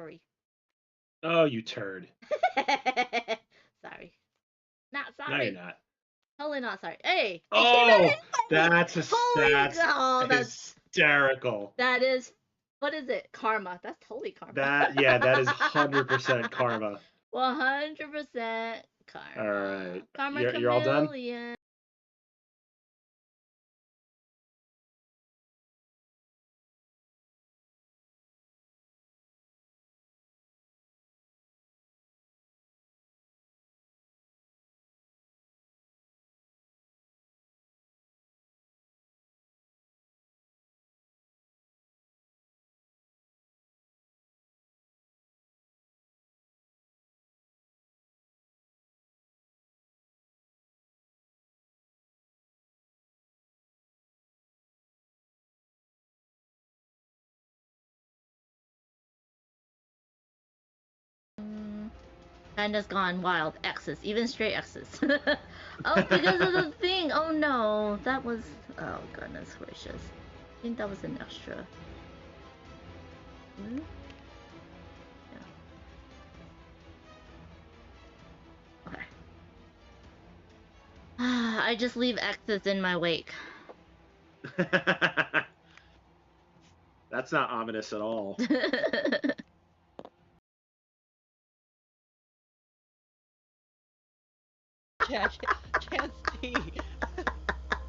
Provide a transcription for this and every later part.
Sorry. Oh, you turd. Sorry. Not No, sorry. you're not. Totally not sorry. Hey. Oh, that's hysterical. That is, what is it? Karma. That's totally karma. That is 100% karma. 100% karma. All right. Karma You're all done? chameleon. Panda's gone wild. X's, even straight X's. Oh, because of the thing. Oh no, that was. Oh goodness gracious. I think that was an extra. Hmm? Yeah. Okay. I just leave X's in my wake. That's not ominous at all. Can't see.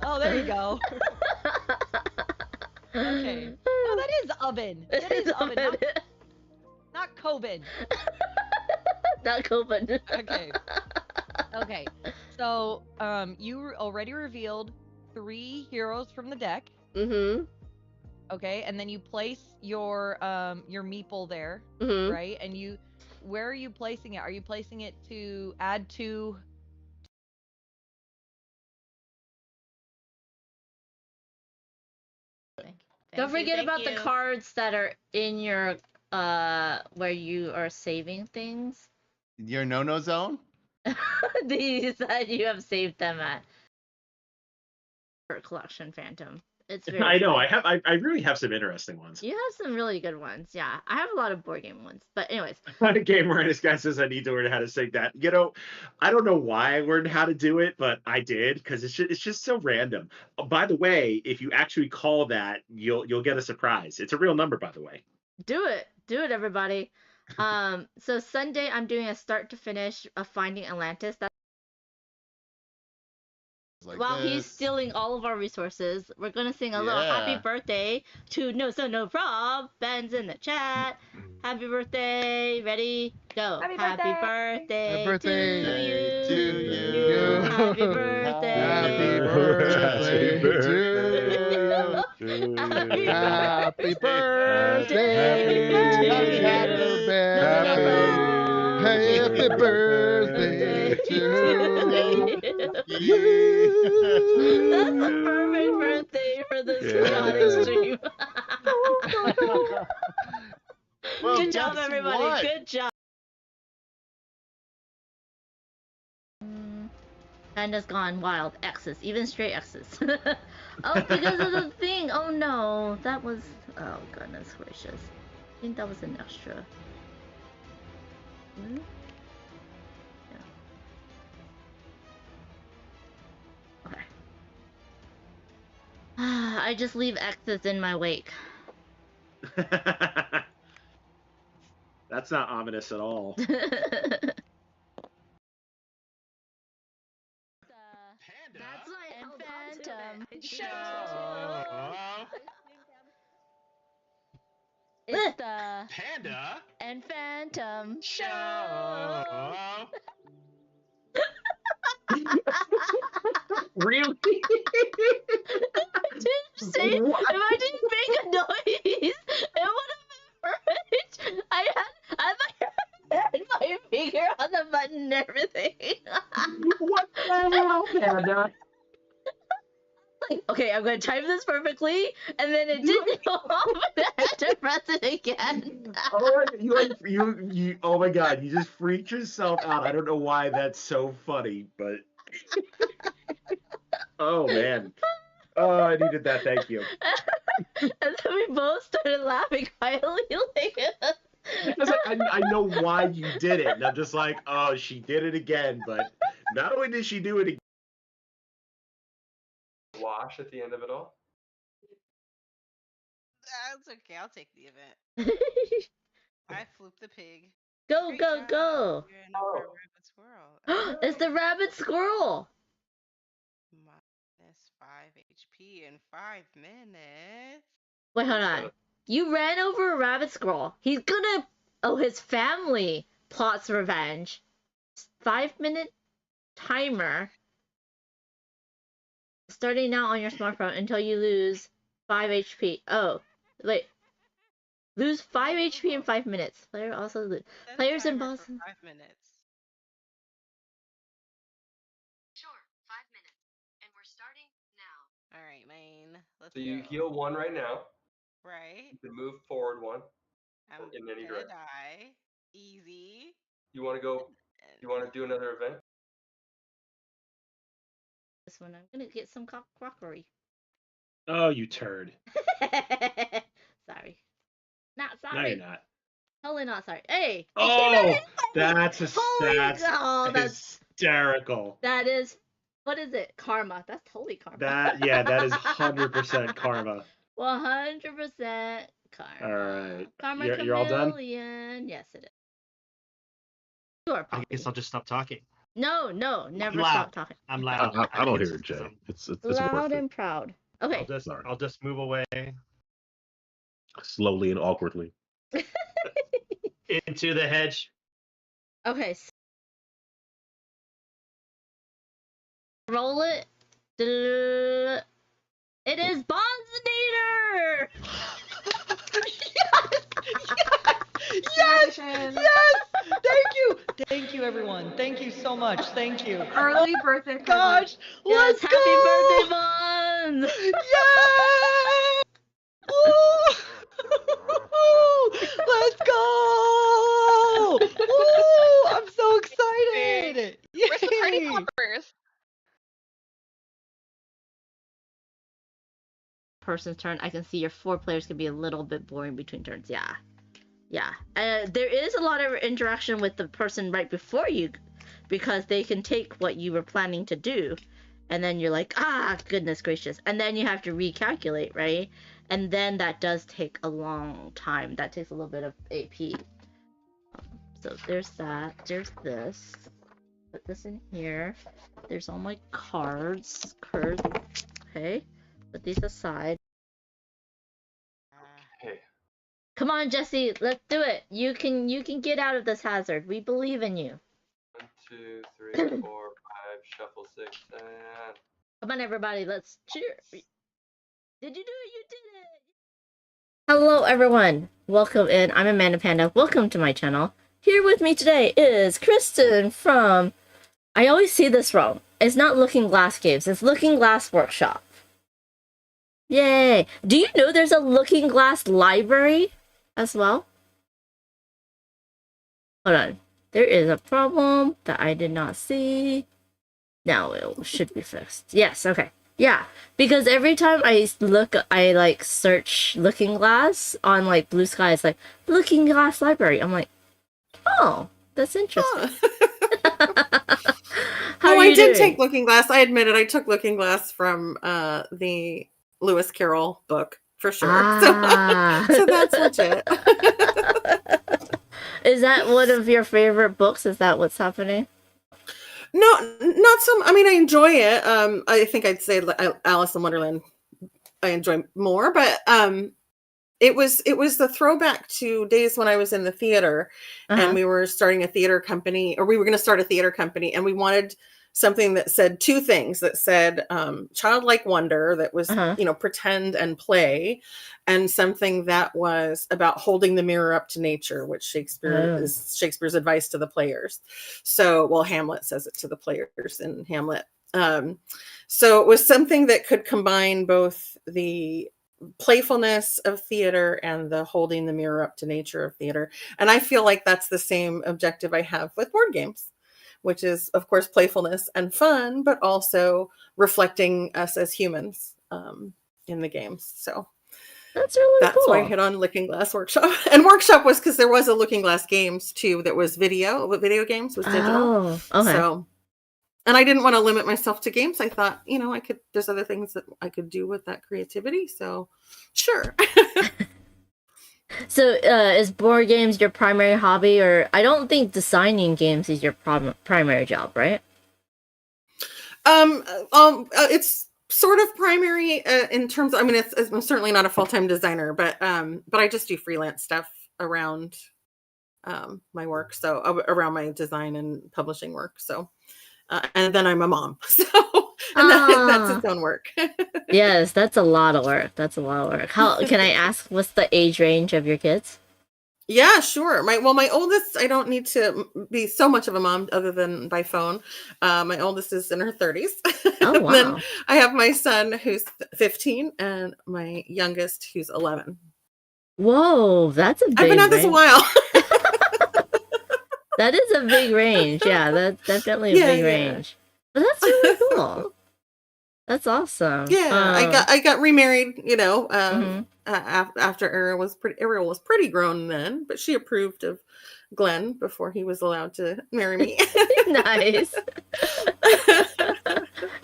Oh, there you go. Okay. No, that is oven. That is oven. Not Coben. Not Coben. Okay. Okay. So, you already revealed 3 heroes from the deck. Mm-hmm. Okay, and then you place your meeple there, Mm-hmm. right? And where are you placing it? Are you placing it to add to? Don't forget about the cards that are in your where you are saving things. Your no-no zone? These that you have saved them at. Collection Phantom. It's very I know. fun. I really have some interesting ones. You have some really good ones. Yeah, I have a lot of board game ones. But anyways, A game where this guy says I need to learn how to sing that. You know, I don't know why I learned how to do it, but I did because it's just so random. By the way, if you actually call that, you'll get a surprise. It's a real number, by the way. do it, everybody. So Sunday I'm doing a start to finish of Finding Atlantis. That's Like while he's this. stealing all of our resources, we're gonna sing a little happy birthday to No Prob. Ben's in the chat. Happy birthday. Ready? Go. Happy birthday birthday to you. to you. Happy birthday. Happy birthday to you. Happy Happy birthday. Happy birthday to you. That's a perfect birthday for this chaotic stream. Well, Good job, guess everybody. what? Good job. Panda's gone wild. X's, even straight X's. Oh, because of the thing. Oh no, that was. Oh goodness gracious. I think that was an extra. Hmm? Yeah. Okay. I just leave X's in my wake. That's not ominous at all. That's my Phantom show. It's the Panda and Phantom show. Really? If I didn't make a noise, it would have been perfect. I had my finger on the button and everything. What the hell, Panda? Like, okay, I'm gonna time this perfectly, and then it didn't go off, and I had to press it again. Oh my god, you just freaked yourself out. I don't know why that's so funny, but oh man. Oh, I needed that. Thank you. And then we both started laughing quietly, like. Because I know why you did it. And I'm just like, oh, she did it again. But not only did she do it again. Wash at the end of it all. That's okay. I'll take the event. I floop the pig. Go, Great go, job. go. You're in over a rabbit squirrel. It's the rabbit squirrel. Minus 5 HP in 5 minutes. Wait, hold on. You ran over a rabbit squirrel. He's gonna. Oh, his family plots revenge. 5-minute timer. Starting now on your smartphone until you lose 5 HP. Oh, wait. Lose 5 HP in 5 minutes. Player also lose. Set Players in timer for Boston. 5 minutes. Sure, 5 minutes. And we're starting now. All right, Lane. Let's So go. you heal 1 right now. Right. You can move forward 1 I'm in any gonna direction. die. Easy. You want to go? You want to do another event? This one, I'm gonna get some crockery. Oh, you turd. Sorry. Not No, sorry. you're not. Totally not sorry. Hey! Oh, that's Holy that's God, hysterical. That is, what is it? Karma. That's totally karma. That is 100% karma. 100% karma. All right. Karma You're all done? chameleon. Yes, it is. You are I Poppy. guess I'll just stop talking. No, never loud. stop talking. I'm loud. I don't think hear it's it, Jay. 'cause I'm- It's Loud worth it. and proud. Okay. I'll just move away Slowly and awkwardly. into the hedge. Okay. Roll it. It is Bonzinator! Yes! Yes! Thank you, everyone. Thank you so much. Thank you. Early birthday present. Gosh, Yes, let's happy go! birthday, Bonz! Yay! Woo! Let's go! Woo! I'm so excited! Where's the party Yay! poppers? Person's turn. I can see your 4 players can be a little bit boring between turns. Yeah. There is a lot of interaction with the person right before you, because they can take what you were planning to do, and then you're like, goodness gracious, and then you have to recalculate, right? And then that does take a long time. That takes a little bit of AP. So there's that. There's this. Put this in here. There's all my cards. Okay. Put these aside. Okay. Come on, Jesse. Let's do it. You can get out of this hazard. We believe in you. 1, 2, 3, 4, 5. Shuffle 6. And Come on, everybody. Let's cheer. Did you do it? You did it. Hello, everyone. Welcome in. I'm Amanda Panda. Welcome to my channel. Here with me today is Kirsten from... I always see this wrong. It's not Looking Glass Games. It's Looking Glass Workshop. Yay! Do you know there's a Looking Glass library as well? Hold on. There is a problem that I did not see. Now it should be fixed. Yes, okay. Yeah, because every time I like search Looking Glass on like Blue Sky, it's like Looking Glass library. I'm like, oh, that's interesting. How I did doing? take Looking Glass. I admit it. I took Looking Glass from the Lewis Carroll book for sure. Ah. So that's legit. Is that one of your favorite books? Is that what's happening? No, not so. I mean, I enjoy it. I think I'd say Alice in Wonderland I enjoy more, but it was the throwback to days when I was in the theater, and we were starting a theater company, or we were going to start a theater company, and we wanted something that said 2 things, that said childlike wonder, that was pretend and play, and something that was about holding the mirror up to nature, which Shakespeare is Shakespeare's advice to the players. So, well, Hamlet says it to the players in Hamlet. So it was something that could combine both the playfulness of theater and the holding the mirror up to nature of theater. And I feel like that's the same objective I have with board games, which is, of course, playfulness and fun, but also reflecting us as humans in the games. So That's really That's cool. why I hit on Looking Glass Workshop. And Workshop was because there was a Looking Glass Games too that was video games was digital. Oh, okay. So, and I didn't want to limit myself to games. I thought, there's other things that I could do with that creativity. So, sure. So, is board games your primary hobby, or I don't think designing games is your primary job, right? It's sort of primary in terms of, I mean, I'm certainly not a full-time designer, but I just do freelance stuff around my work, so around my design and publishing work. So, and then I'm a mom, so that's its own work. Yes, that's a lot of work. How can I ask? What's the age range of your kids? Yeah, sure. My oldest, I don't need to be so much of a mom other than by phone. My oldest is in her 30s. Oh, wow. Then I have my son who's 15 and my youngest who's 11. Whoa, that's a big I've been at this a while. That is a big range. Yeah, that's definitely a big range. But that's really cool. That's awesome. Yeah, I got remarried, Mhm. after Ariel was pretty grown then, but she approved of Glenn before he was allowed to marry me. Nice.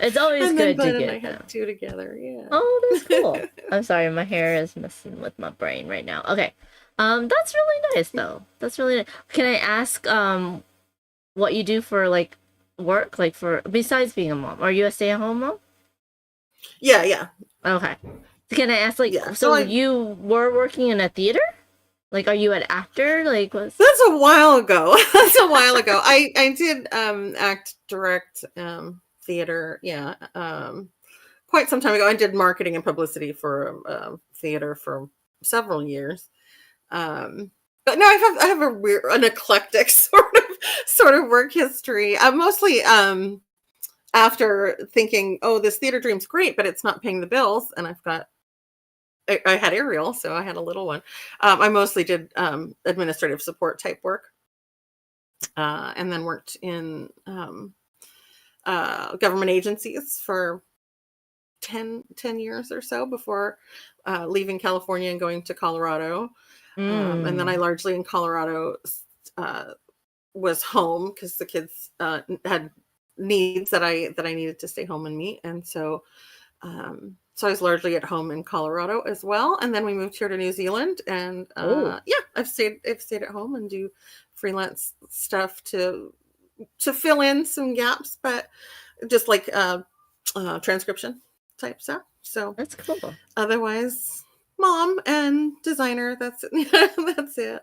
It's always And good then Glenn to and get I had them. 2 together. Yeah. Oh, that's cool. I'm sorry, my hair is messing with my brain right now. Okay. That's really nice though. That's really nice. Can I ask what you do for like work, like for besides being a mom? Are you a stay-at-home mom? Yeah. Okay. Can I ask, like, Yeah, so so you were working in a theater? Like, are you an actor? Like, what's... That's a while ago. I did act, direct, theater. Yeah. Quite some time ago. I did marketing and publicity for theater for several years. But no, I have an eclectic sort of work history. Mostly after thinking, oh, this theater dream's great, but it's not paying the bills, and I had Ariel, so I had a little one. I mostly did administrative support type work, and then worked in government agencies for 10 years or so before leaving California and going to Colorado. And then I largely in Colorado was home because the kids had needs that I needed to stay home and meet, and so I was largely at home in Colorado as well. And then we moved here to New Zealand, and I've stayed at home and do freelance stuff to fill in some gaps, but just like transcription type stuff. So That's cool. Otherwise, mom and designer. That's it.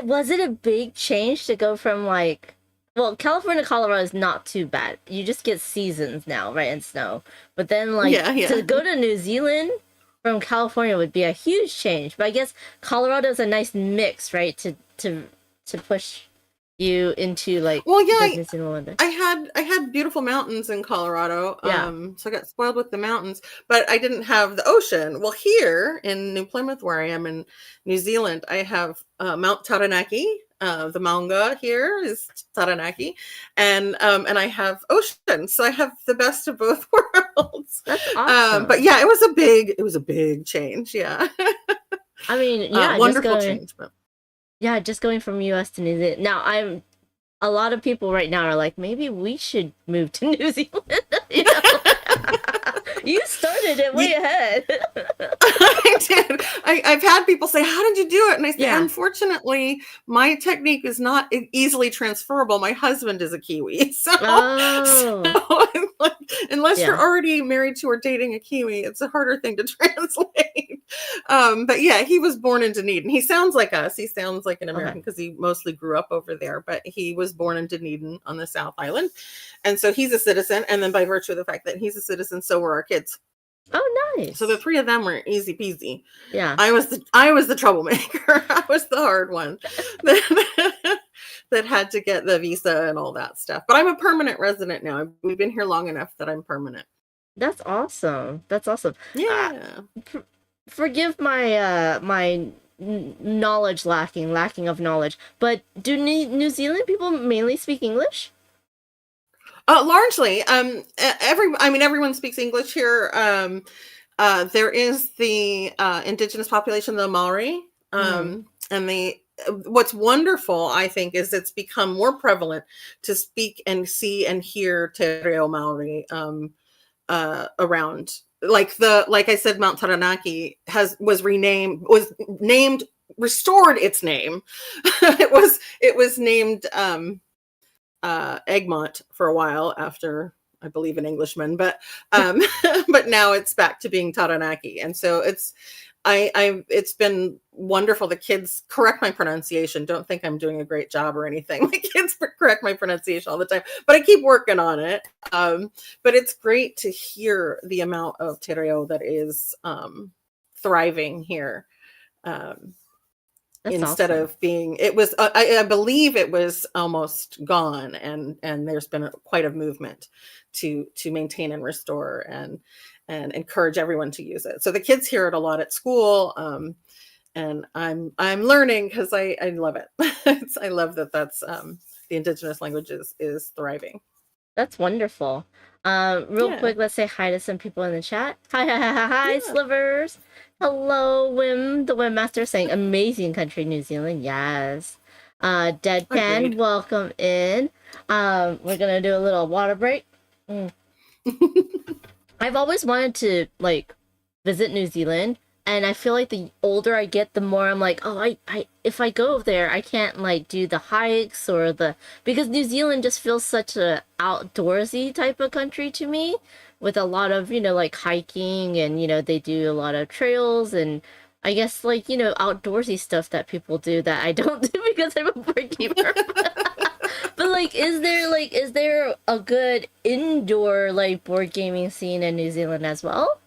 Was it a big change to go from like, well, California to Colorado is not too bad. You just get seasons now, right, and snow. But then like to go to New Zealand from California would be a huge change. But I guess Colorado is a nice mix, right, to push you into like New Zealand. I had beautiful mountains in Colorado. Yeah. So I got spoiled with the mountains, but I didn't have the ocean. Well, here in New Plymouth, where I am in New Zealand, I have Mount Taranaki. The Maunga here is Taranaki, and I have ocean, so I have the best of both worlds. That's awesome. But yeah, it was a big change. Yeah. I mean, yeah, wonderful change. But... Yeah, just going from US to New Zealand. Now, a lot of people right now are like, maybe we should move to New Zealand. You know? You started it way ahead. I did. I've had people say, how did you do it? And I say, unfortunately, my technique is not easily transferable. My husband is a Kiwi. So unless you're already married to or dating a Kiwi, it's a harder thing to translate. But yeah, he was born in Dunedin. He sounds like us. He sounds like an American because he mostly grew up over there, but he was born in Dunedin on the South Island. And so he's a citizen. And then by virtue of the fact that he's a citizen, so were our kids. Oh, nice. So the three of them were easy peasy. Yeah. I was the troublemaker. I was the hard one that had to get the visa and all that stuff. But I'm a permanent resident now. We've been here long enough that I'm permanent. That's awesome. Yeah. Forgive my my knowledge lacking of knowledge, but do New Zealand people mainly speak English? Largely, everyone speaks English here. There is the indigenous population, the Maori, and the what's wonderful, I think, is it's become more prevalent to speak and see and hear Te Reo Maori around. Like I said, Mount Taranaki was named, restored its name. it was named Egmont for a while after, I believe, an Englishman, but but now it's back to being Taranaki, and so it's been wonderful. The kids correct my pronunciation. Don't think I'm doing a great job or anything. My kids correct my pronunciation all the time, but I keep working on it. But it's great to hear the amount of Te Reo that is thriving here. Instead awesome. of being, it was, I believe it was almost gone, and there's been quite a movement to maintain and restore and encourage everyone to use it. So the kids hear it a lot at school, and I'm learning because I love it. I love that that's the indigenous languages is thriving. That's wonderful. Real quick, let's say hi to some people in the chat. Hi, Slivers. Hello, Wim, the Wim Master, saying amazing country, New Zealand. Yes. Deadpan, Agreed. welcome in. We're gonna do a little water break. I've always wanted to visit New Zealand, and I feel like the older I get, the more I'm like, oh, I if I go there, I can't do the hikes or because New Zealand just feels such a outdoorsy type of country to me, with a lot of hiking, and they do a lot of trails, and I guess outdoorsy stuff that people do that I don't do because I'm a board gamer. But is there a good indoor board gaming scene in New Zealand as well?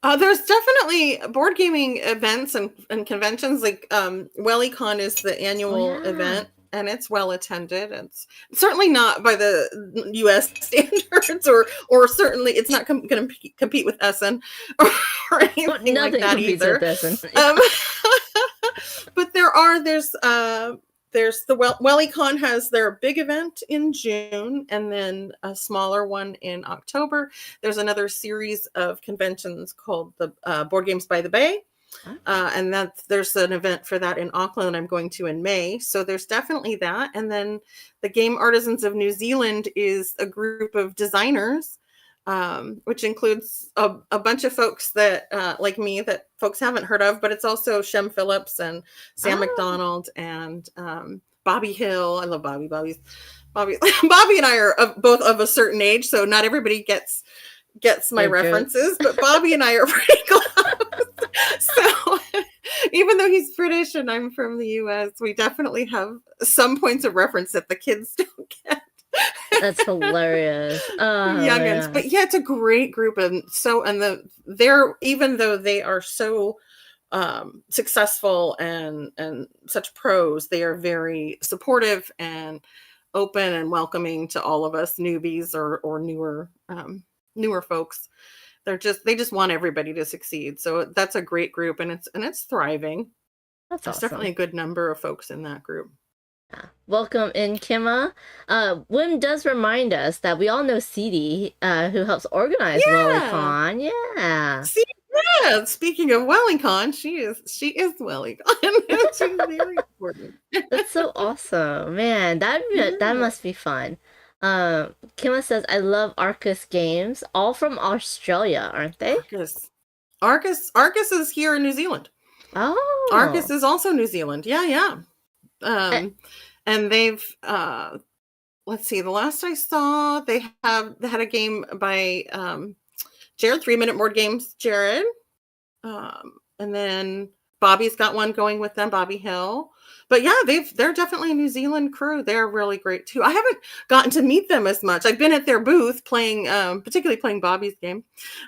There's definitely board gaming events and conventions. WellyCon is the annual event, and it's well attended. It's certainly not by the U.S. standards, or certainly it's not going to compete with Essen or anything like that either. But there's the WellyCon has their big event in June, and then a smaller one in October. There's another series of conventions called the Board Games by the Bay. And there's an event for that in Auckland I'm going to in May. So there's definitely that. And then the Game Artisans of New Zealand is a group of designers, which includes a bunch of folks that, like me, that folks haven't heard of, but it's also Shem Phillips and Sam McDonald and Bobby Hill. I love Bobby. Bobby and I are both of a certain age, so not everybody gets my references, but Bobby and I are pretty close. So even though he's British and I'm from the US, we definitely have some points of reference that the kids don't get. That's hilarious. Youngins. But yeah, it's a great group, and they're even though they are so successful and such pros, they are very supportive and open and welcoming to all of us newbies or newer folks. They just want everybody to succeed. So that's a great group, and it's thriving. That's There's awesome. definitely a good number of folks in that group. Yeah. Welcome in, Kimma. Wim does remind us that we all know Ceedie, who helps organize WellyCon. Yeah. Yeah. Speaking of WellyCon, she is WellyCon. She's very important. That's so awesome, man. That must be fun. Kimma says, "I love Arcus games, all from Australia, aren't they?" Arcus is here in New Zealand. Oh, Arcus is also New Zealand. Yeah. And they've let's see, the last I saw, they had a game by Jared, 3-Minute Board Games, Jared. And then Bobby's got one going with them, Bobby Hill. But yeah, they're definitely a New Zealand crew. They're really great too. I haven't gotten to meet them as much. I've been at their booth playing, particularly playing Bobby's game.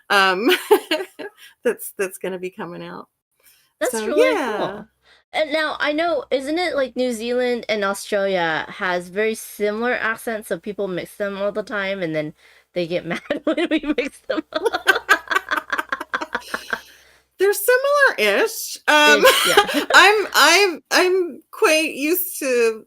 That's going to be coming out. That's really cool. And now I know, isn't it like New Zealand and Australia has very similar accents, so people mix them all the time, and then they get mad when we mix them up. They're similar-ish. I'm quite used to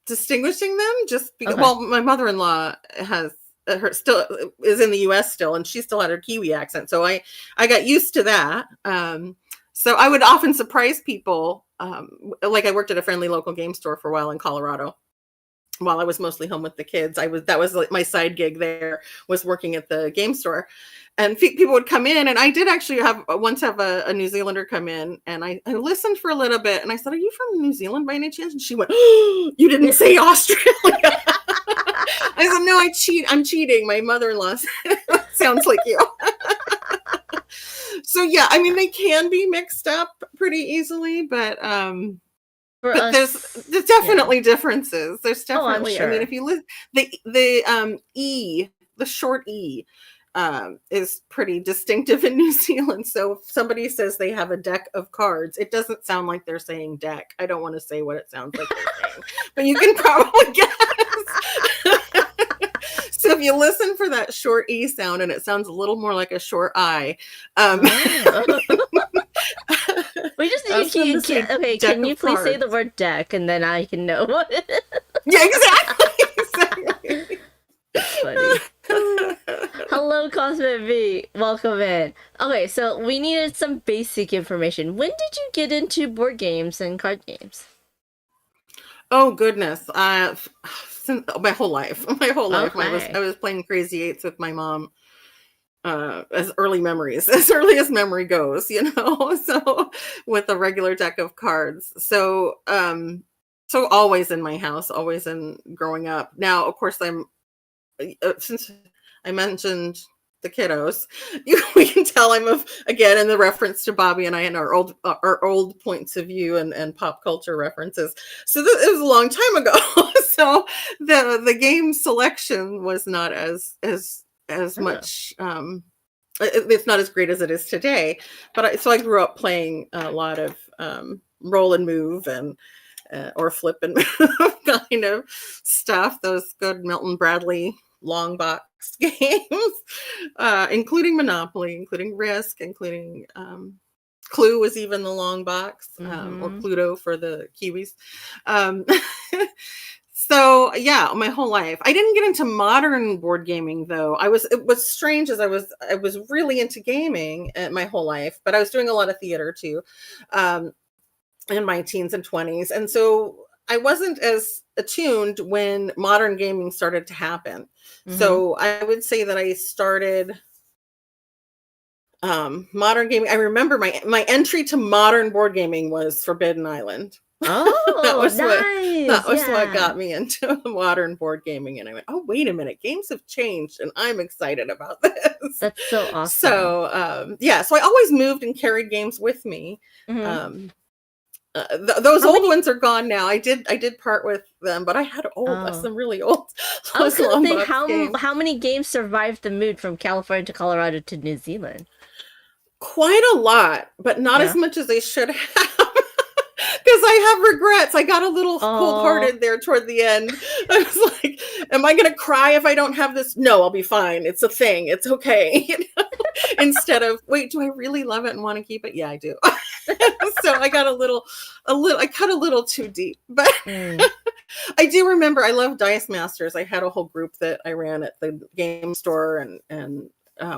distinguishing them just because. Well, my mother-in-law has her still is in the US still, and she still had her Kiwi accent. So I got used to that. So I would often surprise people. Like I worked at a friendly local game store for a while in Colorado. While I was mostly home with the kids, that was like my side gig there, was working at the game store, and people would come in, and I did actually once have a New Zealander come in, and I listened for a little bit, and I said, "Are you from New Zealand by any chance?" And she went, "Oh, you didn't say Australia." I said, "No, I'm cheating. My mother-in-law sounds like you." So yeah, I mean, they can be mixed up pretty easily, but there's definitely differences. There's definitely, I mean, if you listen, the short E, is pretty distinctive in New Zealand. So if somebody says they have a deck of cards, it doesn't sound like they're saying deck. I don't want to say what it sounds like they're saying, but you can probably guess. So if you listen for that short E sound, and it sounds a little more like a short I. We just need to okay, can you please say the word deck, and then I can know what it is. Yeah, exactly. Funny. Hello, Cosmic V. Welcome in. Okay, so we needed some basic information. When did you get into board games and card games? Oh goodness, since my whole life. Okay. I was playing Crazy Eights with my mom. As early as memory goes, you know. So with a regular deck of cards. So always in my house, always in growing up. Now, of course, since I mentioned the kiddos, we can tell I'm again in the reference to Bobby and I and our old points of view and pop culture references. So it was a long time ago. So the game selection was not as much. It's not as great as it is today. But I grew up playing a lot of roll and move and or flip and move kind of stuff. Those good Milton Bradley long box games, including Monopoly, including Risk, including Clue was even the long box, or Cluedo for the Kiwis. So yeah, my whole life. I didn't get into modern board gaming though. It was strange as I was really into gaming my whole life, but I was doing a lot of theater too, in my teens and 20s. And so I wasn't as attuned when modern gaming started to happen. So I would say that I started modern gaming. I remember my entry to modern board gaming was Forbidden Island. Oh, that was nice. what got me into modern board gaming, and I went, oh wait a minute, games have changed and I'm excited about this. That's so awesome. So so I always moved and carried games with me. Those old ones are gone now. I did part with them, but I had some really old. I was gonna think how many games survived the move from California to Colorado to New Zealand? Quite a lot, but not as much as they should have. Because I have regrets. I got a little cold-hearted there toward the end. I was like, am I going to cry if I don't have this? No, I'll be fine. It's a thing. It's okay. You know? Instead of, wait, do I really love it and want to keep it? Yeah, I do. So I got I cut a little too deep. But I do remember I love Dice Masters. I had a whole group that I ran at the game store, and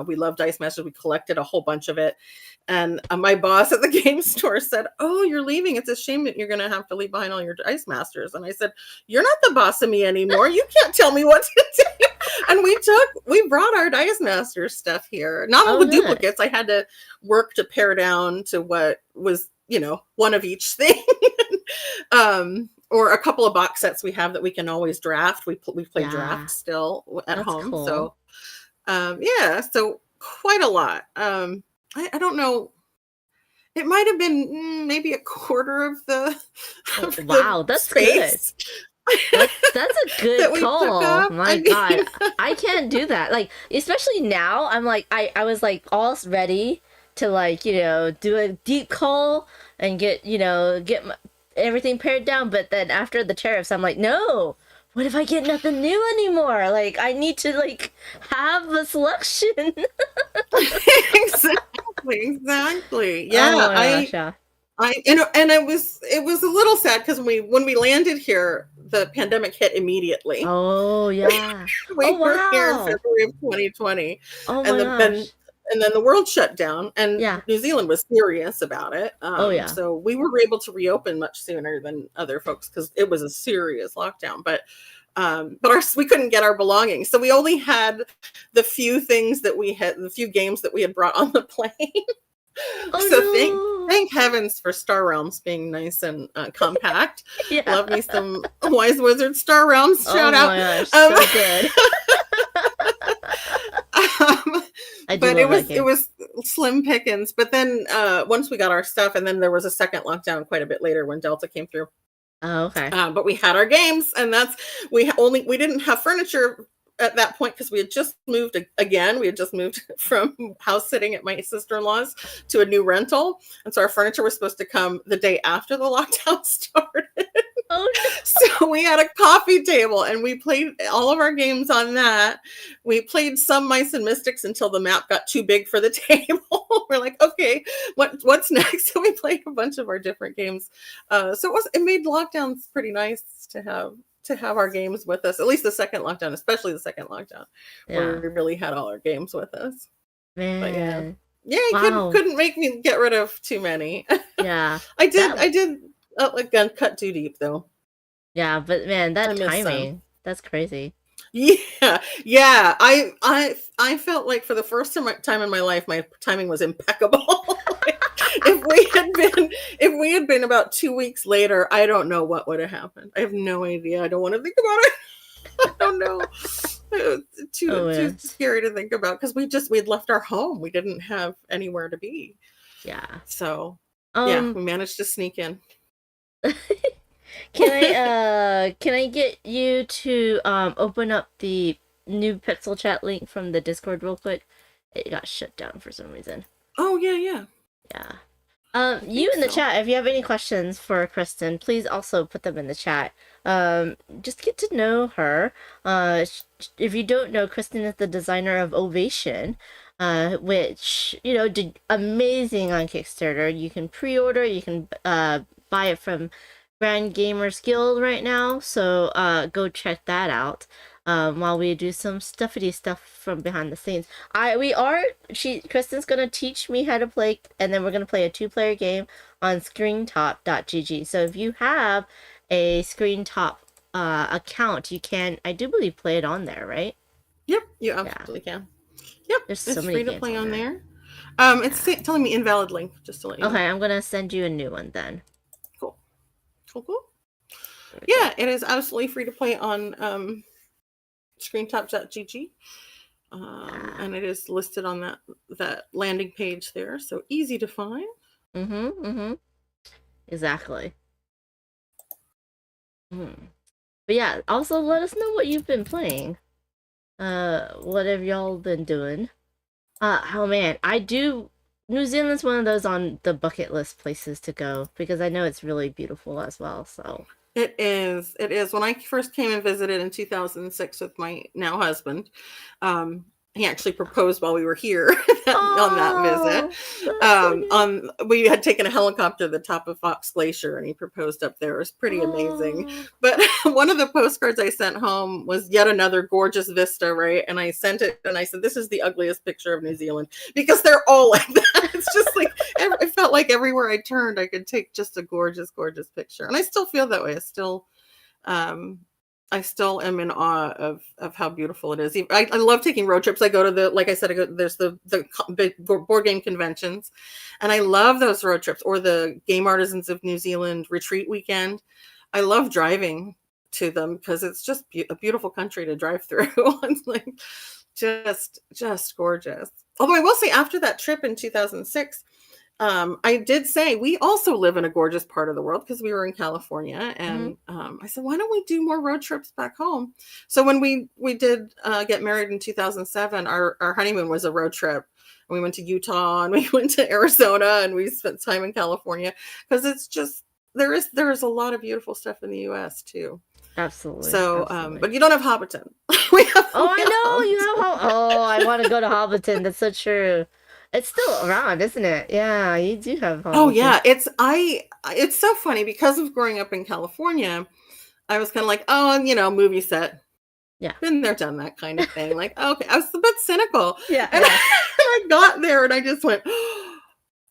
we loved Dice Masters. We collected a whole bunch of it. And my boss at the game store said, oh, you're leaving. It's a shame that you're going to have to leave behind all your Dice Masters. And I said, you're not the boss of me anymore. You can't tell me what to do. And we brought our Dice Masters stuff here. Not all the duplicates. I had to work to pare down to what was, one of each thing. Or a couple of box sets we have that we can always draft. We play draft still at home. Cool. So, so quite a lot. I don't know. It might have been maybe a quarter of the. Wow, that's space. Good. That's a good call. My God, I can't do that. Like, especially now, I'm like, I was like all ready to do a deep call and get everything pared down. But then after the tariffs, I'm like, no. What if I get nothing new anymore? Like, I need to have the selection. Exactly. Yeah. And it was a little sad because when we landed here, the pandemic hit immediately. Oh yeah. We Oh were here in wow. February of 2020, Oh and my then gosh. the world shut down, and Yeah. New Zealand was serious about it. Oh yeah. So we were able to reopen much sooner than other folks because it was a serious lockdown. But we couldn't get our belongings, so we only had the few things that we had, the few games that we had brought on the plane. Oh So no. thank heavens for Star Realms being nice and compact. Yeah. Love me some Wise Wizard Star Realms. Shout Oh out. my gosh, so good. I do But love that it game. was slim pickings. But then once we got our stuff, and then there was a second lockdown quite a bit later when Delta came through. Oh, okay. But we had our games, and we didn't have furniture at that point because we had just moved again. We had just moved from house sitting at my sister-in-law's to a new rental, and so our furniture was supposed to come the day after the lockdown started. Oh no. So we had a coffee table, and we played all of our games on that. We played some Mice and Mystics until the map got too big for the table. We're like, okay, what's next? So we played a bunch of our different games. So it made lockdowns pretty nice to have our games with us. At least the second lockdown, especially the second lockdown, where we really had all our games with us. Man. But yeah, you Wow. couldn't make me get rid of too many. Yeah. I did. Again, cut too deep though. Yeah, but man, I that miss timing, that's crazy. Yeah. I felt like for the first time in my life, my timing was impeccable. Like, if we had been about 2 weeks later, I don't know what would have happened. I have no idea. I don't want to think about it. I don't know. Too scary to think about because we'd left our home. We didn't have anywhere to be. Yeah. So we managed to sneak in. Can I get you to open up the new Pixel Chat link from the Discord real quick? It got shut down for some reason. Oh yeah. You in the chat, if you have any questions for Kirsten, please also put them in the chat. Just get to know her. If you don't know, Kirsten is the designer of Ovation, which did amazing on Kickstarter. You can pre-order, you can buy it from Grand Gamers Guild right now, so go check that out. While we do some stuffity stuff from behind the scenes. Kristen's gonna teach me how to play, and then we're gonna play a 2-player game on screentop.gg. So if you have a Screentop account, you can, I do believe, play it on there, right? Yep, you absolutely can. Yep, There's it's so many free to games play on there. It's telling me invalid link, just to let you know. Okay, I'm gonna send you a new one then. Cool. Yeah, it is absolutely free to play on screentop.gg. And it is listed on that landing page there, so easy to find. Exactly. But yeah, also let us know what you've been playing. What have y'all been doing? Oh man, New Zealand's one of those on the bucket list places to go because I know it's really beautiful as well, so. It is. When I first came and visited in 2006 with my now husband, he actually proposed while we were here on that visit. We had taken a helicopter to the top of Fox Glacier, and he proposed up there. It was pretty amazing. But one of the postcards I sent home was yet another gorgeous vista, right? And I sent it, and I said, "This is the ugliest picture of New Zealand," because they're all like that. It's just like it felt like everywhere I turned, I could take just a gorgeous, gorgeous picture, and I still feel that way. I still am in awe of how beautiful it is. I love taking road trips. I go to there's the big board game conventions, and I love those road trips, or the Game Artisans of New Zealand retreat weekend. I love driving to them because it's just a beautiful country to drive through. It's like just gorgeous. Although I will say, after that trip in 2006, I did say we also live in a gorgeous part of the world because we were in California, and I said, why don't we do more road trips back home? So when we did get married in 2007, our honeymoon was a road trip. We went to Utah, and we went to Arizona, and we spent time in California because it's just there is a lot of beautiful stuff in the U.S. too. Absolutely. So, absolutely. But you don't have Hobbiton. I want to go to Hobbiton. That's so true. It's still around, isn't it? Yeah, you do have Hobbiton. Oh yeah, it's so funny because of growing up in California. I was kind of like, oh, movie set. Yeah. Been there, done that kind of thing. Like, okay, I was a bit cynical. Yeah. And I got there and I just went, oh,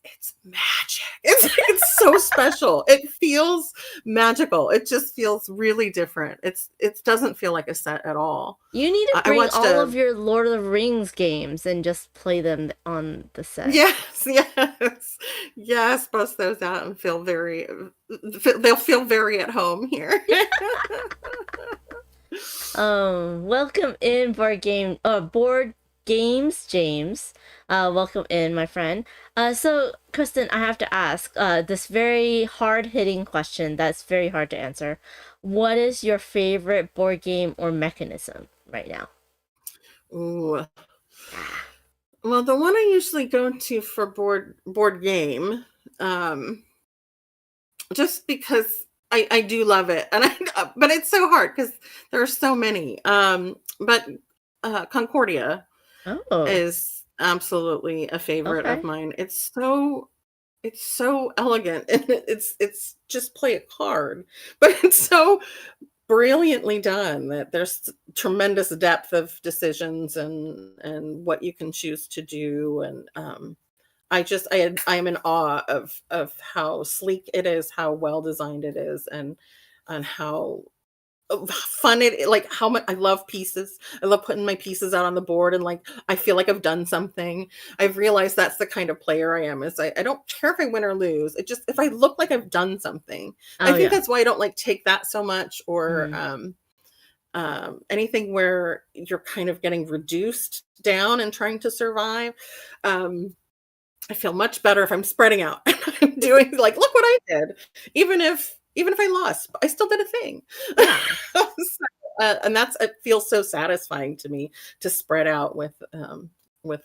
it's magic. It's so special. It feels magical. It just feels really different. It doesn't feel like a set at all. You need to bring all of your Lord of the Rings games and just play them on the set. Yes. Bust those out and they'll feel very at home here. Welcome in board games, James. Welcome in, my friend. So Kirsten, I have to ask this very hard-hitting question that's very hard to answer. What is your favorite board game or mechanism right now? Ooh. Well, the one I usually go to for board game, just because I do love it, and but it's so hard because there are so many. But Concordia is absolutely a favorite of mine. It's so elegant, and it's just play a card, but it's so brilliantly done that there's tremendous depth of decisions and what you can choose to do. And I am in awe of how sleek it is, how well designed it is, and how fun like how much I love pieces. I love putting my pieces out on the board and like I feel like I've done something. I've realized that's the kind of player I am. Is I don't care if I win or lose. It just if I look like I've done something. I think that's why I don't like take that so much, or anything where you're kind of getting reduced down and trying to survive. I feel much better if I'm spreading out. I'm doing like, look what I did. Even if I lost, I still did a thing. And it feels so satisfying to me to spread out with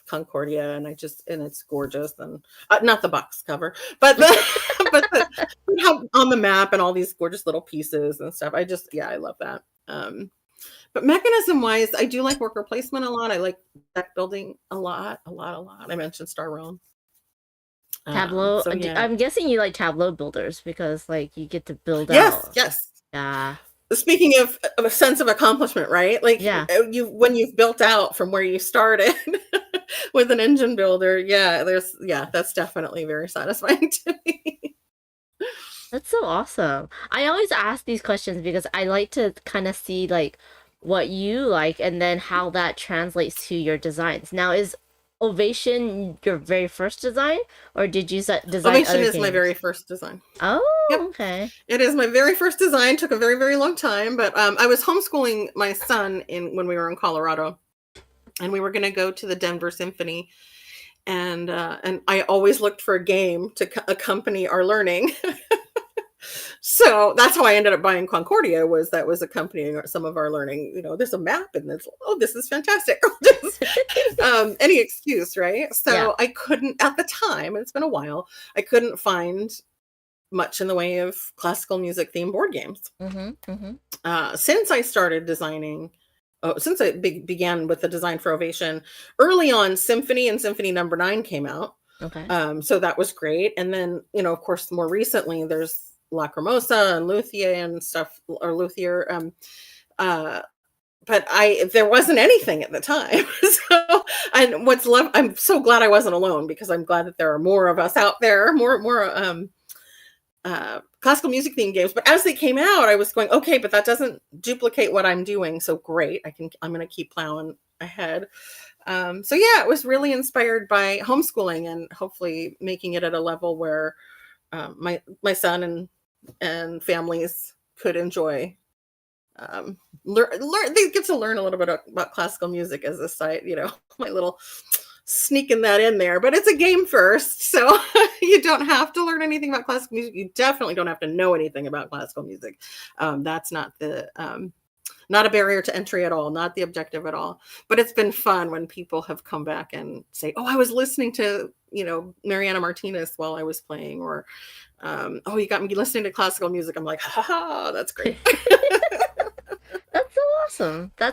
Concordia, and it's gorgeous, and not the box cover, but how on the map and all these gorgeous little pieces and stuff. I love that. But mechanism wise, I do like worker placement a lot. I like deck building a lot. I mentioned Star Realm. Tableau. I'm guessing you like tableau builders because like you get to build out. Yes. Yeah. Speaking of a sense of accomplishment, right? Like when you've built out from where you started with an engine builder, that's definitely very satisfying to me. That's so awesome. I always ask these questions because I like to kind of see like what you like and then how that translates to your designs. Now, is Ovation your very first design, or did you design Ovation other is games? my very first design. Oh, yep. Okay. It is my very first design. Took a very, very long time, but I was homeschooling my son when we were in Colorado, and we were going to go to the Denver Symphony, and I always looked for a game to accompany our learning. So that's how I ended up buying Concordia. That was accompanying some of our learning. There's a map, and this is fantastic. Any excuse, right? So I couldn't at the time. It's been a while. I couldn't find much in the way of classical music themed board games. Since I started designing, since I began with the design for Ovation, early on, Symphony and Symphony No. 9 came out. Okay. So that was great, and then of course, more recently, there's Lacrimosa and Luthier and stuff, or Luthier. But there wasn't anything at the time. So, and what's left, I'm so glad I wasn't alone, because I'm glad that there are more of us out there, more classical music themed games. But as they came out, I was going, okay, but that doesn't duplicate what I'm doing. So great. I'm going to keep plowing ahead. So yeah, it was really inspired by homeschooling and hopefully making it at a level where my son and families could enjoy. They get to learn a little bit about classical music as a site, my little sneaking that in there, but it's a game first, so you don't have to learn anything about classical music. You definitely don't have to know anything about classical music. That's not not a barrier to entry at all, not the objective at all. But it's been fun when people have come back and say, oh, I was listening to Mariana Martinez while I was playing, or oh, you got me listening to classical music. I'm like, ha, that's great. That's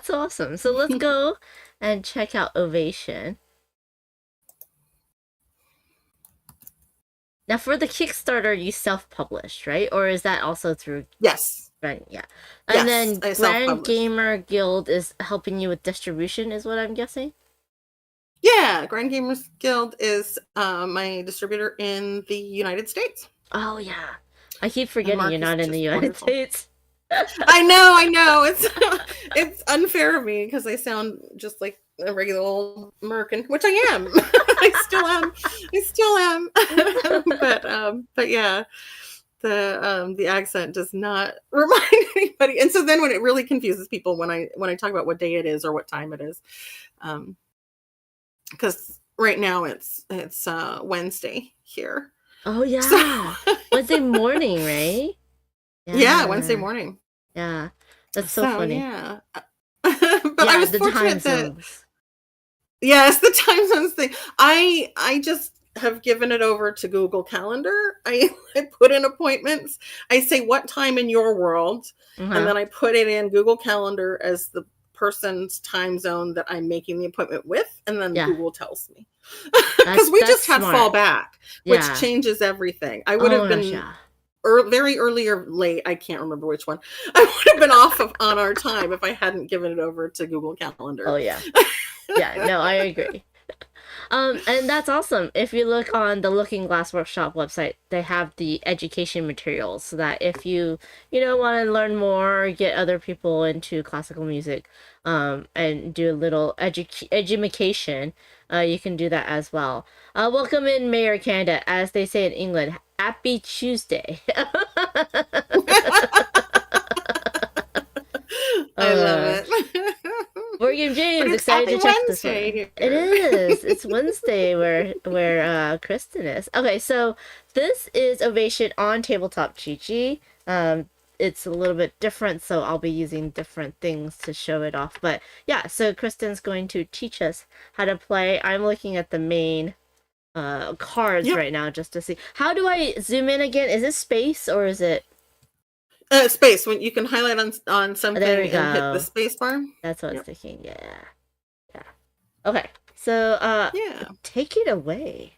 so awesome. So let's go and check out Ovation. Now, for the Kickstarter, you self-published, right? Or is that also through? Yes. Right, yeah. And then Yes, I Grand self-published. Gamer Guild is helping you with distribution, is what I'm guessing. Yeah, Grand Gamers Guild is my distributor in the United States. Oh yeah, I keep forgetting Mark you're is not in the just United wonderful. States. I know. It's unfair of me because I sound just like a regular old American, which I am. I still am. But yeah, the accent does not remind anybody. And so then when it really confuses people when I talk about what day it is or what time it is, because right now it's Wednesday here. Oh yeah, So, Wednesday morning, right? yeah, Wednesday morning. Yeah, that's so funny. Yeah. But Yeah, I was the fortunate time that zones. yes, the time zones thing. I just have given it over to Google Calendar. I put in appointments. I say what time in your world, and then I put it in Google Calendar as the person's time zone that I'm making the appointment with, and then Google tells me. Because we just had fallback, which changes everything. I would have been very early or late. I can't remember which one. I would have been off on our time if I hadn't given it over to Google Calendar. Oh yeah. Yeah, no, I agree. And that's awesome. If you look on the Looking Glass Workshop website, they have the education materials so that if you want to learn more, or get other people into classical music, and do a little education, you can do that as well. Welcome in, Mayor Canada, as they say in England. Happy Tuesday. I love it. Board Game James, excited to check this one. It is. It's Wednesday where Kirsten is. Okay, so this is Ovation on Tabletop GG. It's a little bit different, so I'll be using different things to show it off. But yeah, so Kristen's going to teach us how to play. I'm looking at the main cards right now just to see. How do I zoom in again? Is it space or is it space? When you can highlight on something and hit the space bar. That's what I was thinking. Yeah. Okay. So take it away.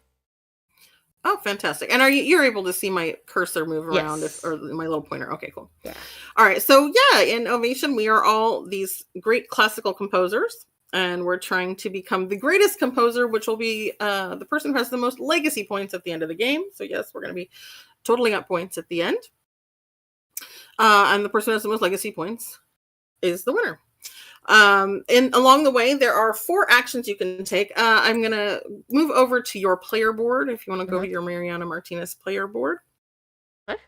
Oh, fantastic! And you're able to see my cursor move around, or my little pointer? Okay, cool. Yeah. All right. So yeah, in Ovation, we are all these great classical composers, and we're trying to become the greatest composer, which will be the person who has the most legacy points at the end of the game. So yes, we're going to be totaling up points at the end. And the person who has the most legacy points is the winner. And along the way, there are 4 actions you can take. I'm going to move over to your player board if you want to go to your Mariana Martinez player board. What?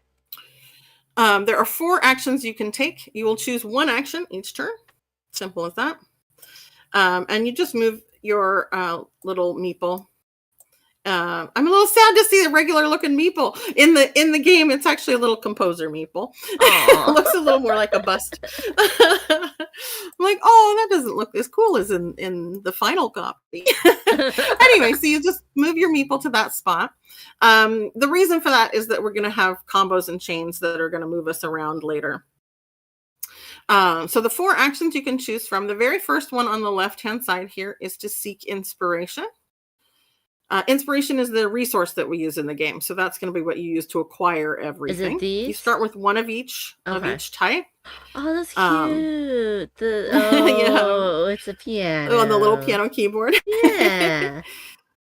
There are 4 actions you can take. You will choose 1 action each turn. Simple as that. And you just move your little meeple. I'm a little sad to see a regular looking meeple in the game. It's actually a little composer meeple. It looks a little more like a bust. I'm like, oh, that doesn't look as cool as in the final copy. Anyway, so you just move your meeple to that spot. The reason for that is that we're going to have combos and chains that are going to move us around later. So the 4 actions you can choose from. The very first one on the left-hand side here is to seek inspiration. Inspiration is the resource that we use in the game. So that's going to be what you use to acquire everything. Is it these? You start with 1 of each type. Oh, that's cute. It's a piano. On the little piano keyboard. Yeah.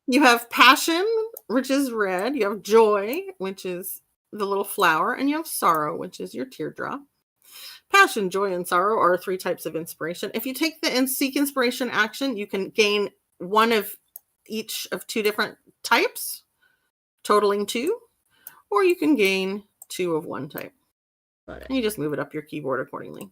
You have passion, which is red. You have joy, which is the little flower. And you have sorrow, which is your teardrop. Passion, joy, and sorrow are 3 types of inspiration. If you take the seek inspiration action, you can gain 1 of each of 2 different types, totaling 2, or you can gain 2 of 1 type. And you just move it up your keyboard accordingly.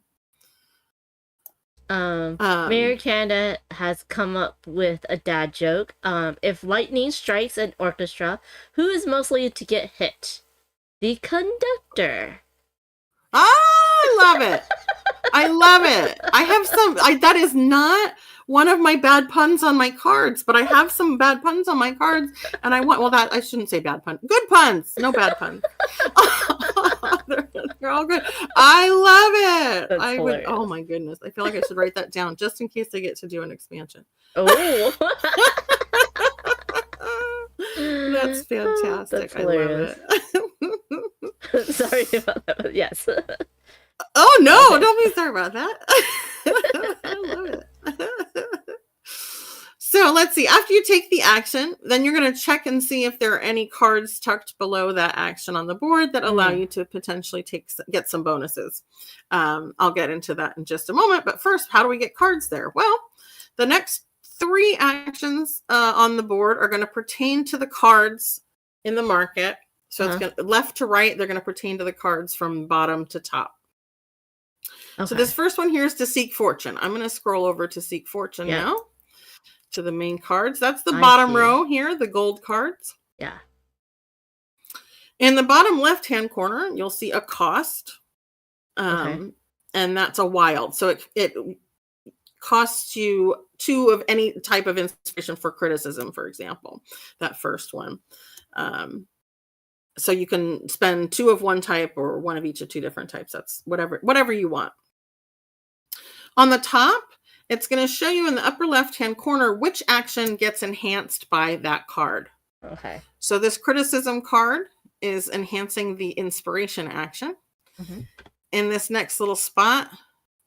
Mayor Canada has come up with a dad joke. If lightning strikes an orchestra, who is mostly to get hit? The conductor. I love it. I love it. I have that is not one of my bad puns on my cards, but I have some bad puns on my cards, and I shouldn't say bad pun. Good puns. No bad puns. They're all good. I love it. Oh my goodness. I feel like I should write that down just in case I get to do an expansion. Oh. That's fantastic. That's hilarious. I love it. Sorry about that. Yes. Oh no, Okay. don't be sorry about that. I love it. So let's see. After you take the action, then you're going to check and see if there are any cards tucked below that action on the board that allow you to potentially get some bonuses. I'll get into that in just a moment. But first, how do we get cards there? Well, the next 3 actions on the board are going to pertain to the cards in the market. So it's going left to right. They're going to pertain to the cards from bottom to top. Okay. So this first one here is to seek fortune. I'm going to scroll over to seek fortune now. To the main cards. That's the bottom row here, the gold cards. Yeah. In the bottom left-hand corner, you'll see a cost. And that's a wild. So it costs you 2 of any type of inspiration for criticism, for example. That first one. So you can spend 2 of one type or 1 of each of 2 different types. That's whatever you want. On the top, it's going to show you in the upper left-hand corner which action gets enhanced by that card. Okay. So this criticism card is enhancing the inspiration action. In this next little spot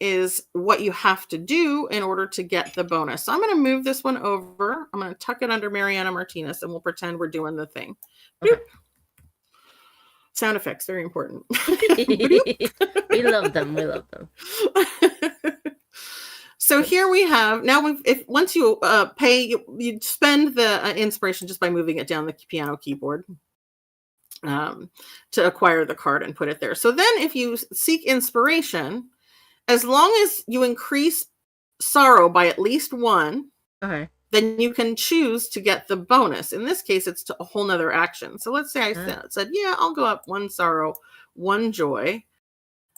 is what you have to do in order to get the bonus. So I'm going to move this one over. I'm going to tuck it under Mariana Martinez, and we'll pretend we're doing the thing. Okay. Sound effects, very important. We love them. We love them. So here we have, now once you pay, you spend the inspiration just by moving it down the piano keyboard to acquire the card and put it there. So then if you seek inspiration, as long as you increase sorrow by at least 1, then you can choose to get the bonus. In this case, it's a whole nother action. So let's say I said, yeah, I'll go up 1 sorrow, 1 joy.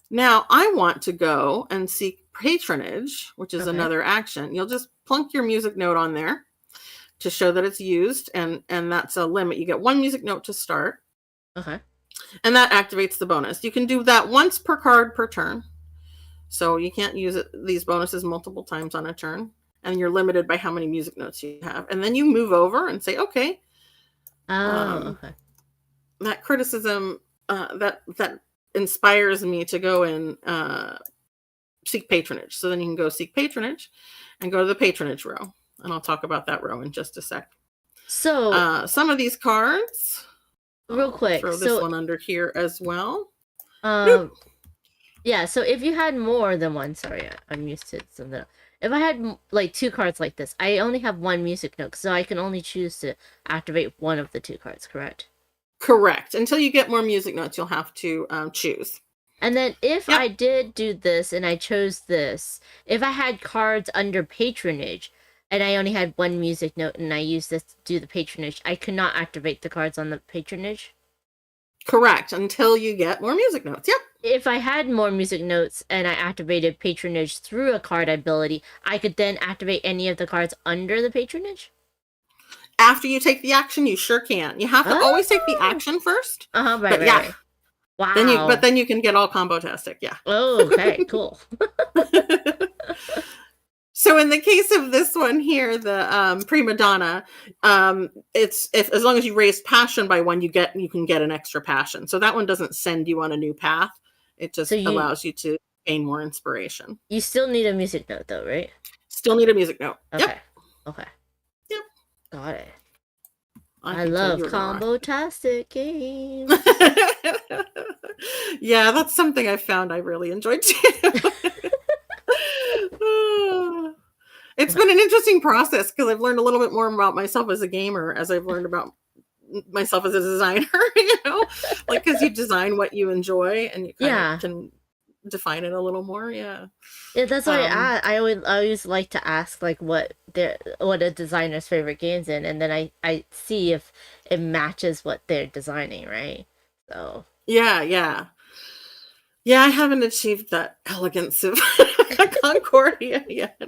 Now I want to go and seek patronage, which is another action. You'll just plunk your music note on there to show that it's used, and that's a limit. You get 1 music note to start. And that activates the bonus. You can do that once per card per turn. So you can't use these bonuses multiple times on a turn, and you're limited by how many music notes you have. And then you move over and say, okay. That criticism that inspires me to go and seek patronage. So then you can go seek patronage and go to the patronage row. And I'll talk about that row in just a sec. So some of these cards, real quick, throw this one under here as well. Yeah, so if you had more than 1, sorry, I'm used to something else. If I had like 2 cards like this, I only have 1 music note, so I can only choose to activate 1 of the 2 cards, correct? Correct. Until you get more music notes, you'll have to choose. And then if I did do this and I chose this, if I had cards under patronage and I only had 1 music note and I used this to do the patronage, I could not activate the cards on the patronage? Correct. Until you get more music notes. Yep. If I had more music notes and I activated patronage through a card ability, I could then activate any of the cards under the patronage? After you take the action, you sure can. You have to always take the action first. Right. Wow. Then you can get all combo-tastic. Yeah. Oh, okay, cool. So in the case of this one here, the prima donna, it's as long as you raise passion by 1, you can get an extra passion. So that one doesn't send you on a new path. It just allows you to gain more inspiration. You still need a music note though, right? Still need a music note. Okay. Yep. Okay. Yep. Got it. I love combo-tastic games. Yeah, that's something I found I really enjoyed too. It's been an interesting process because I've learned a little bit more about myself as a gamer as I've learned about myself as a designer, like because you design what you enjoy and you kind of can define it a little more. Yeah, that's why I always like to ask like what a designer's favorite games in, and then I see if it matches what they're designing, right? So yeah, I haven't achieved that elegance of Concordia yet.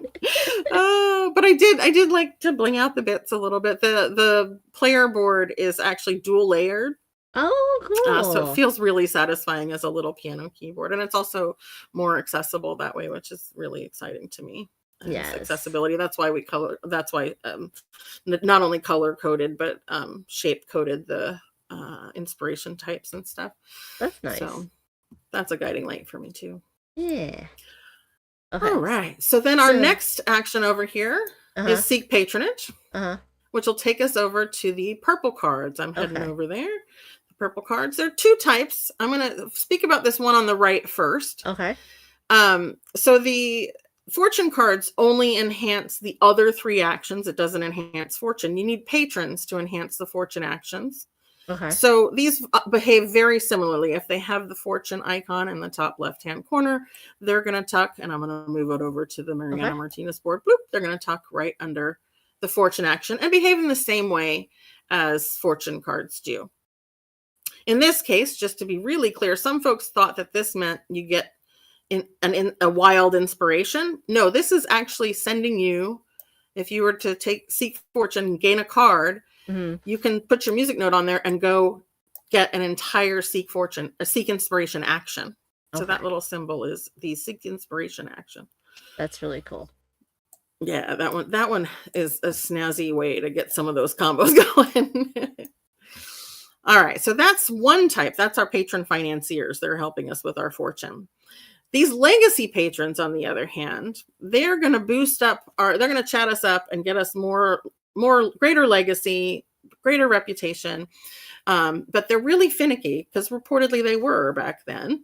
But I did like to bling out the bits a little bit. The player board is actually dual layered. Oh, cool. So it feels really satisfying as a little piano keyboard. And it's also more accessible that way, which is really exciting to me. Yes. Accessibility. That's why not only color coded, but shape coded the inspiration types and stuff. That's nice. So that's a guiding light for me too. Yeah. Okay. All right. So then our So- next action over here Uh-huh. is seek patronage, Uh-huh. which will take us over to the purple cards. I'm heading Okay. over there. The purple cards. There are two types. I'm going to speak about this one on the right first. Okay. So the fortune cards only enhance the other three actions. It doesn't enhance fortune. You need patrons to enhance the fortune actions. Okay. So these behave very similarly. If they have the fortune icon in the top left-hand corner, they're going to tuck, and I'm going to move it over to the Mariana Okay. Martinez board. Bloop, they're going to tuck right under the fortune action and behave in the same way as fortune cards do. In this case, just to be really clear, some folks thought that this meant you get in a wild inspiration. No, this is actually sending you, if you were to seek fortune and gain a card, Mm-hmm. you can put your music note on there and go get an entire seek inspiration action. So Okay. that little symbol is the seek inspiration action. That's really cool. Yeah, that one is a snazzy way to get some of those combos going. All right, so that's one type. That's our patron financiers. They're helping us with our fortune. These legacy patrons, on the other hand, they're going to they're going to chat us up and get us greater legacy, greater reputation. But they're really finicky because reportedly they were back then.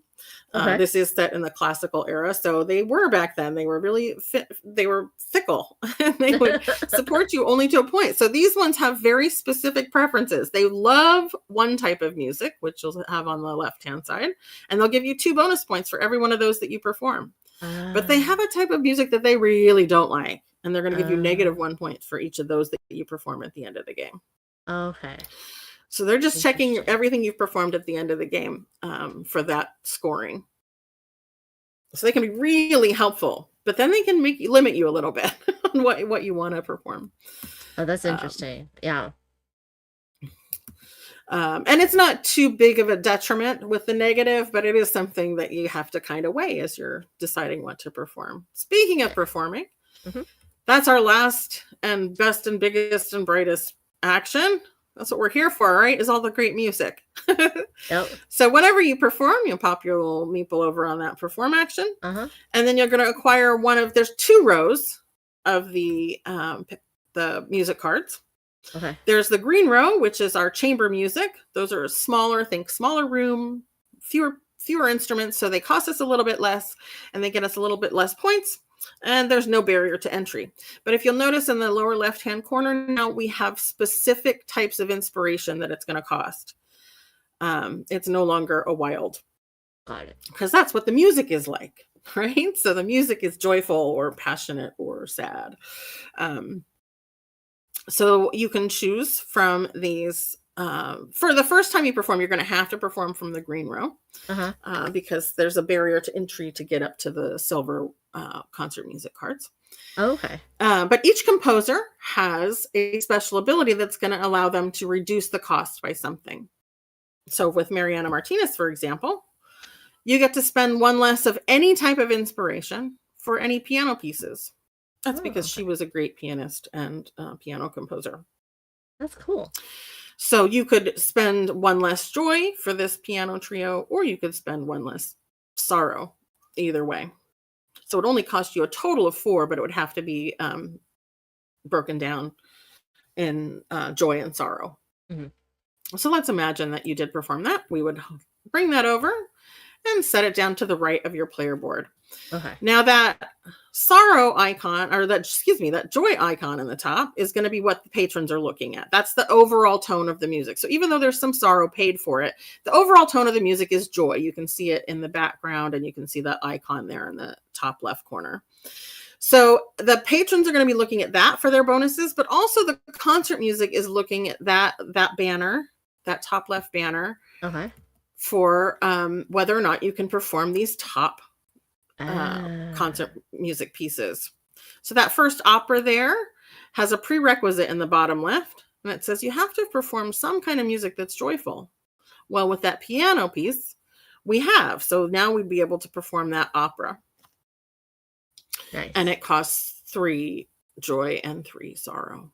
Okay. This is set in the classical era, so they were back then. They were really they were fickle. They would support you only to a point. So these ones have very specific preferences. They love one type of music, which you'll have on the left-hand side, and they'll give you 2 bonus points for every one of those that you perform. But they have a type of music that they really don't like, and they're going to give you -1 point for each of those that you perform at the end of the game. Okay. So they're just checking Interesting. everything you've performed at the end of the game for that scoring. So they can be really helpful, but then they can limit you a little bit on what you want to perform. Oh, that's interesting. Yeah. And it's not too big of a detriment with the negative, but it is something that you have to kind of weigh as you're deciding what to perform. Speaking of performing, Mhm. that's our last and best and biggest and brightest action. That's what we're here for, right? Is all the great music. Yep. So whenever you perform, you'll pop your little meeple over on that perform action. Uh-huh. And then you're going to acquire there's 2 rows of the music cards. Okay. There's the green row, which is our chamber music. Those are smaller room, fewer instruments, so they cost us a little bit less and they get us a little bit less points. And there's no barrier to entry. But if you'll notice in the lower left-hand corner now, we have specific types of inspiration that it's going to cost. It's no longer a wild. Got it. Because that's what the music is like, right? So the music is joyful or passionate or sad. So you can choose from these. For the first time you perform, you're going to have to perform from the green row Uh-huh. because there's a barrier to entry to get up to the silver concert music cards. Okay. But each composer has a special ability that's going to allow them to reduce the cost by something. So with Mariana Martinez, for example, you get to spend 1 less of any type of inspiration for any piano pieces. That's because she was a great pianist and piano composer. That's cool. So you could spend 1 less joy for this piano trio, or you could spend 1 less sorrow, either way. So it only cost you a total of 4, but it would have to be broken down in joy and sorrow. Mhm. So let's imagine that you did perform that. We would bring that over and set it down to the right of your player board. Okay. Now that sorrow icon, or that joy icon in the top is going to be what the patrons are looking at. That's the overall tone of the music. So even though there's some sorrow paid for it, the overall tone of the music is joy. You can see it in the background and you can see that icon there in the top left corner. So the patrons are going to be looking at that for their bonuses, but also the concert music is looking at that banner, that top left banner, Okay. for whether or not you can perform these top concert music pieces. So that first opera there has a prerequisite in the bottom left, and it says you have to perform some kind of music that's joyful. Well, with that piano piece, we have. So now we'd be able to perform that opera. Nice. And it costs 3 joy and 3 sorrow.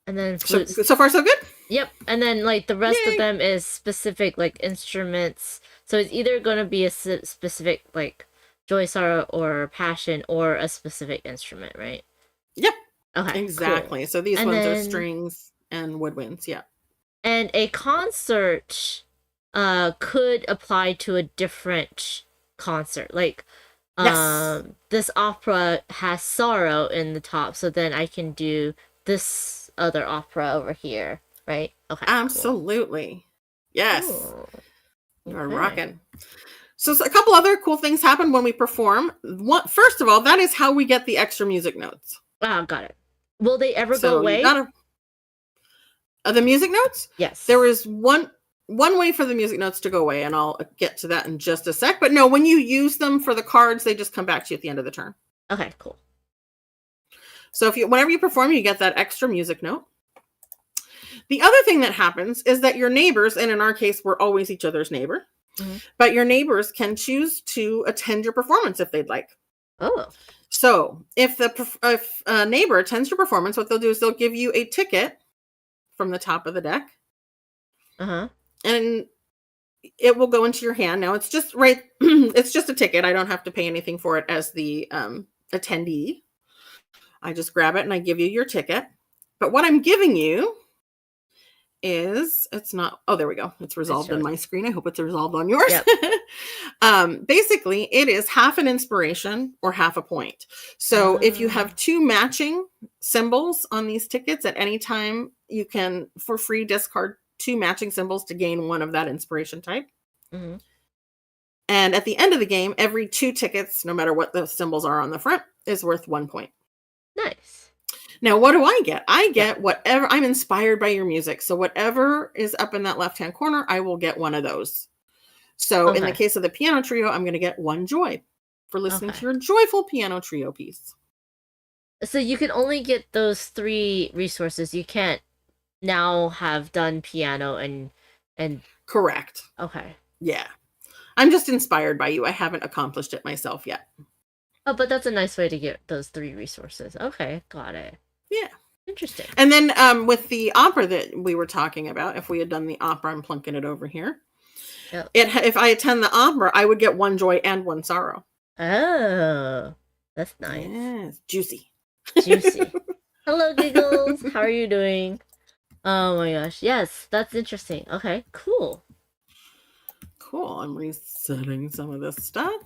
And then So flutes. far, so good? Yep, and then like the rest Yay. of them is specific like instruments. So it's either going to be a specific like joy, sorrow, or passion, or a specific instrument, right? Yep. Okay, Exactly. cool. So these And ones are then- strings and woodwinds. Yeah. And a concert could apply to a different concert. Like Yes. this opera has sorrow in the top, so then I can do this other opera over here, right? Okay. cool. Absolutely. Yes. Cool. You are Okay. rocking. So a couple other cool things happen when we perform. First of all, that is how we get the extra music notes. Ah, got it. Will they ever So go you away? gotta the music notes. Yes. There is one way for the music notes to go away, and I'll get to that in just a sec. But no, when you use them for the cards, they just come back to you at the end of the turn. Okay, cool. So whenever you perform, you get that extra music note. The other thing that happens is that your neighbors, and in our case, we're always each other's neighbor, but your neighbors can choose to attend your performance if they'd like. Oh. So if a neighbor attends your performance, what they'll do is they'll give you a ticket from the top of the deck, and it will go into your hand. Now it's just it's just a ticket. I don't have to pay anything for it as the attendee. I just grab it and I give you your ticket. But what I'm giving you is, it's not, oh, there we go. It's resolved on my screen. I hope it's resolved on yours. Yep. Basically, it is half an inspiration or half a point. So if you have two matching symbols on these tickets at any time, you can, for free, discard two matching symbols to gain one of that inspiration type. Mm-hmm. And at the end of the game, every 2 tickets, no matter what the symbols are on the front, is worth 1 point. Nice. Now, what do I get? I get whatever, I'm inspired by your music. So whatever is up in that left-hand corner, I will get one of those. So in the case of the piano trio, I'm going to get 1 joy for listening to your joyful piano trio piece. So you can only get those 3 resources. You can't now have done piano and Correct. Okay. Yeah. I'm just inspired by you. I haven't accomplished it myself yet. Oh, but that's a nice way to get those 3 resources. Okay, got it. Yeah. Interesting. And then with the opera that we were talking about, if we had done the opera, I'm plunking it over here. Yep. If I attend the opera, I would get 1 joy and 1 sorrow. Oh, that's nice. Yes, juicy. Juicy. Hello, Giggles. How are you doing? Oh my gosh. Yes, that's interesting. Okay, cool. Cool. I'm resetting some of this stuff.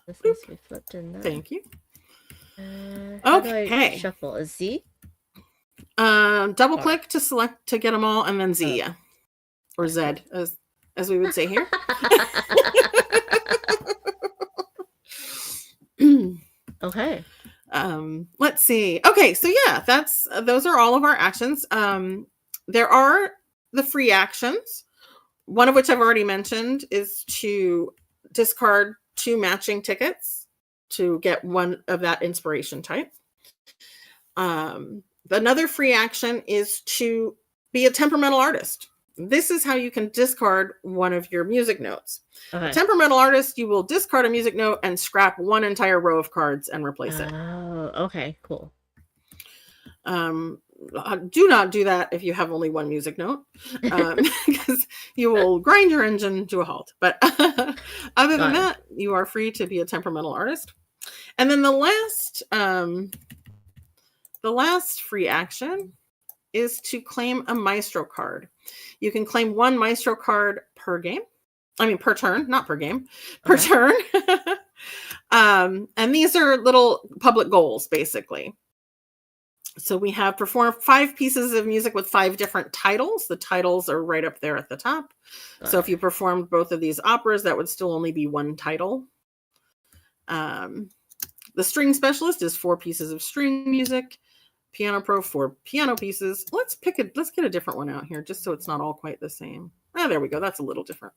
This needs to be flipped in there. Thank you. How do I Okay. shuffle? A Z? Double click to select to get them all, and then Z, or Z, as we would say here. Okay. Let's see. Okay, so yeah, those are all of our actions. There are the free actions, one of which I've already mentioned is to discard 2 matching tickets to get 1 of that inspiration type. Another free action is to be a temperamental artist. This is how you can discard 1 of your music notes. Okay. A temperamental artist, you will discard a music note and scrap 1 entire row of cards and replace it. Oh, okay, cool. Do not do that if you have only 1 music note, because you will grind your engine to a halt. But other than that, you are free to be a temperamental artist. And then the last free action is to claim a maestro card. You can claim 1 maestro card per game. I mean, per turn, not per game, per turn. And these are little public goals, basically. So we have performed 5 pieces of music with 5 different titles. The titles are right up there at the top. So if you performed both of these operas, that would still only be 1 title. The string specialist is 4 pieces of string music. Piano pro, 4 piano pieces. Let's get a different one out here, just so it's not all quite the same. There we go. That's a little different.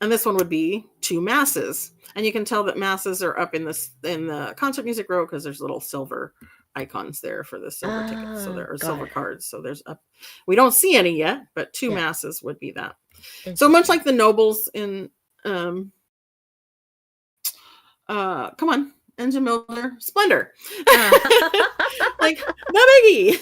And this one would be 2 masses. And you can tell that masses are up in the concert music row because there's little silver icons there for the silver tickets. So there are silver cards. So there's up. We don't see any yet, but 2 masses would be that. So much like the nobles in come on. engine builder, Splendor. Uh. Like, no biggie.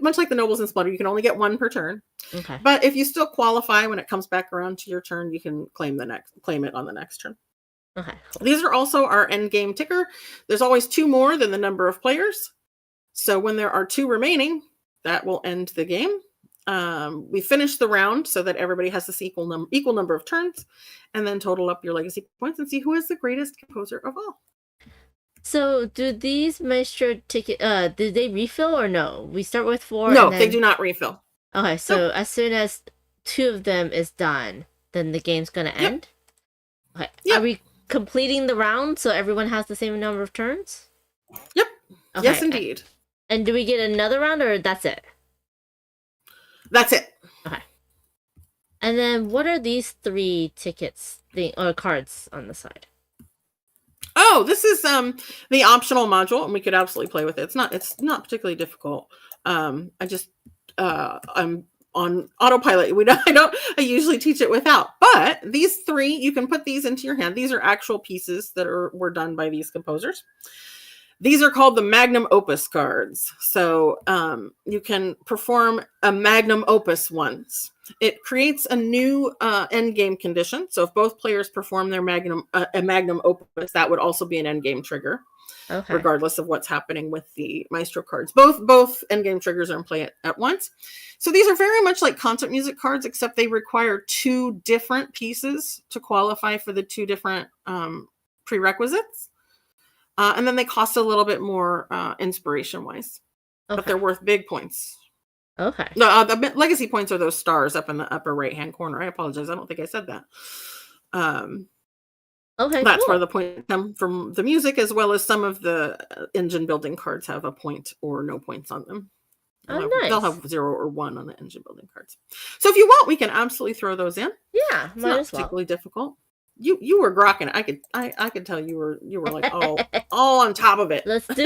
Much like the nobles in Splendor, you can only get one per turn. Okay. But if you still qualify when it comes back around to your turn, you can claim it on the next turn. Okay. Cool. These are also our end game ticker. There's always 2 more than the number of players. So when there are 2 remaining, that will end the game. We finish the round so that everybody has this equal number of turns, and then total up your legacy points and see who is the greatest composer of all. So do these Maestro ticket do they refill or no? We start with 4. No, and then... they do not refill. Okay, so as soon as 2 of them is done, then the game's gonna end? Okay. Yep. Are we completing the round so everyone has the same number of turns? Yep. Okay. Yes, indeed. And do we get another round or that's it? That's it. Okay. And then what are these 3 tickets or cards on the side? Oh, this is the optional module, and we could absolutely play with it. It's not particularly difficult. I'm on autopilot. I usually teach it without, but these 3, you can put these into your hand. These are actual pieces that were done by these composers. These are called the magnum opus cards. So you can perform a magnum opus once. It creates a new end game condition. So if both players perform their a magnum opus, that would also be an end game trigger. Okay. Regardless of what's happening with the Maestro cards. Both end game triggers are in play at once. So these are very much like concert music cards, except they require 2 different pieces to qualify for the 2 different prerequisites. And then they cost a little bit more inspiration-wise. Okay. But they're worth big points. Okay. No, the legacy points are those stars up in the upper right-hand corner. I apologize. I don't think I said that. Okay, that's cool. where the points come from the music, as well as some of the engine building cards have a point or no points on them. Nice. They'll have 0 or 1 on the engine building cards. So if you want, we can absolutely throw those in. Yeah, it's not particularly difficult. You were grokking it. I could tell you were like all on top of it. Let's do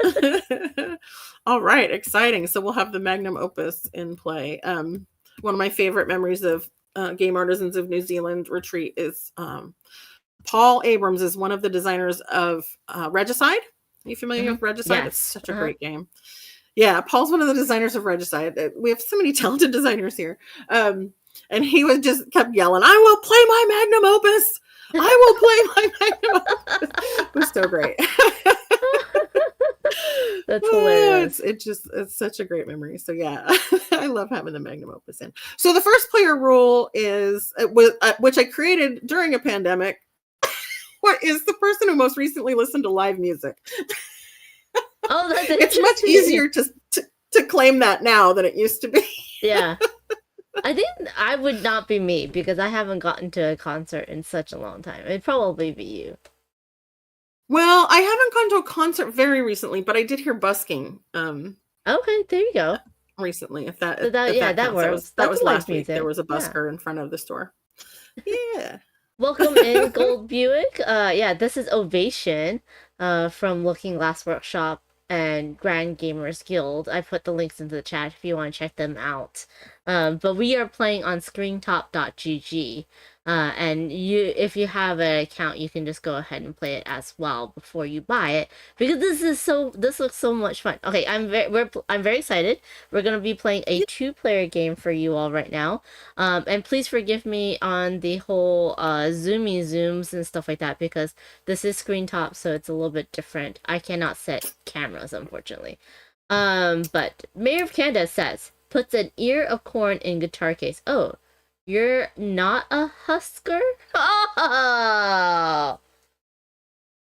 it. All right, exciting. So we'll have the magnum opus in play. One of my favorite memories of Game Artisans of New Zealand retreat is Paul Abrams is one of the designers of Regicide. Are you familiar with Regicide? Yes. It's such a great game. Yeah, Paul's one of the designers of Regicide. We have so many talented designers here. And he was just kept yelling, "I will play my magnum opus. I will play my magnum opus." It was so great. That's hilarious. It's such a great memory. So yeah, I love having the magnum opus in. So the first player rule is which I created during a pandemic. What is the person who most recently listened to live music? Oh, that's it's much easier to claim that now than it used to be. Yeah. I think I would not be me because I haven't gotten to a concert in such a long time. It'd probably be you. Well, I haven't gone to a concert very recently, but I did hear busking. Okay, there you go. Recently, if that works. That was last week. There was a busker in front of the store. Yeah. Welcome in, Gold Buick. This is Ovation from Looking Glass Workshop and Grand Gamers Guild. I put the links into the chat if you want to check them out. But we are playing on screentop.gg. And if you have an account, you can just go ahead and play it as well before you buy it, because this looks so much fun. Okay, I'm very excited. We're gonna be playing a 2-player game for you all right now. And please forgive me on the whole zooms and stuff like that, because this is screen top, so it's a little bit different. I cannot set cameras, unfortunately. But Mayor of Canada says, puts an ear of corn in guitar case. Oh, you're not a husker? Oh!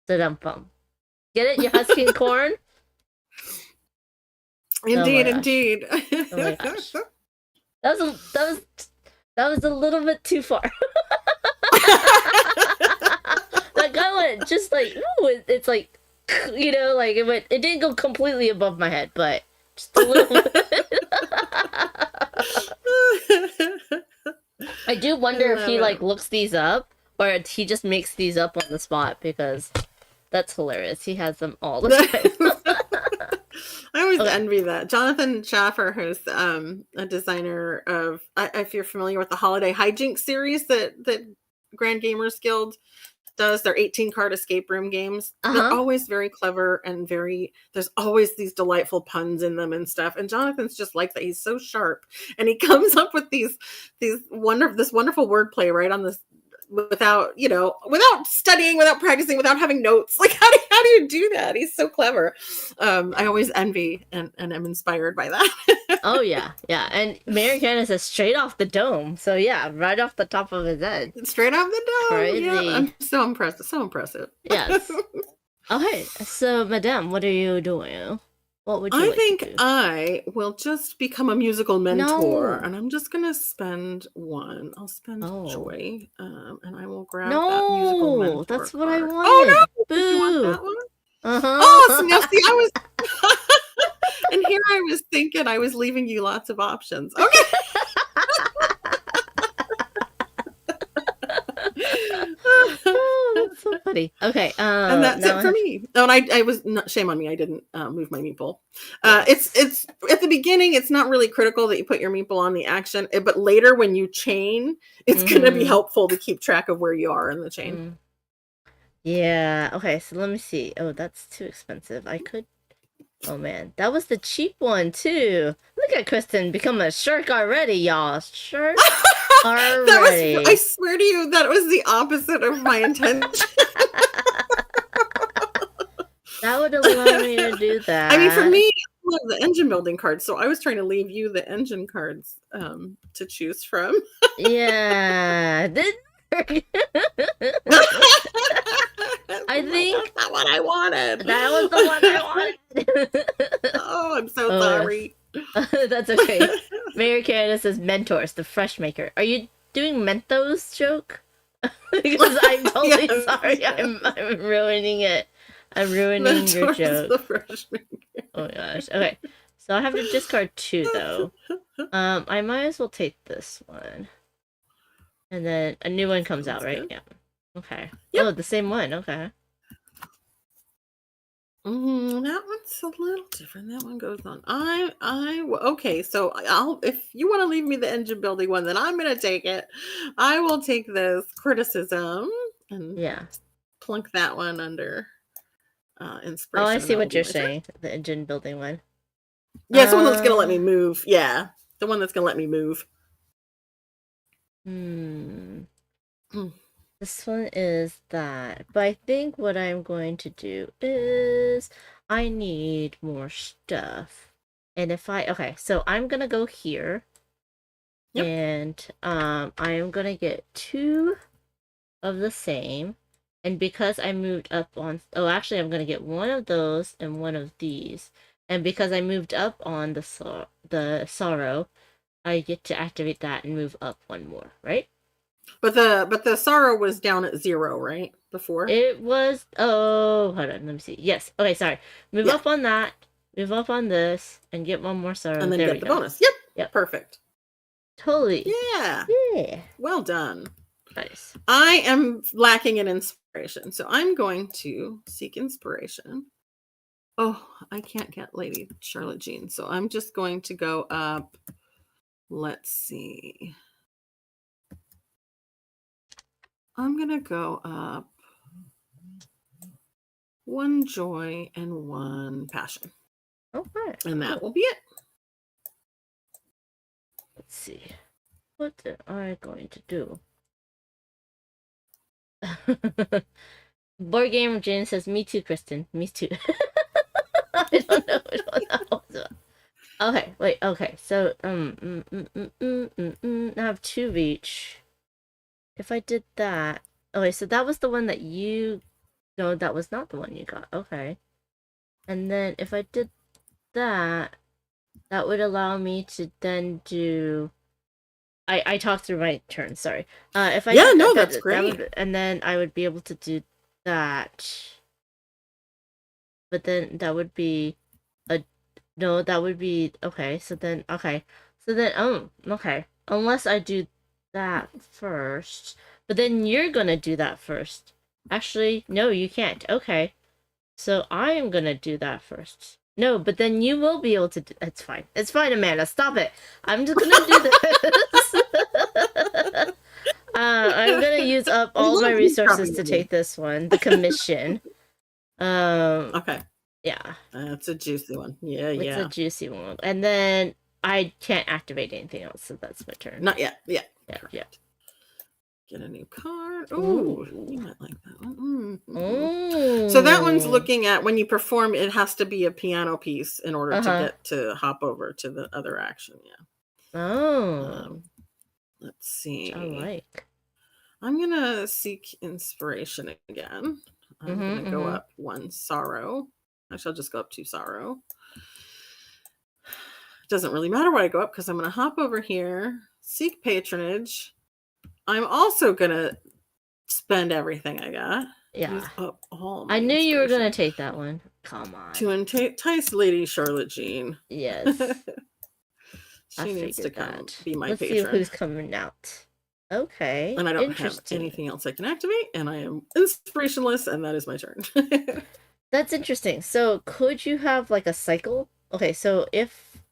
Da-dum-bum. Get it? You're husking corn? Indeed. Oh my gosh. That was a little bit too far. That guy went just like, ooh, it's like, you know, like it didn't go completely above my head, but just a little bit. I do wonder if he like looks these up, or he just makes these up on the spot, because that's hilarious. He has them all the time. I always envy that. Jonathan Schaffer, who's a designer of, if you're familiar with the Holiday Hijinks series that Grand Gamers Guild does, their 18 card escape room games. They're Uh-huh. always very clever and there's always these delightful puns in them and stuff. And Jonathan's just like that. He's so sharp and he comes up with this wonderful wordplay right on this without studying, without practicing, without having notes. Like how do you do that? He's so clever. I always envy and am inspired by that. Oh yeah, yeah. And Mary Candace is straight off the dome. So yeah, right off the top of his head. Straight off the dome. Crazy. Yeah, I'm so impressed. So impressive. Yes. Okay, so Madame, what are you doing? What would you I like think to do? I will just become a musical mentor, No. and I'm just gonna spend one. I'll spend Oh. joy, and I will grab that musical mentor No, that's what I card. wanted. Oh no! Did you want Boo. that one? Uh-huh. Oh, so now see, I was, and here I was thinking I was leaving you lots of options. Okay. Oh, that's so funny. Okay, And that's now it for me. Oh, and I was not, shame on me. I didn't move my meeple. It's at the beginning. It's not really critical that you put your meeple on the action, but later when you chain, it's going to be Mhm. helpful to keep track of where you are in the chain. Mm. Yeah, okay, so let me see. Oh, that's too expensive. I could... Oh, man. That was the cheap one, too. Look at Kristen become a shark already, y'all. Shark already. I swear to you, that was the opposite of my intention. That would allow me to do that. I mean, for me, I love the engine building cards, so I was trying to leave you the engine cards to choose from. Yeah. I think that's not what I wanted. that was the one I wanted. Oh, I'm so Oh, sorry. That's okay. Mary Candace says mentors, the fresh maker. Are you doing Mentos joke? Because I'm totally Yes, sorry. yes. I'm ruining it. I'm ruining your Mentors, joke. the freshman. Oh my gosh. Okay. So I have to discard 2 though. I might as well take this one. And then a new one comes out, Sounds right? good. Yeah. Okay. Yep. Oh, the same one. Okay. That one's a little different. That one goes on. Okay. So if you want to leave me the engine building one, then I'm gonna take it. I will take this criticism and Yeah. plunk that one under Oh, inspiration. I and see that will what be you're my turn. saying. The engine building one. Yeah, it's the one that's gonna let me move. Yeah, the one that's gonna let me move. Hmm. Hmm. This one is that. But I think what I'm going to do is I need more stuff. And if okay, so I'm gonna go here. Yep. And I am gonna get 2 of the same. And because I moved up on actually I'm gonna get 1 of those and 1 of these. And because I moved up on the sorrow, I get to activate that and move up 1 more, right? But the sorrow was down at 0, right? Before It was hold on, let me see. Yes. Okay, sorry. Move Yeah. up on that, move up on this, and get 1 more sorrow. and then there get we the go. bonus. Yep. Yep. Perfect. Totally. Yeah. Yeah. Well done. Nice. I am lacking in inspiration, so I'm going to seek inspiration. Oh, I can't get Lady Charlotte Jean, so I'm just going to go up. Let's see. I'm going to go up 1 joy and 1 passion. Okay. And that cool. will be it. Let's see. What am I going to do? Board Game Jane says, "Me too, Kristen. Me too." I don't know which one that was. Okay, wait. Okay, so I have 2 of each. If I did that, okay, so that was the one that you. No, that was not the one you got. Okay, and then if I did that, that would allow me to then do. I talked through my turn. Sorry. If I Yeah, did no, that, that's great. and then I would be able to do that. But then that would be no, that would be okay. So then okay. Unless I do that first. But then you're gonna do that first. Actually, no, you can't. Okay. So I am gonna do that first. No, but then you will be able to do... It's fine. It's fine, Amanda. Stop it. I'm just gonna do this. I'm gonna use up up all my love resources eavesdropping to with take this one. The commission. Okay, Yeah, that's a juicy one. Yeah, it's yeah. a juicy one. And then I can't activate anything else, so that's my turn. Not yet. Yeah. Yeah, yeah. Get a new card. Ooh. Ooh, you might like that one. So that one's looking at when you perform, it has to be a piano piece in order to get to hop over to the other action. Yeah. Oh. Let's see. I like. I'm gonna seek inspiration again. I'm gonna go up one sorrow. Actually, I'll just go up two sorrow. It doesn't really matter what I go up because I'm gonna hop over here, seek patronage. I'm also gonna spend everything I got. Yeah. Use up all I my knew you were gonna inspiration take that one. Come on. to entice Lady Charlotte Jean. Yes. She needs to come that. be my Let's patron. see who's coming out. Okay. And I don't have anything else I can activate, and I am inspirationless, and that is my turn. That's interesting. So could you have like a cycle? Okay, so if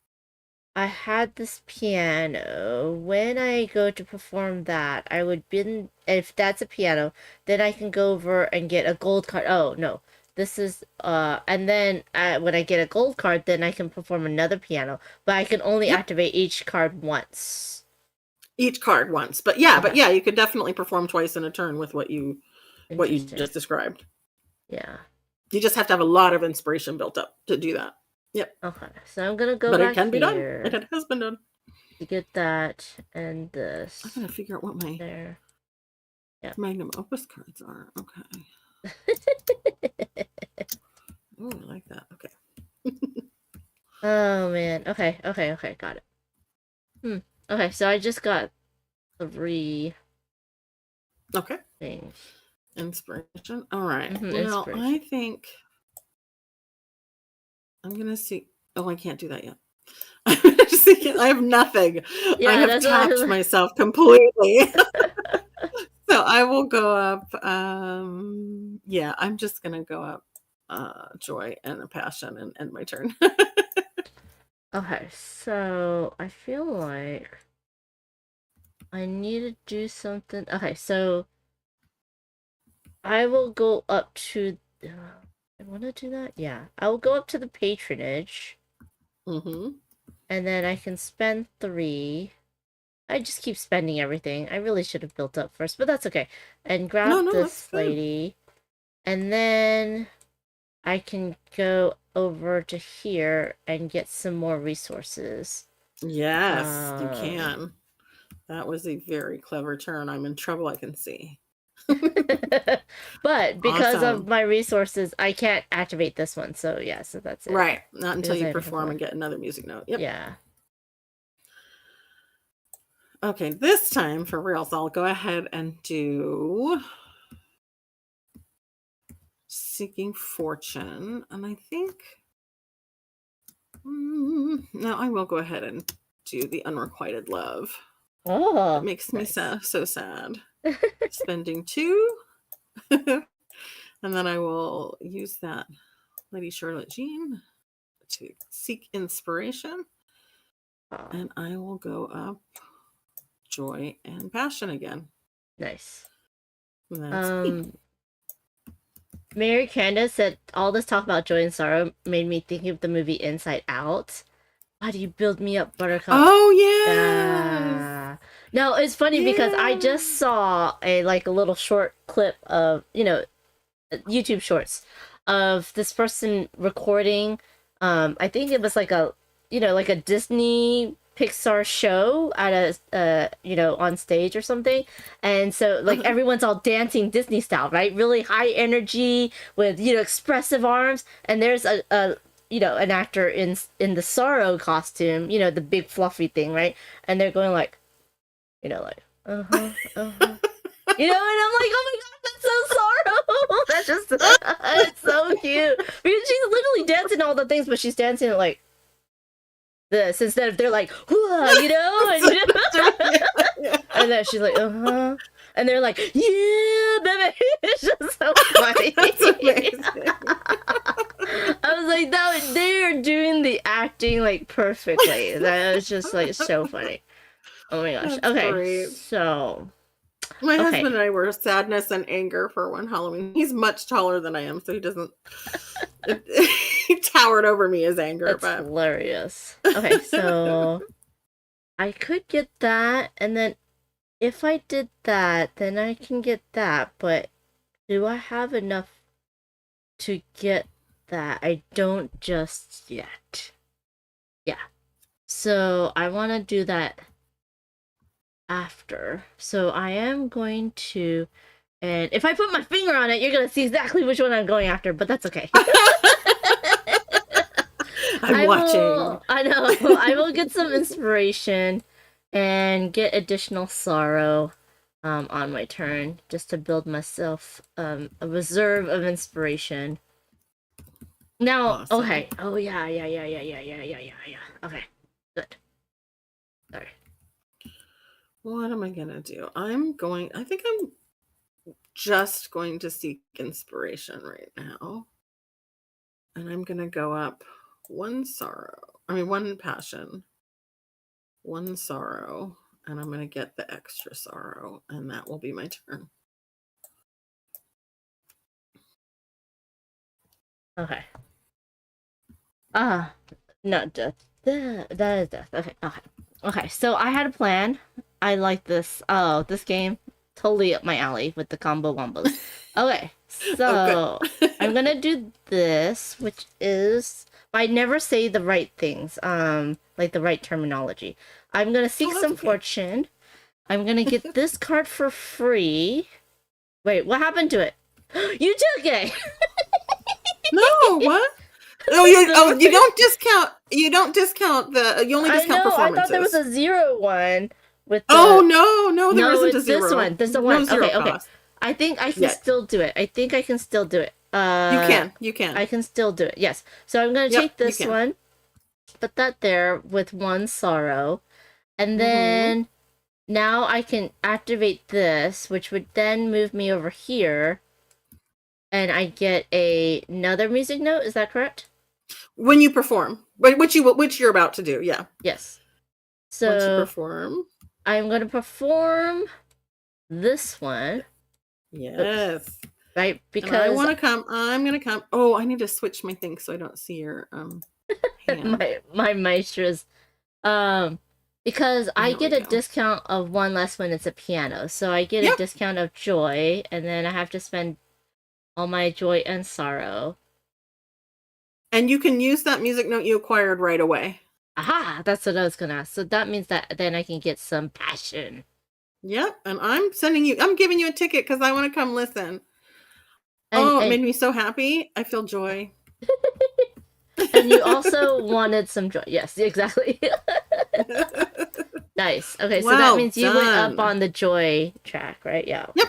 I had this piano, when I go to perform that, I would bin, if that's a piano, then I can go over and get a gold card. Oh, no. This is, and then when I get a gold card, then I can perform another piano, but I can only activate each card once. Each card once. But yeah, you could definitely perform twice in a turn with what you just described. Yeah. You just have to have a lot of inspiration built up to do that. Yep. Okay, so I'm gonna go but back it can be done. here It has been done. to get that and this. I'm gonna figure out what my magnum opus cards are. Okay. Oh, I like that. Okay. Oh man. Okay, got it. Okay, so I just got 3 things. Inspiration. All right. Well, inspiration. I think I'm gonna see. Oh, I can't do that yet. I have nothing. Yeah, I have tapped myself completely. So I will go up. Yeah, I'm just gonna go up joy and a passion and end my turn. Okay, so I feel like I need to do something. Okay, so I will go up to. I want to do that. Yeah, I will go up to the patronage. And then I can spend 3. I just keep spending everything. I really should have built up first, but that's okay. And grab this lady. And then I can go over to here and get some more resources. Yes, you can. That was a very clever turn. I'm in trouble, I can see. But because of my resources, I can't activate this one. So yeah, so that's it. Right. Not until you perform and get another music note. Yep. Yeah. Okay, this time for reals, I'll go ahead and do Seeking Fortune. And I think no, I will go ahead and do the Unrequited Love. Oh, it makes me so sad. Spending 2. And then I will use that Lady Charlotte Jean to seek inspiration. And I will go up joy and passion again. Nice. That's Mary Candace said all this talk about joy and sorrow made me think of the movie Inside Out. Why do you build me up, Buttercup? Oh yeah. No, it's funny because I just saw a little short clip of YouTube shorts of this person recording. I think it was like a Disney Pixar show at a on stage or something, and so everyone's all dancing Disney style, right? Really high energy with expressive arms, and there's a an actor in the sorrow costume, the big fluffy thing, right? And they're going and I'm like, oh my god, that's so sorrow. That's just it's so cute because she's literally dancing all the things, but she's dancing like this instead of they're like, and then she's like, and they're like, yeah, baby. It's just so funny. That's amazing. I was like, they're doing the acting perfectly. That was just so funny. Oh my gosh. That's okay, great. so My Okay. husband and I were sadness and anger for one Halloween. He's much taller than I am, so he doesn't. He towered over me as anger, That's but hilarious. Okay, so I could get that, and then if I did that, then I can get that, but do I have enough to get that? I don't just yet. Yeah. So I want to do that after. So I am going to, and if I put my finger on it, you're going to see exactly which one I'm going after, but that's okay. I'm watching. I know. I will get some inspiration and get additional sorrow on my turn just to build myself a reserve of inspiration. Now, Awesome. okay. Oh yeah. Okay, good. Sorry. What am I gonna do? I think I'm just going to seek inspiration right now. And I'm gonna go up one passion, one sorrow, and I'm gonna get the extra sorrow, and that will be my turn. Okay. Not death. That is death. Okay. So I had a plan. I like this. Oh, this game totally up my alley with the combo wombos. Okay, so I'm gonna do this, which is I never say the right things, like the right terminology. I'm gonna seek some fortune. I'm gonna get this card for free. Wait, what happened to it? You took it. No, what? No, you don't discount. You don't discount the. You only discount performances. I thought there was a 0 one with. The... Oh no, there isn't a it's 0. This one. There's the one. No zero Okay. cost. I think I can still do it. I can still do it. You can. I can still do it. Yes. So I'm gonna take this one, put that there with one sorrow, and then now I can activate this, which would then move me over here, and I get another music note. Is that correct? When you perform, which you're about to do, yeah. Yes. So once you perform, I'm gonna perform this one. Yes. Oops. Right, because and I'm gonna come. Oh, I need to switch my thing so I don't see your hand. my maestras. Because I get a discount of one less when it's a piano. So I get a discount of joy, and then I have to spend all my joy and sorrow. And you can use that music note you acquired right away. Aha! That's what I was gonna ask. So that means that then I can get some passion. Yep, and I'm giving you a ticket because I want to come listen. It made me so happy. I feel joy. And you also wanted some joy. Yes, exactly. Nice. Okay, so that means you went up on the joy track, right? Yeah. Yep.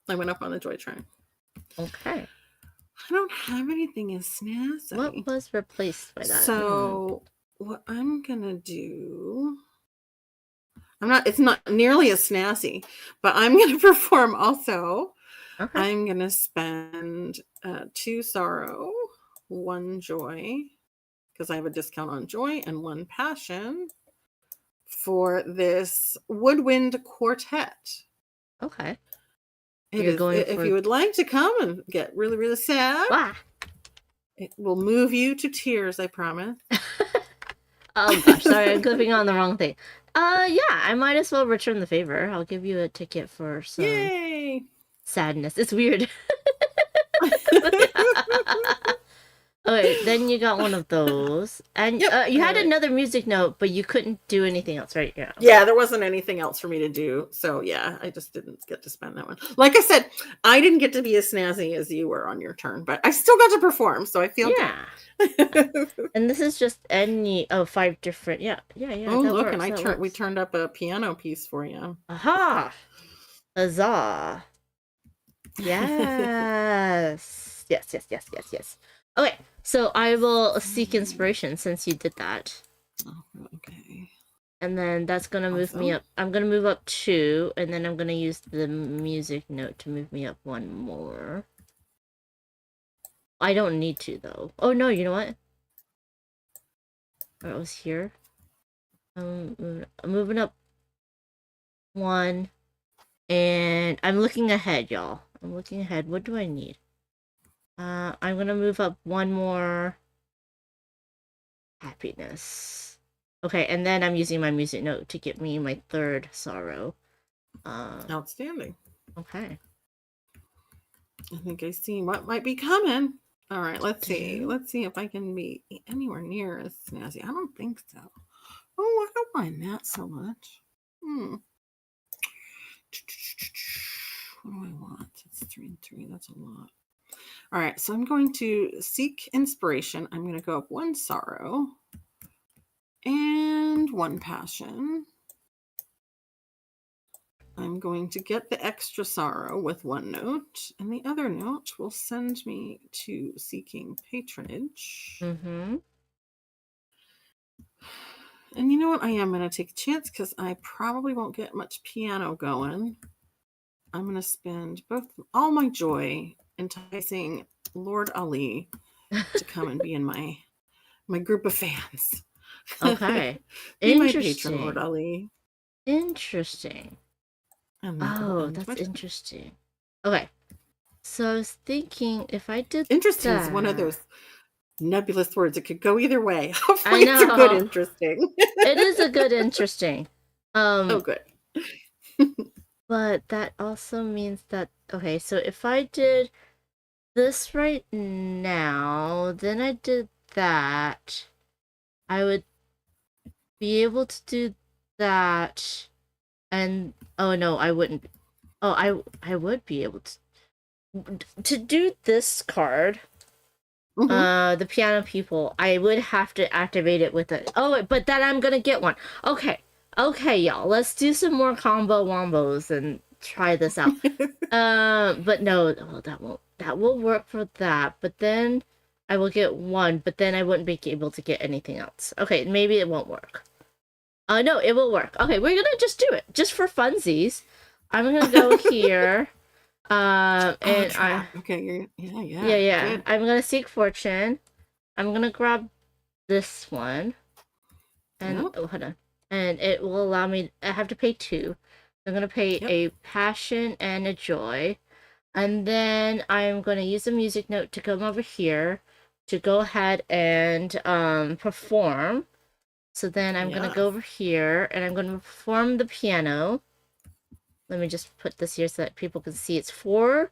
I went up on the joy track. Okay. I don't have anything as snazzy. What was replaced by that? So what I'm gonna do, it's not nearly as snazzy, but I'm gonna perform also. Okay. I'm gonna spend 2 sorrow, 1 joy, because I have a discount on joy, and 1 passion for this woodwind quartet. Okay. If you would like to come and get really, really sad, it will move you to tears, I promise. Oh gosh, sorry, I'm clicking on the wrong thing. Yeah, I might as well return the favor. I'll give you a ticket for some sadness. It's weird. Okay, then you got one of those, and you had another music note, but you couldn't do anything else, right? Yeah, there wasn't anything else for me to do, so yeah, I just didn't get to spend that one. Like I said, I didn't get to be as snazzy as you were on your turn, but I still got to perform, so I feel good. And this is just 5 different. Yeah. Oh, look, works, and we turned up a piano piece for you. Aha! Huzzah! Yes. Yes. Okay, so I will seek inspiration since you did that. Okay. And then that's gonna move me up. I'm gonna move up 2, and then I'm gonna use the music note to move me up 1 more. I don't need to though. Oh no, you know what? I was here. I'm moving up 1. And I'm looking ahead, y'all. I'm looking ahead. What do I need? I'm gonna move up one more happiness. Okay, and then I'm using my music note to get me my third sorrow. Outstanding. Okay. I think I see what might be coming. All right, let's see. Let's see if I can be anywhere near as snazzy. I don't think so. Oh, I don't mind that so much. What do I want? It's 3 and 3. That's a lot. All right, so I'm going to seek inspiration. I'm going to go up one sorrow and one passion. I'm going to get the extra sorrow with one note, and the other note will send me to seeking patronage. Mm-hmm. And you know what? I am going to take a chance because I probably won't get much piano going. I'm going to spend all my joy enticing Lord Ali to come and be in my group of fans. Okay. Be my patron, Lord Ali. Interesting. Oh, that's interesting. Okay. So I was thinking if I did interesting that... is one of those nebulous words. It could go either way. Hopefully it's a good interesting. It is a good interesting. Oh, good. But that also means that, okay, so if I did this right now, then I did that, I would be able to do that, and, oh no, I wouldn't. Oh, I would be able to do this card. The piano people, I would have to activate it with it. Oh, but then I'm gonna get one. Okay, y'all, let's do some more combo wombos and try this out. But no, that will work for that. But then I will get one, but then I wouldn't be able to get anything else. Okay, maybe it won't work. No, it will work. Okay, we're gonna just do it, just for funsies. I'm gonna go here. And okay, yeah. Good. I'm gonna seek fortune. I'm gonna grab this one, and oh, hold on, and it will allow me. I have to pay 2. I'm gonna pay a passion and a joy, and then I'm gonna use a music note to come over here to go ahead and perform. So then I'm gonna go over here and I'm gonna perform the piano. Let me just put this here so that people can see. It's 4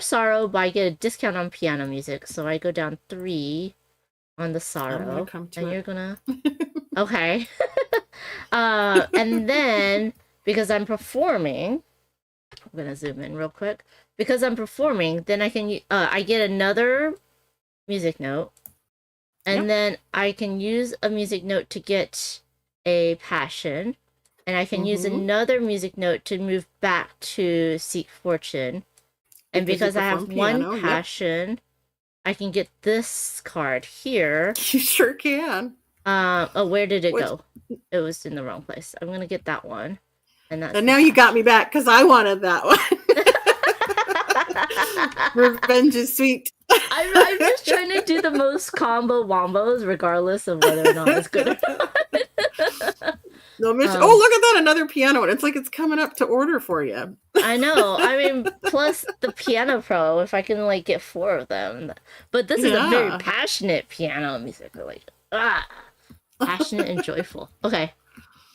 sorrow, but I get a discount on piano music, so I go down 3 on the sorrow. And you're gonna okay. And then because I'm performing, I'm gonna zoom in real quick. Because I'm performing, then I can I get another music note, and then I can use a music note to get a passion. And I can use another music note to move back to seek fortune. And because I have one passion, I can get this card here. You sure can. Oh, where did it go? It was in the wrong place. I'm gonna get that one. And now you got me back because I wanted that one. Revenge is sweet. I'm just trying to do the most combo wombos, regardless of whether or not it's good or not. No, look at that, another piano one. It's like it's coming up to order for you. I know. I mean, plus the Piano Pro, if I can like get 4 of them. But this is a very passionate piano music. Like, passionate and joyful. Okay,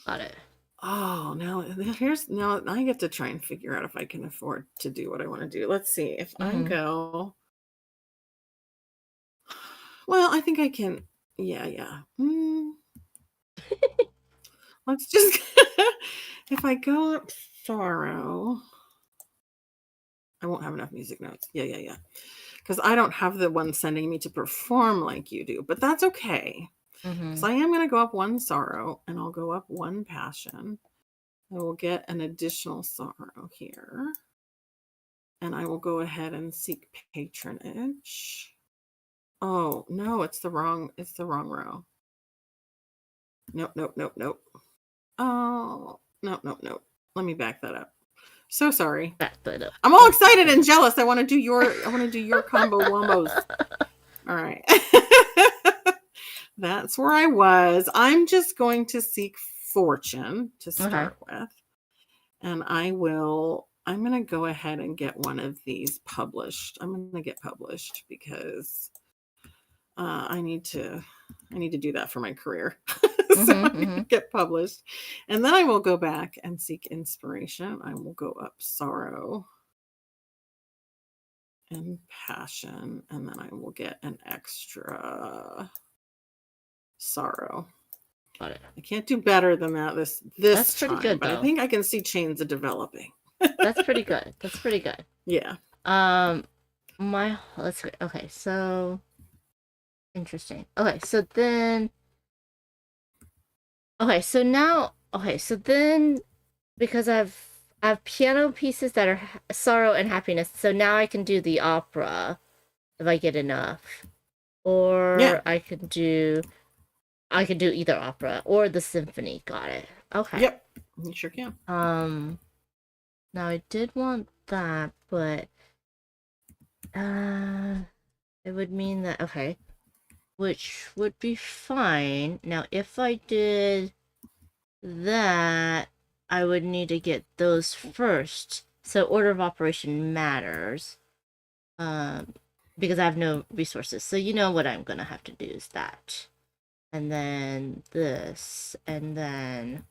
got it. Oh, now I get to try and figure out if I can afford to do what I want to do. Let's see if I go. Well, I think I can. Yeah. Let's just, if I go up sorrow, I won't have enough music notes. Yeah. Because I don't have the one sending me to perform like you do, but that's okay. So I am going to go up one sorrow and I'll go up one passion. I will get an additional sorrow here. And I will go ahead and seek patronage. Oh, no, it's the wrong row. Nope. Oh, no. Let me back that up. So sorry. Back that up. I'm all excited and jealous. I want to do your combo wombos. All right. That's where I was. I'm just going to seek fortune to start with. And I'm going to go ahead and get one of these published. I'm going to get published because I need to do that for my career. So I'm going to get published. And then I will go back and seek inspiration. I will go up sorrow and passion, and then I will get an extra sorrow. Got it. I can't do better than that this That's pretty time, good, but I though. think I can see chains of developing. That's pretty good. That's pretty good. Yeah. Okay, so interesting. Okay, so then because I have piano pieces that are sorrow and happiness, so now I can do the opera if I get enough. Or Yeah. I could do either opera or the symphony. Got it. Okay. Yep. You sure can. Now I did want that, but it would mean that which would be fine. Now if I did that, I would need to get those first. So order of operation matters. Because I have no resources. So you know what I'm gonna have to do is that. And then this, and then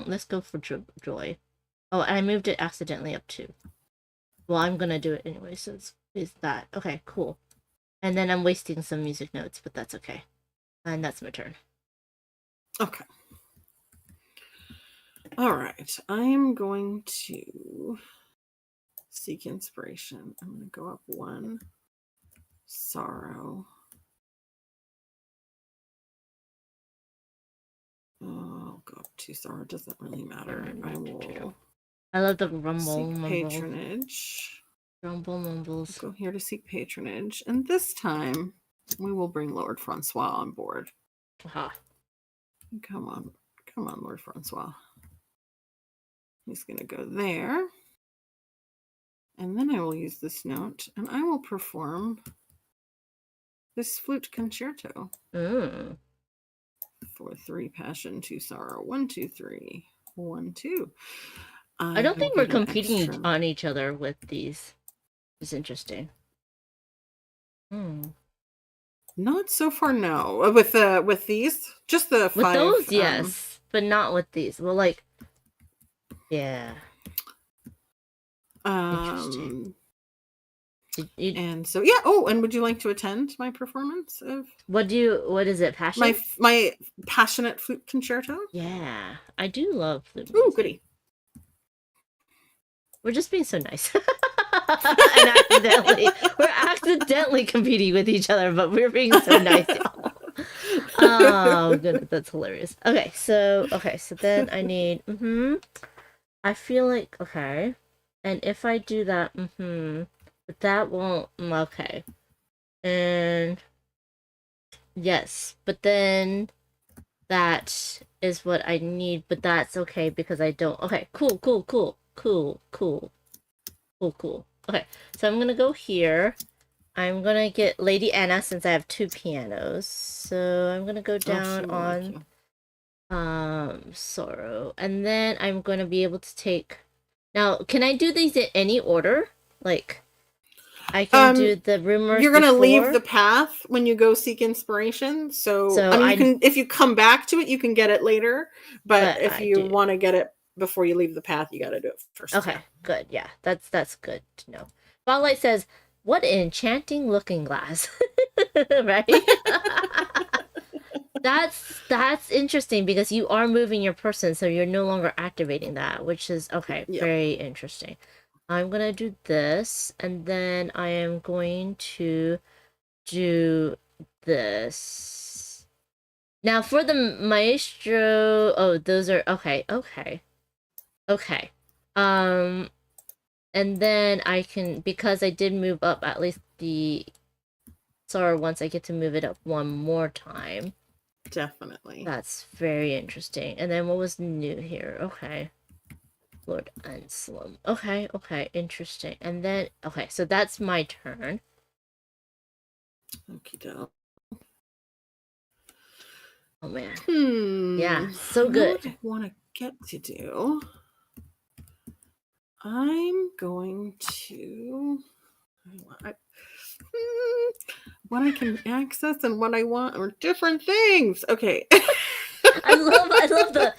let's go for joy. Oh, and I moved it accidentally up too. Well, I'm gonna do it anyway, so it's that. Okay, cool. And then I'm wasting some music notes, but that's okay. And that's my turn. Okay. All right. I am going to seek inspiration. I'm going to go up one. Sorrow. Oh, go up two. Sorrow doesn't really matter. I love the rumble seek mumble. patronage. Rumble mumbles. Go here to seek patronage, and this time we will bring Lord Francois on board. Aha. Come on, Lord Francois. He's going to go there, and then I will use this note, and I will perform this flute concerto. For 3 passion, 2 sorrow. 1, 2, 3. 1, 2. I don't think we're competing on each other with these. It's interesting. Not so far, no. With these, just the 5. With those, yes, but not with these. Well, like, yeah. Interesting. And so, yeah. Oh, and would you like to attend my performance of what is it? Passion? My passionate flute concerto? Yeah, I do love flute. Ooh, goody. We're just being so nice. We're accidentally competing with each other, but we're being so nice. Oh goodness, that's hilarious. Okay, so then I need I feel like and if I do that but that won't okay. And yes, but then that is what I need, but that's okay because I don't. Okay, cool. Okay, so I'm gonna go here. I'm gonna get Lady Anna since I have 2 pianos. So I'm gonna go down on sorrow, and then I'm gonna be able to take. Now, can I do these in any order? Like, I can do the rumors. You're gonna leave the path when you go seek inspiration. So I mean, if you come back to it, you can get it later. But if you want to get it before you leave the path, you got to do it first. Okay, good. Yeah, that's good to know. Spotlight says, "What an enchanting looking glass," right? That's interesting because you are moving your person, so you're no longer activating that, which is very interesting. I'm gonna do this, and then I am going to do this. Now for the maestro, those are okay. And then I can, because I did move up at least the sorrow once, I get to move it up one more time. Definitely. That's very interesting. And then what was new here? Okay. Lord Anselm. Okay, interesting. And then, so that's my turn. Okie doke. Oh man. Hmm. Yeah, so I know good. what I want to get to do. I'm going to. What I can access and what I want are different things. Okay. I love the.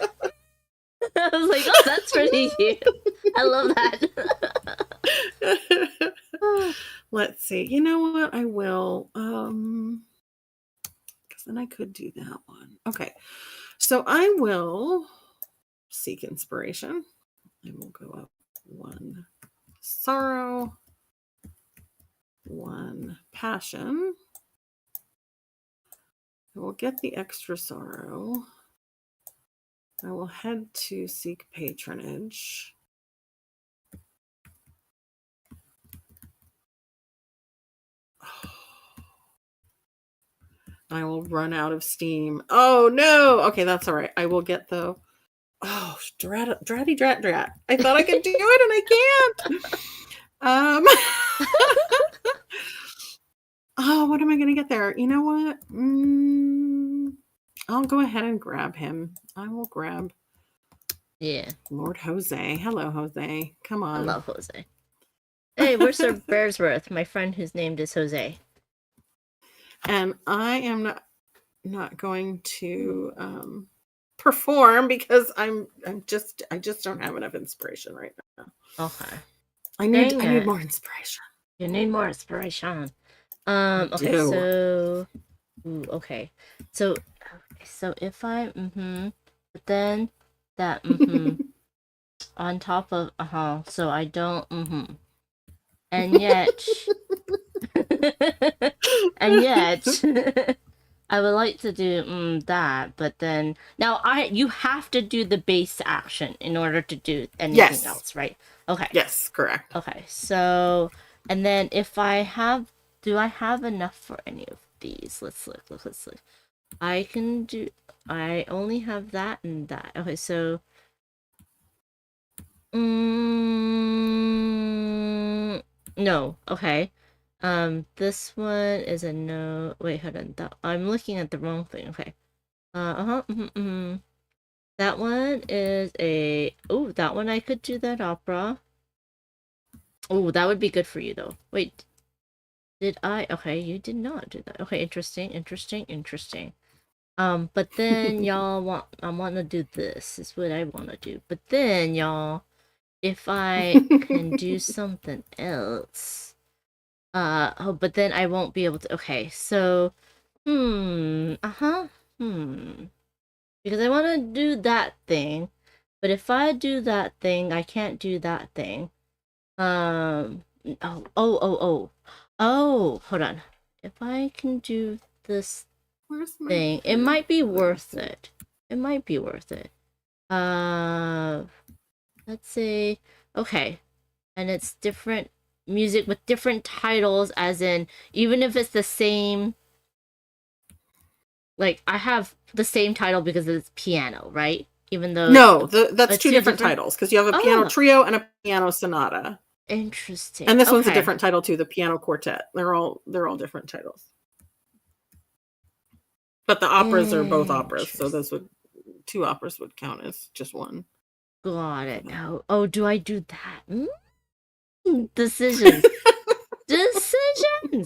I was like, oh, that's pretty cute. I love that. Let's see. You know what? I will. Because then I could do that one. Okay. So I will seek inspiration. I will go up 1 sorrow, 1 passion. I will get the extra sorrow. I will head to seek patronage. I will run out of steam. Oh no! Okay, that's all right. I will get the. Oh, dratty drat drat. I thought I could do it and I can't. Oh, what am I gonna get there? You know what? I'll go ahead and grab him. I will grab. Yeah. Lord Jose. Hello, Jose. Come I on. love Jose. Hey, we're Sir Bearsworth, my friend whose name is Jose. And I am not going to perform because I just don't have enough inspiration right now. Okay. I need more inspiration. You need more inspiration. Okay, do. so okay. So if I but then that on top of so I don't and yet and yet I would like to do that, but then now you have to do the base action in order to do anything else, right? Okay. Yes, correct. Okay, so and then if I have, do I have enough for any of these? Let's look. I only have that and that. Okay, so no. Okay. This one is a no. Wait, hold on. I'm looking at the wrong thing. Okay. That one is a. Oh, that one I could do that opera. Oh, that would be good for you though. Wait. Did I? Okay, you did not do that. Okay, interesting. But then y'all I want to do this. Is what I want to do. But then y'all, if I can do something else, but then I won't be able to. Okay, so, because I want to do that thing, but if I do that thing, I can't do that thing. Oh, hold on. If I can do this thing, it might be worth it. Let's say, okay. And it's different music with different titles, as in, even if it's the same, like, I have the same title because it's piano, right? Even though... No, that's two different titles, because you have a piano trio and a piano sonata. Interesting. And this one's a different title too, the piano quartet. They're all different titles. But the operas are both operas, so those 2 operas would count as just one. Got it. Oh, do I do that? Decisions.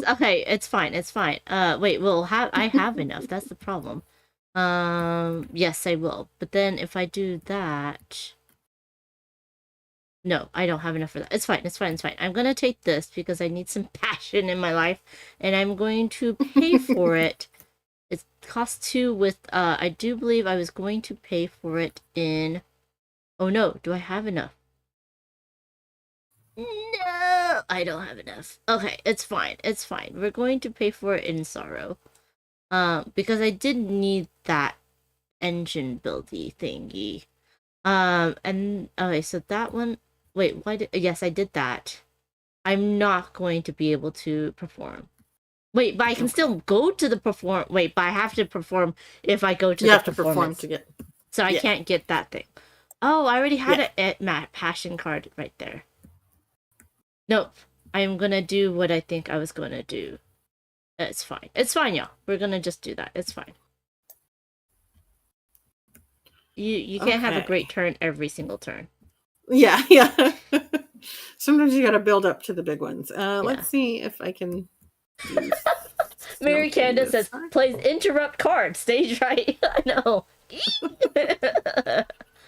Okay, it's fine. Wait, I have enough. That's the problem. Yes, I will. But then if I do that... No, I don't have enough for that. It's fine. I'm gonna take this because I need some passion in my life, and I'm going to pay for it. It costs 2 with, I do believe I was going to pay for it in... Oh no, do I have enough? No, I don't have enough. Okay, it's fine. We're going to pay for it in sorrow. Because I did need that engine buildy thingy. And, okay, so that one... Wait, yes, I did that. I'm not going to be able to perform. Wait, but I can still go to the perform... Wait, but I have to perform if I go to the performance. You have to perform to get... So I can't get that thing. Oh, I already had a passion card right there. Nope. I'm gonna do what I think I was gonna do. It's fine, y'all. We're gonna just do that. It's fine. You can't have a Okay. great turn every single turn. Yeah. Sometimes you got to build up to the big ones. Let's see if I can. Do Mary something Candace this says, time. plays interrupt card, stage right. I know.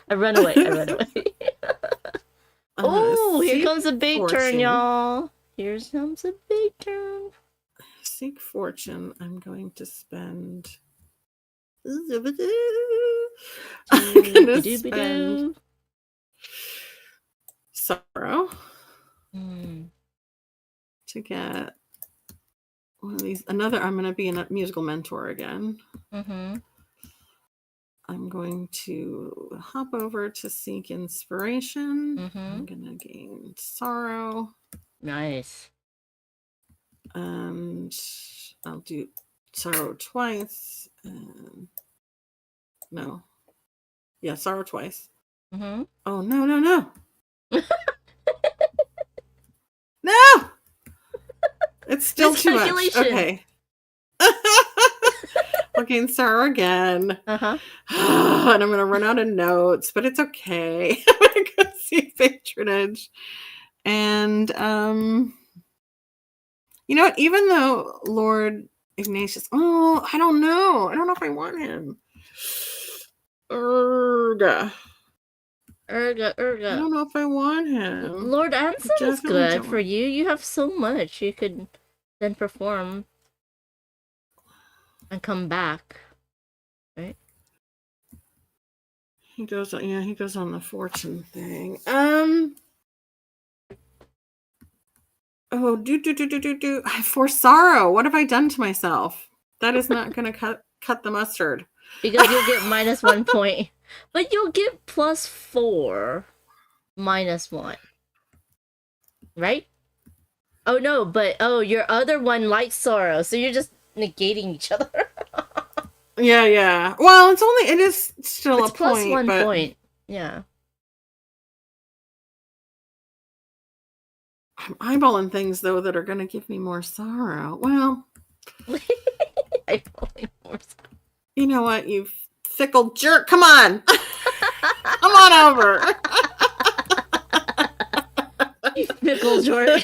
I run away. Oh, here Seek comes a big turn, fortune. y'all. Here comes a big turn. Seek fortune. I'm going to spend. I'm gonna spend sorrow to get one of these. Another. I'm gonna be a musical mentor again. Mm-hmm. I'm going to hop over to seek inspiration. Mm-hmm. I'm gonna gain sorrow. Nice. And I'll do sorrow twice. And no. Yeah, sorrow twice. Mm-hmm. Oh, no. No! It's still too much. Miscalculation. Okay. I'll gain sorrow again. Uh-huh. And I'm going to run out of notes, but it's okay. I'm going to go see patronage. And, you know what? Even though Lord Ignatius, I don't know. I don't know if I want him. Urga. I don't know if I want him. Lord Anson is Definitely good don't for want- you. You have so much you could then perform and come back, right? He goes on the fortune thing. For sorrow. What have I done to myself? That is not going to cut the mustard. Because you'll get -1 point. But you'll get +4 -1. Right? Oh no, but your other one likes sorrow, so you're just negating each other. Yeah. Well, it is still It's a point. +1 but point. Yeah. I'm eyeballing things though that are going to give me more sorrow. Well, you know what, you fickle jerk. Come on. Come on over. You fickle jerk.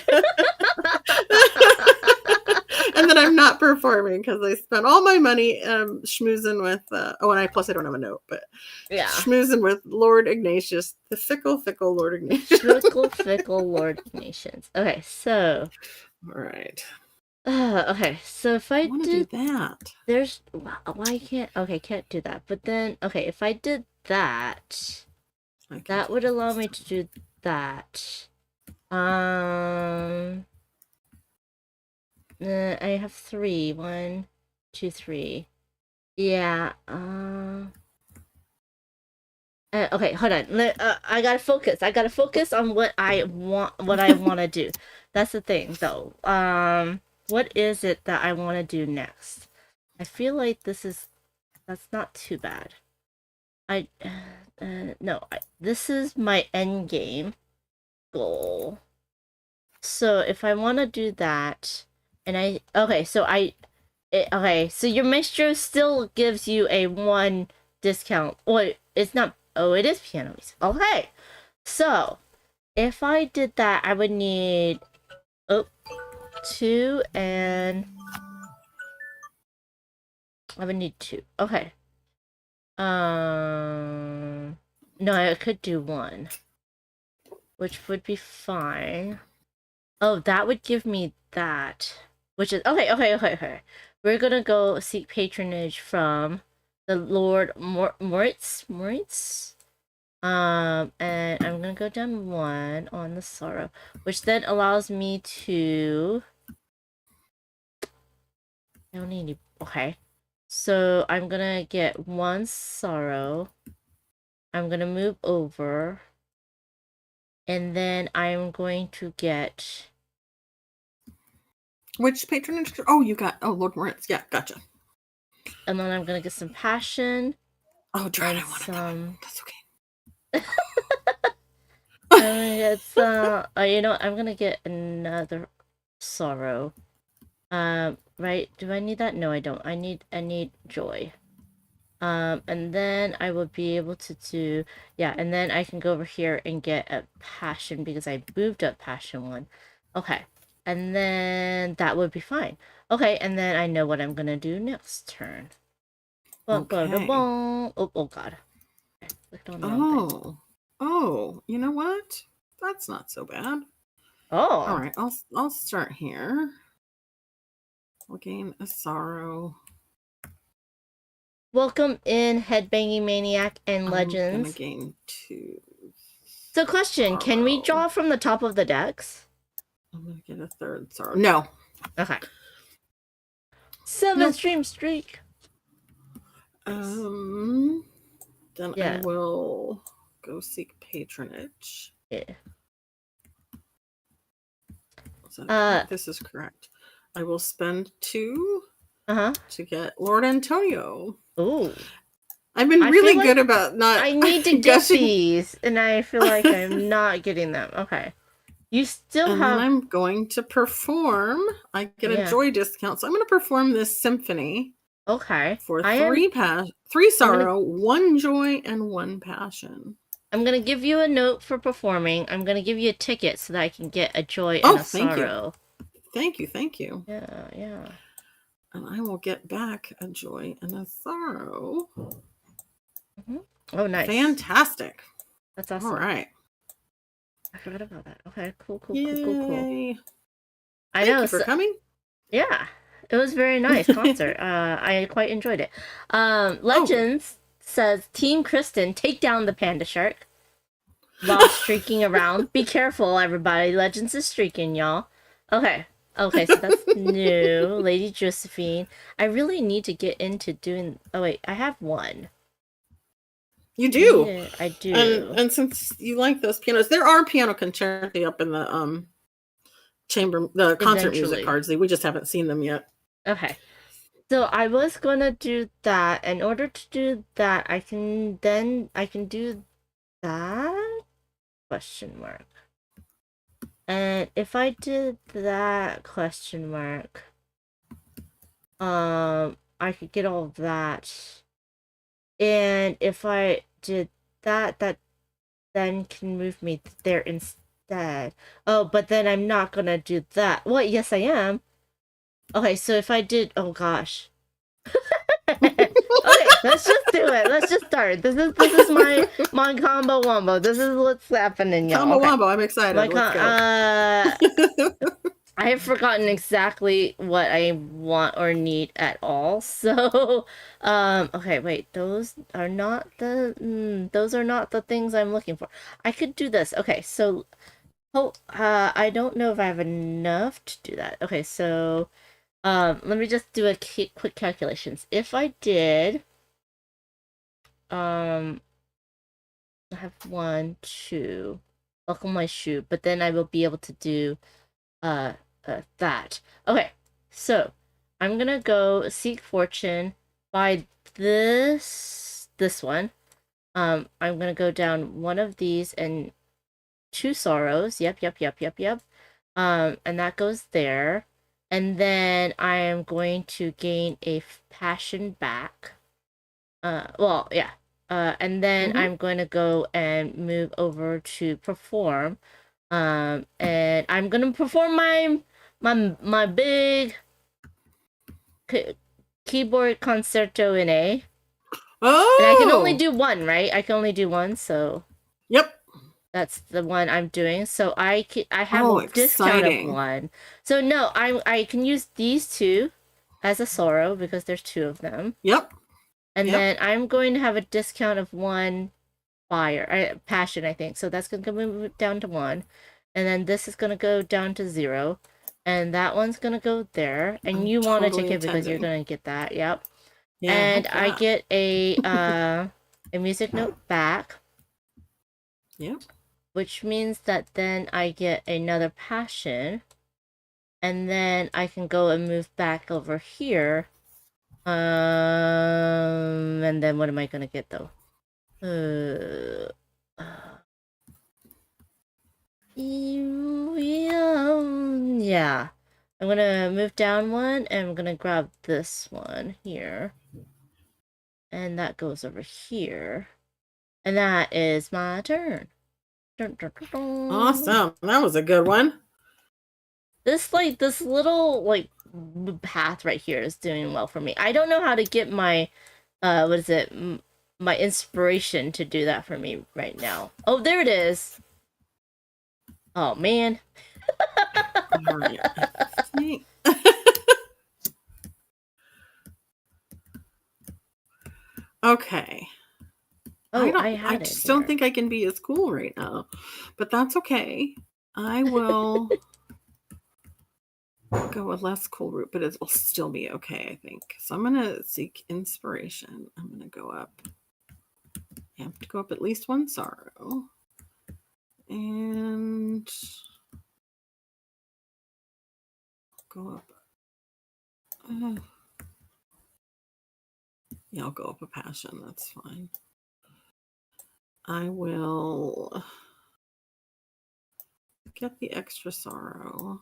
And then I'm not performing because I spent all my money schmoozing with and I don't have a note, but Yeah. schmoozing with Lord Ignatius, the fickle Lord Ignatius. Fickle Lord Ignatius. Okay, so All right. okay, so if I want to did do that, there's why can't do that. But then if I did that, that would allow me to do that. I have 3. 1, 2, 3. Yeah. Okay, hold on. I gotta focus. I gotta focus on what I want. What I want to do. That's the thing, though. What is it that I want to do next? I feel like that's not too bad. This is my end game goal. So if I want to do that, and so your maestro still gives you a 1 discount. Well, it's not. Oh, it is piano music. Okay, so if I did that, I would need 2 and I would need 2. Okay. No, I could do 1, which would be fine. Oh, that would give me that, which is okay. We're gonna go seek patronage from the Lord Moritz. And I'm gonna go down 1 on the sorrow, which then allows me to. I don't need any. Okay, so I'm gonna get 1 sorrow. I'm gonna move over, and then I'm going to get. Which patronage? Oh, you got. Oh, Lord Moritz. Yeah, gotcha. And then I'm gonna get some passion. Oh, Dread, and I want some. That's okay. I'm gonna get some. I'm gonna get another sorrow. Right? Do I need that? No, I don't. I need joy. And then I will be able to do, yeah, and then I can go over here and get a passion because I moved up passion 1. Okay, and then that would be fine. Okay, and then I know what I'm gonna do next turn. Okay. Oh god. Okay, clicked on the wrong thing. Oh, you know what? That's not so bad. Oh. All right, I'll start here. I'll gain a sorrow. Welcome in, Headbanging Maniac and I'm gonna Legends. gain 2. So question, can we draw from the top of the decks? I'm gonna get a 3rd sorrow. No. Okay. 7 stream streak. Then Yeah. I will go seek patronage. Yeah. So this is correct. I will spend 2 to get Lord Antonio. Ooh. I've been really good about not. I need to get these, and I feel like I'm not getting them. Okay. You still and have. Then I'm going to perform. I get a joy discount, so I'm going to perform this symphony. Okay. For 3 sorrow, 1 joy, and 1 passion. I'm gonna give you a note for performing. I'm gonna give you a ticket so that I can get a joy and a sorrow. Thank you. Yeah. And I will get back a joy and a sorrow. Mm-hmm. Oh, nice. Fantastic. That's awesome. All right. I forgot about that. Okay, cool. Thank I know. You for coming. Yeah, it was very nice concert. I quite enjoyed it. Legends says Team Kirsten take down the panda shark while streaking around. Be careful, everybody. Legends is streaking, y'all. Okay, so that's new. Lady Josephine. I really need to get into doing. Oh wait, I have 1. You do. I do. And since you like those pianos, there are piano concerti up in the chamber, the concert music cards. We just haven't seen them yet. Okay. So I was gonna do that. In order to do that, I can do that? Question mark. And if I did that question mark, I could get all of that. And if I did that, that then can move me there instead. Oh, but then I'm not gonna do that. Well, yes, I am. Okay, so if I did, oh gosh. Okay, let's just do it. Let's just start. This is my combo wombo. This is what's happening, y'all. Combo wombo. I'm excited. Let's go. I have forgotten exactly what I want or need at all. So, okay, wait. Those are not the things I'm looking for. I could do this. Okay, so, I don't know if I have enough to do that. Okay, so, let me just do a quick calculations. If I did, I have 1, 2, buckle my shoe, but then I will be able to do, that. Okay, so I'm gonna go seek fortune by this one. I'm gonna go down 1 of these and 2 sorrows. Yep. And that goes there. And then I am going to gain a passion back. Well, yeah. And then I'm going to go and move over to perform. And I'm gonna perform my big keyboard concerto in A. Oh! And I can only do 1, right? I can only do 1, so. Yep. That's the one I'm doing. So I have a discount of 1. So no, I can use these 2 as a sorrow because there's 2 of them. Yep. And then I'm going to have a discount of 1 passion, I think. So that's going to move it down to 1. And then this is going to go down to 0. And that one's going to go there. And you want to take it because you're going to get that. Yep. Yeah, and I get a music note back. Yep. Which means that then I get another passion. And then I can go and move back over here. And then what am I going to get though? Yeah. I'm gonna move down 1 and I'm gonna grab this one here. And that goes over here. And that is my turn. Dun, dun, dun, dun. Awesome. That was a good one. This little path right here is doing well for me. I don't know how to get my what is it? My inspiration to do that for me right now. Oh, there it is. Oh man. All right. Okay. Oh, I just don't think I can be as cool right now, but that's okay. I will go a less cool route, but it will still be okay, I think. So I'm gonna seek inspiration. I'm gonna go up. You have to go up at least one sorrow, and go up. Yeah, I'll go up a passion. That's fine. I will get the extra sorrow.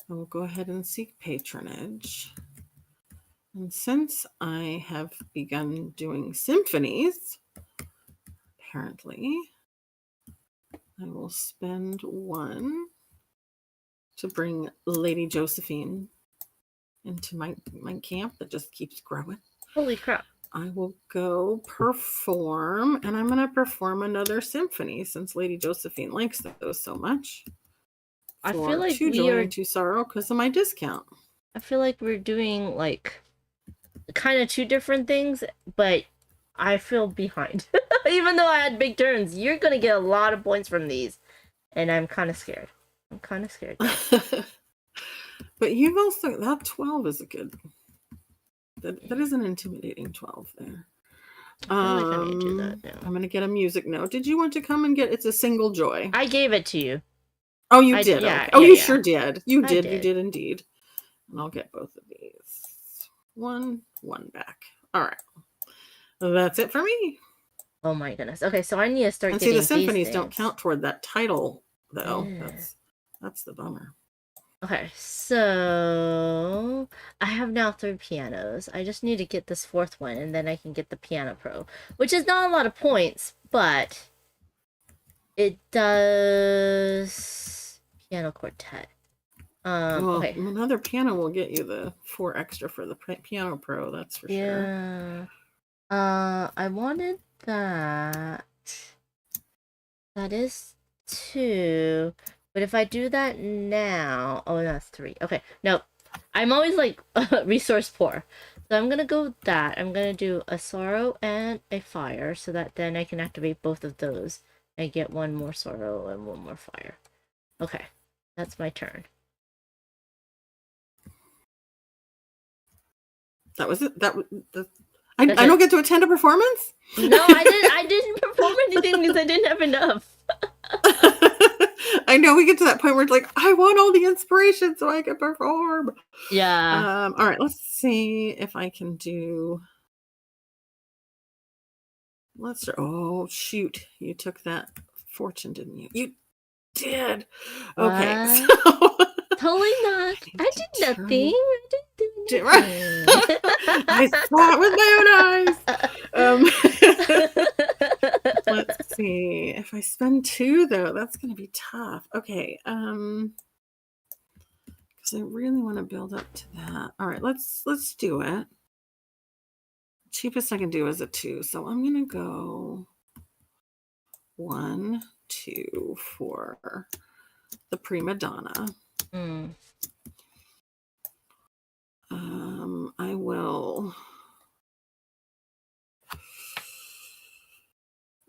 I will go ahead and seek patronage. And since I have begun doing symphonies, apparently, I will spend 1 to bring Lady Josephine into my camp that just keeps growing. Holy crap. I will go perform, and I'm going to perform another symphony since Lady Josephine likes those so much. I feel like 2 joy and 2 sorrow because of my discount. I feel like we're doing kind of 2 different things, but I feel behind. Even though I had big turns, you're going to get a lot of points from these, and I'm kind of scared. But you've also, that 12 is a good, that is an intimidating 12 there. I feel like I need to do that now. I'm going to get a music note. Did you want to come and get, it's a single joy. I gave it to you. Oh, you did? Yeah, okay. Oh, yeah, you yeah. sure did. You did indeed. And I'll get both of these. 1 back. All right. That's it for me. Oh my goodness. Okay, so I need to start and getting see, the symphonies these don't count toward that title, though. Yeah. That's the bummer. Okay, so I have now 3 pianos. I just need to get this 4th one, and then I can get the Piano Pro, which is not a lot of points, but it does Piano Quartet. Well, okay. Another piano will get you the 4 extra for the Piano Pro, that's for sure. Yeah. I wanted that. That is 2. But if I do that now, oh, that's 3. Okay, no, I'm always resource poor. So I'm gonna go with that. I'm gonna do a sorrow and a fire, so that then I can activate both of those and get 1 more sorrow and 1 more fire. Okay, that's my turn. That was it. I don't get to attend a performance? No, I didn't perform anything because I didn't have enough. I know we get to that point where it's like, I want all the inspiration so I can perform. Yeah. All right, let's see if I can do. Oh, shoot. You took that fortune, didn't you? You did. Okay. So totally not. I did nothing. I didn't do anything. I saw it with my own eyes. Let's see. If I spend 2, though, that's going to be tough. Okay. Because I really want to build up to that. All right, let's do it. Cheapest I can do is a 2, so I'm going to go 1, 2 for the prima donna. I will.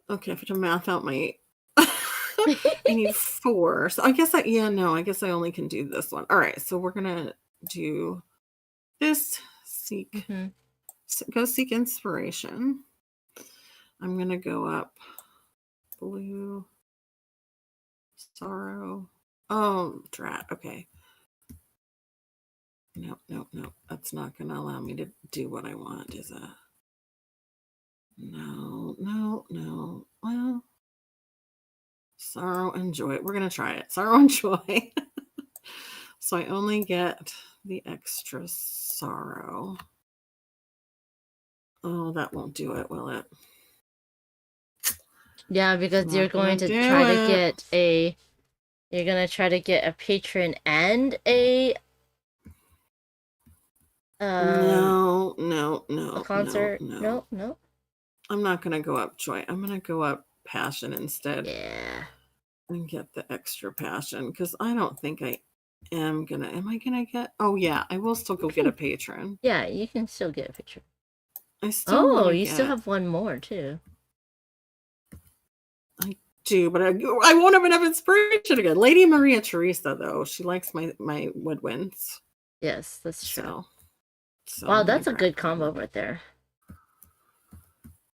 Okay, I have to math out my. I need 4, so I guess I only can do this one. All right, so we're gonna do this. Seek. Go seek inspiration. I'm gonna go up. Blue. Sorrow. Oh, drat. Okay. No. That's not going to allow me to do what I want, is it? No. Well, sorrow and joy. We're going to try it. Sorrow and joy. So I only get the extra sorrow. Oh, that won't do it, will it? Yeah, because Not you're going gonna to do try to it. get a. You're gonna try to get a patron and a. No, A concert. no. No. I'm not gonna go up joy. I'm gonna go up passion instead Yeah. and get the extra passion because I don't think I am gonna. Am I gonna get? Oh yeah, I will still go get a patron. Yeah, you can still get a picture. I still Oh, want you to still get. have one more too. I do, but I won't have enough inspiration again. Lady Maria Teresa, though, she likes my woodwinds. Yes, that's true. So Wow, I'm gonna that's a grab good her. combo right there.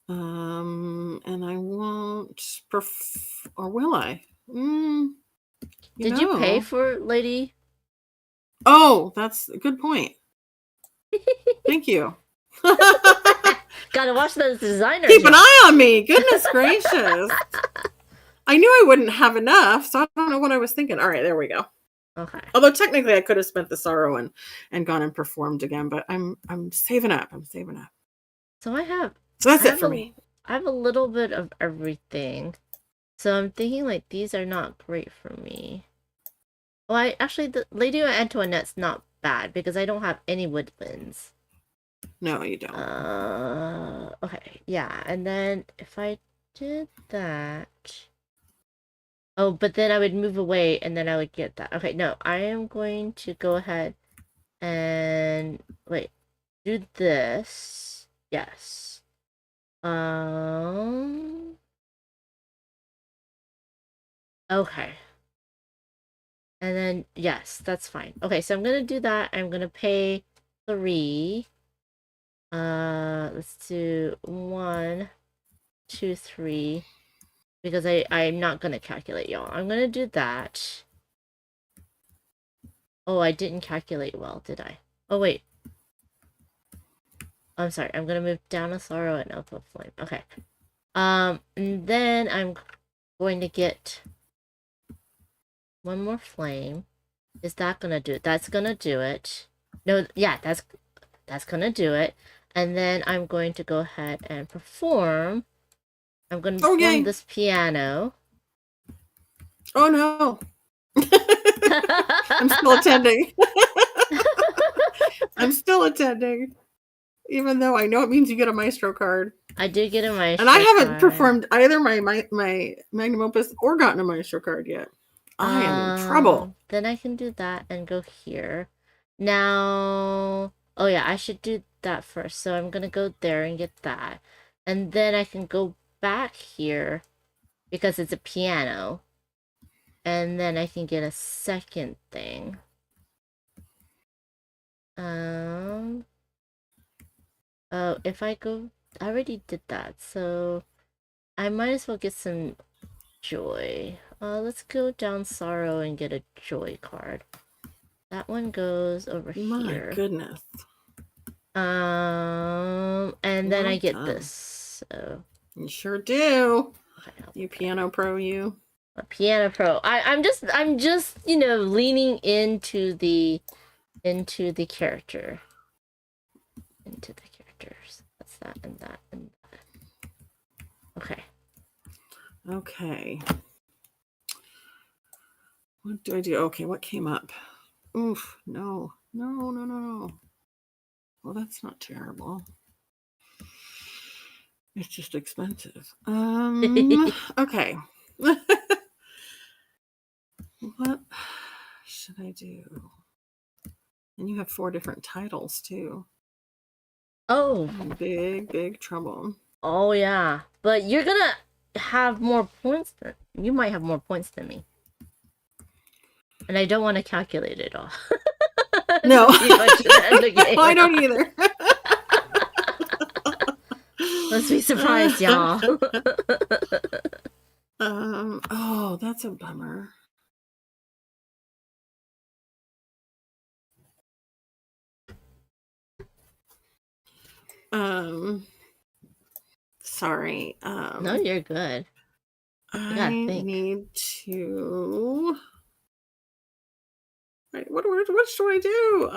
And I won't or will I? Did you pay for Lady? Oh, that's a good point. Thank you. Gotta watch those designers. Keep an eye on me. Goodness gracious. I knew I wouldn't have enough, so I don't know what I was thinking. All right, there we go. Okay. Although technically I could have spent the sorrow and gone and performed again, but I'm saving up. I'm saving up. So that's it for me. I have a little bit of everything. So I'm thinking like these are not great for me. Well, the Lady Antoinette's not bad because I don't have any woodlands. No, you don't. Okay, yeah, and then if I did that. Oh, but then I would move away and then I would get that. Okay, no, I am going to go ahead and wait, do this. Yes. Okay. And then yes, that's fine. Okay, so I'm gonna do that. I'm gonna pay 3. Let's do 1, 2, 3. Because I'm not gonna calculate, y'all. I'm gonna do that. Oh, I didn't calculate well, did I? Oh wait. I'm sorry. I'm gonna move down a sorrow and up a flame. Okay. And then I'm going to get one more flame. Is that gonna do it? That's gonna do it. No, yeah, that's gonna do it. And then I'm going to go ahead and perform. I'm gonna perform this piano. Oh no. I'm still attending. I'm still attending. Even though I know it means you get a maestro card. I did get a maestro card. And I haven't card. performed either my magnum opus or gotten a maestro card yet. I am in trouble. Then I can do that and go here. Now, oh yeah, I should do that first. So I'm gonna go there and get that. And then I can go back here because it's a piano. And then I can get a second thing. Oh, if I go, I already did that, so I might as well get some joy. Let's go down sorrow and get a joy card. That one goes over here. My goodness. And then I get this. So you sure do. You piano pro, you. A piano pro. I'm just leaning into the character. Into the characters. That's that and that and that. Okay. Okay. What do I do? Okay, what came up? Oof, no. Well, that's not terrible. It's just expensive. Okay. What should I do? And you have 4 different titles too. Oh. Big trouble. Oh yeah. But you're gonna have more points you might have more points than me. And I don't want to calculate it all. No. I don't either. Let's be surprised, y'all. Oh, that's a bummer. Sorry. No, you're good. I need to. Right, what should I do?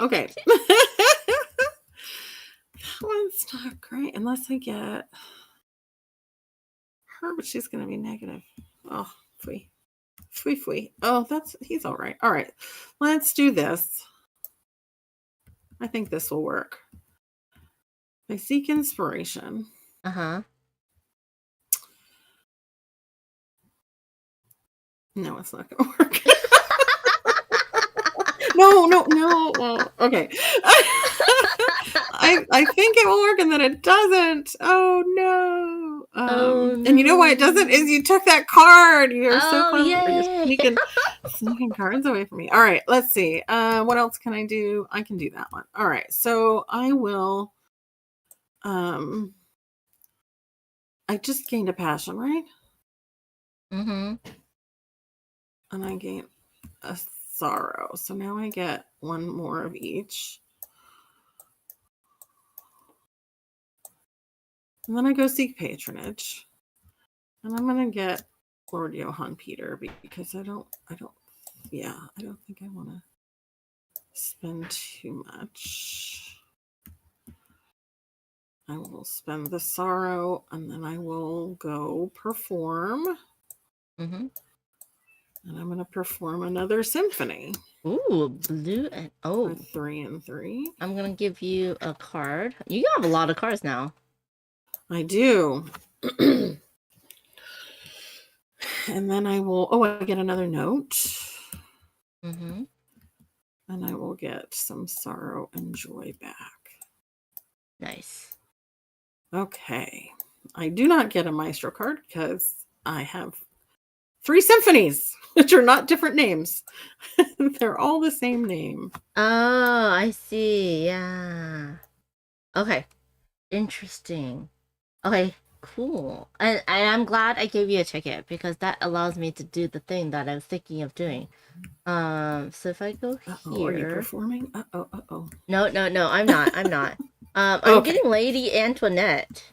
Okay. That one's not great unless I get her, but she's going to be negative. Oh, fui. Fui, fui. Oh, he's all right. All right. Let's do this. I think this will work. I seek inspiration. Uh-huh. No, it's not going to work. No. Okay. I think it will work and then it doesn't. Oh no. And you know why it doesn't is you took that card. You're so clever. You're sneaking cards away from me. All right, let's see. What else can I do? I can do that one. All right. So I will I just gained a passion, right? Mm-hmm. And I gained a sorrow. So now I get one more of each. And then I go seek patronage. And I'm gonna get Lord Johann Peter because I don't think I want to spend too much. I will spend the sorrow and then I will go perform. Mm-hmm. And I'm gonna perform another symphony. Ooh, blue and For 3 and 3. I'm gonna give you a card. You have a lot of cards now. I do. And then I will I get another note. Mm-hmm. And I will get some sorrow and joy back. Nice. Okay. I do not get a maestro card because I have 3 symphonies, which are not different names. They're all the same name. Oh, I see. Yeah. Okay. Interesting. Okay, cool. And I'm glad I gave you a ticket because that allows me to do the thing that I was thinking of doing. So if I go here. Are you performing? No, I'm not. I'm Okay. getting Lady Antoinette.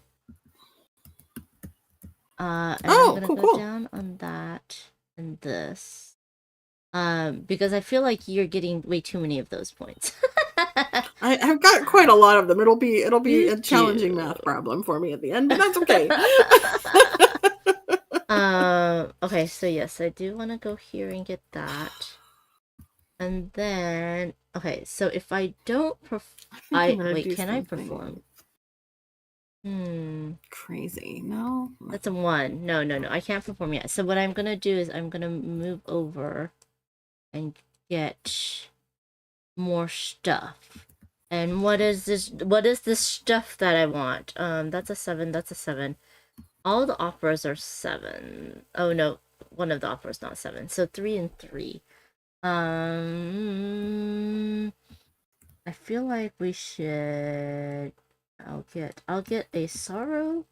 And Oh, I'm gonna go down on that and this. Because I feel like you're getting way too many of those points. I've got quite a lot of them. It'll be a challenging math problem for me at the end, but that's okay. Okay, so yes, I do want to go here and get that. And then, okay, so if I don't can I perform? Crazy. No. That's a 1. No, I can't perform yet. So what I'm gonna do is I'm gonna move over and get more stuff. And what is this stuff that I want? That's a 7, that's a 7. All the operas are 7. Oh no, one of the operas not 7. So 3 and 3. I feel like we should I'll get a sorrow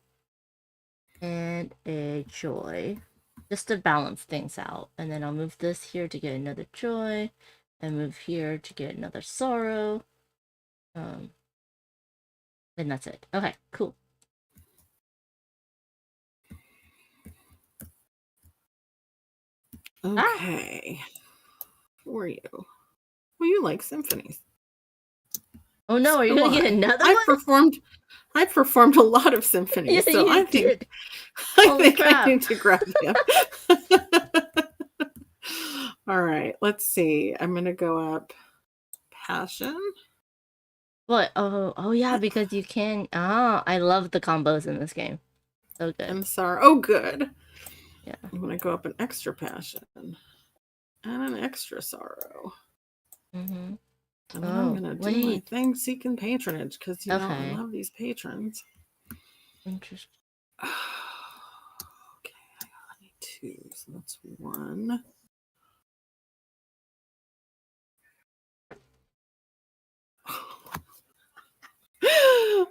and a joy just to balance things out. And then I'll move this here to get another joy and move here to get another sorrow. And that's it. Okay, cool. Okay. Who are you? Well, you like symphonies. Oh no, are you gonna get another one? I've performed a lot of symphonies, Yeah, so I think I need to grab them. All right, let's see. I'm gonna go up passion. What? Oh yeah, because you can. Oh, I love the combos in this game. So good. And sorrow. Oh, good. Yeah. I'm gonna go up an extra passion and an extra sorrow. Mm-hmm. And then I'm gonna do my thing, seeking patronage, because you know I love these patrons. Interesting. Okay, I need 2, so that's 1.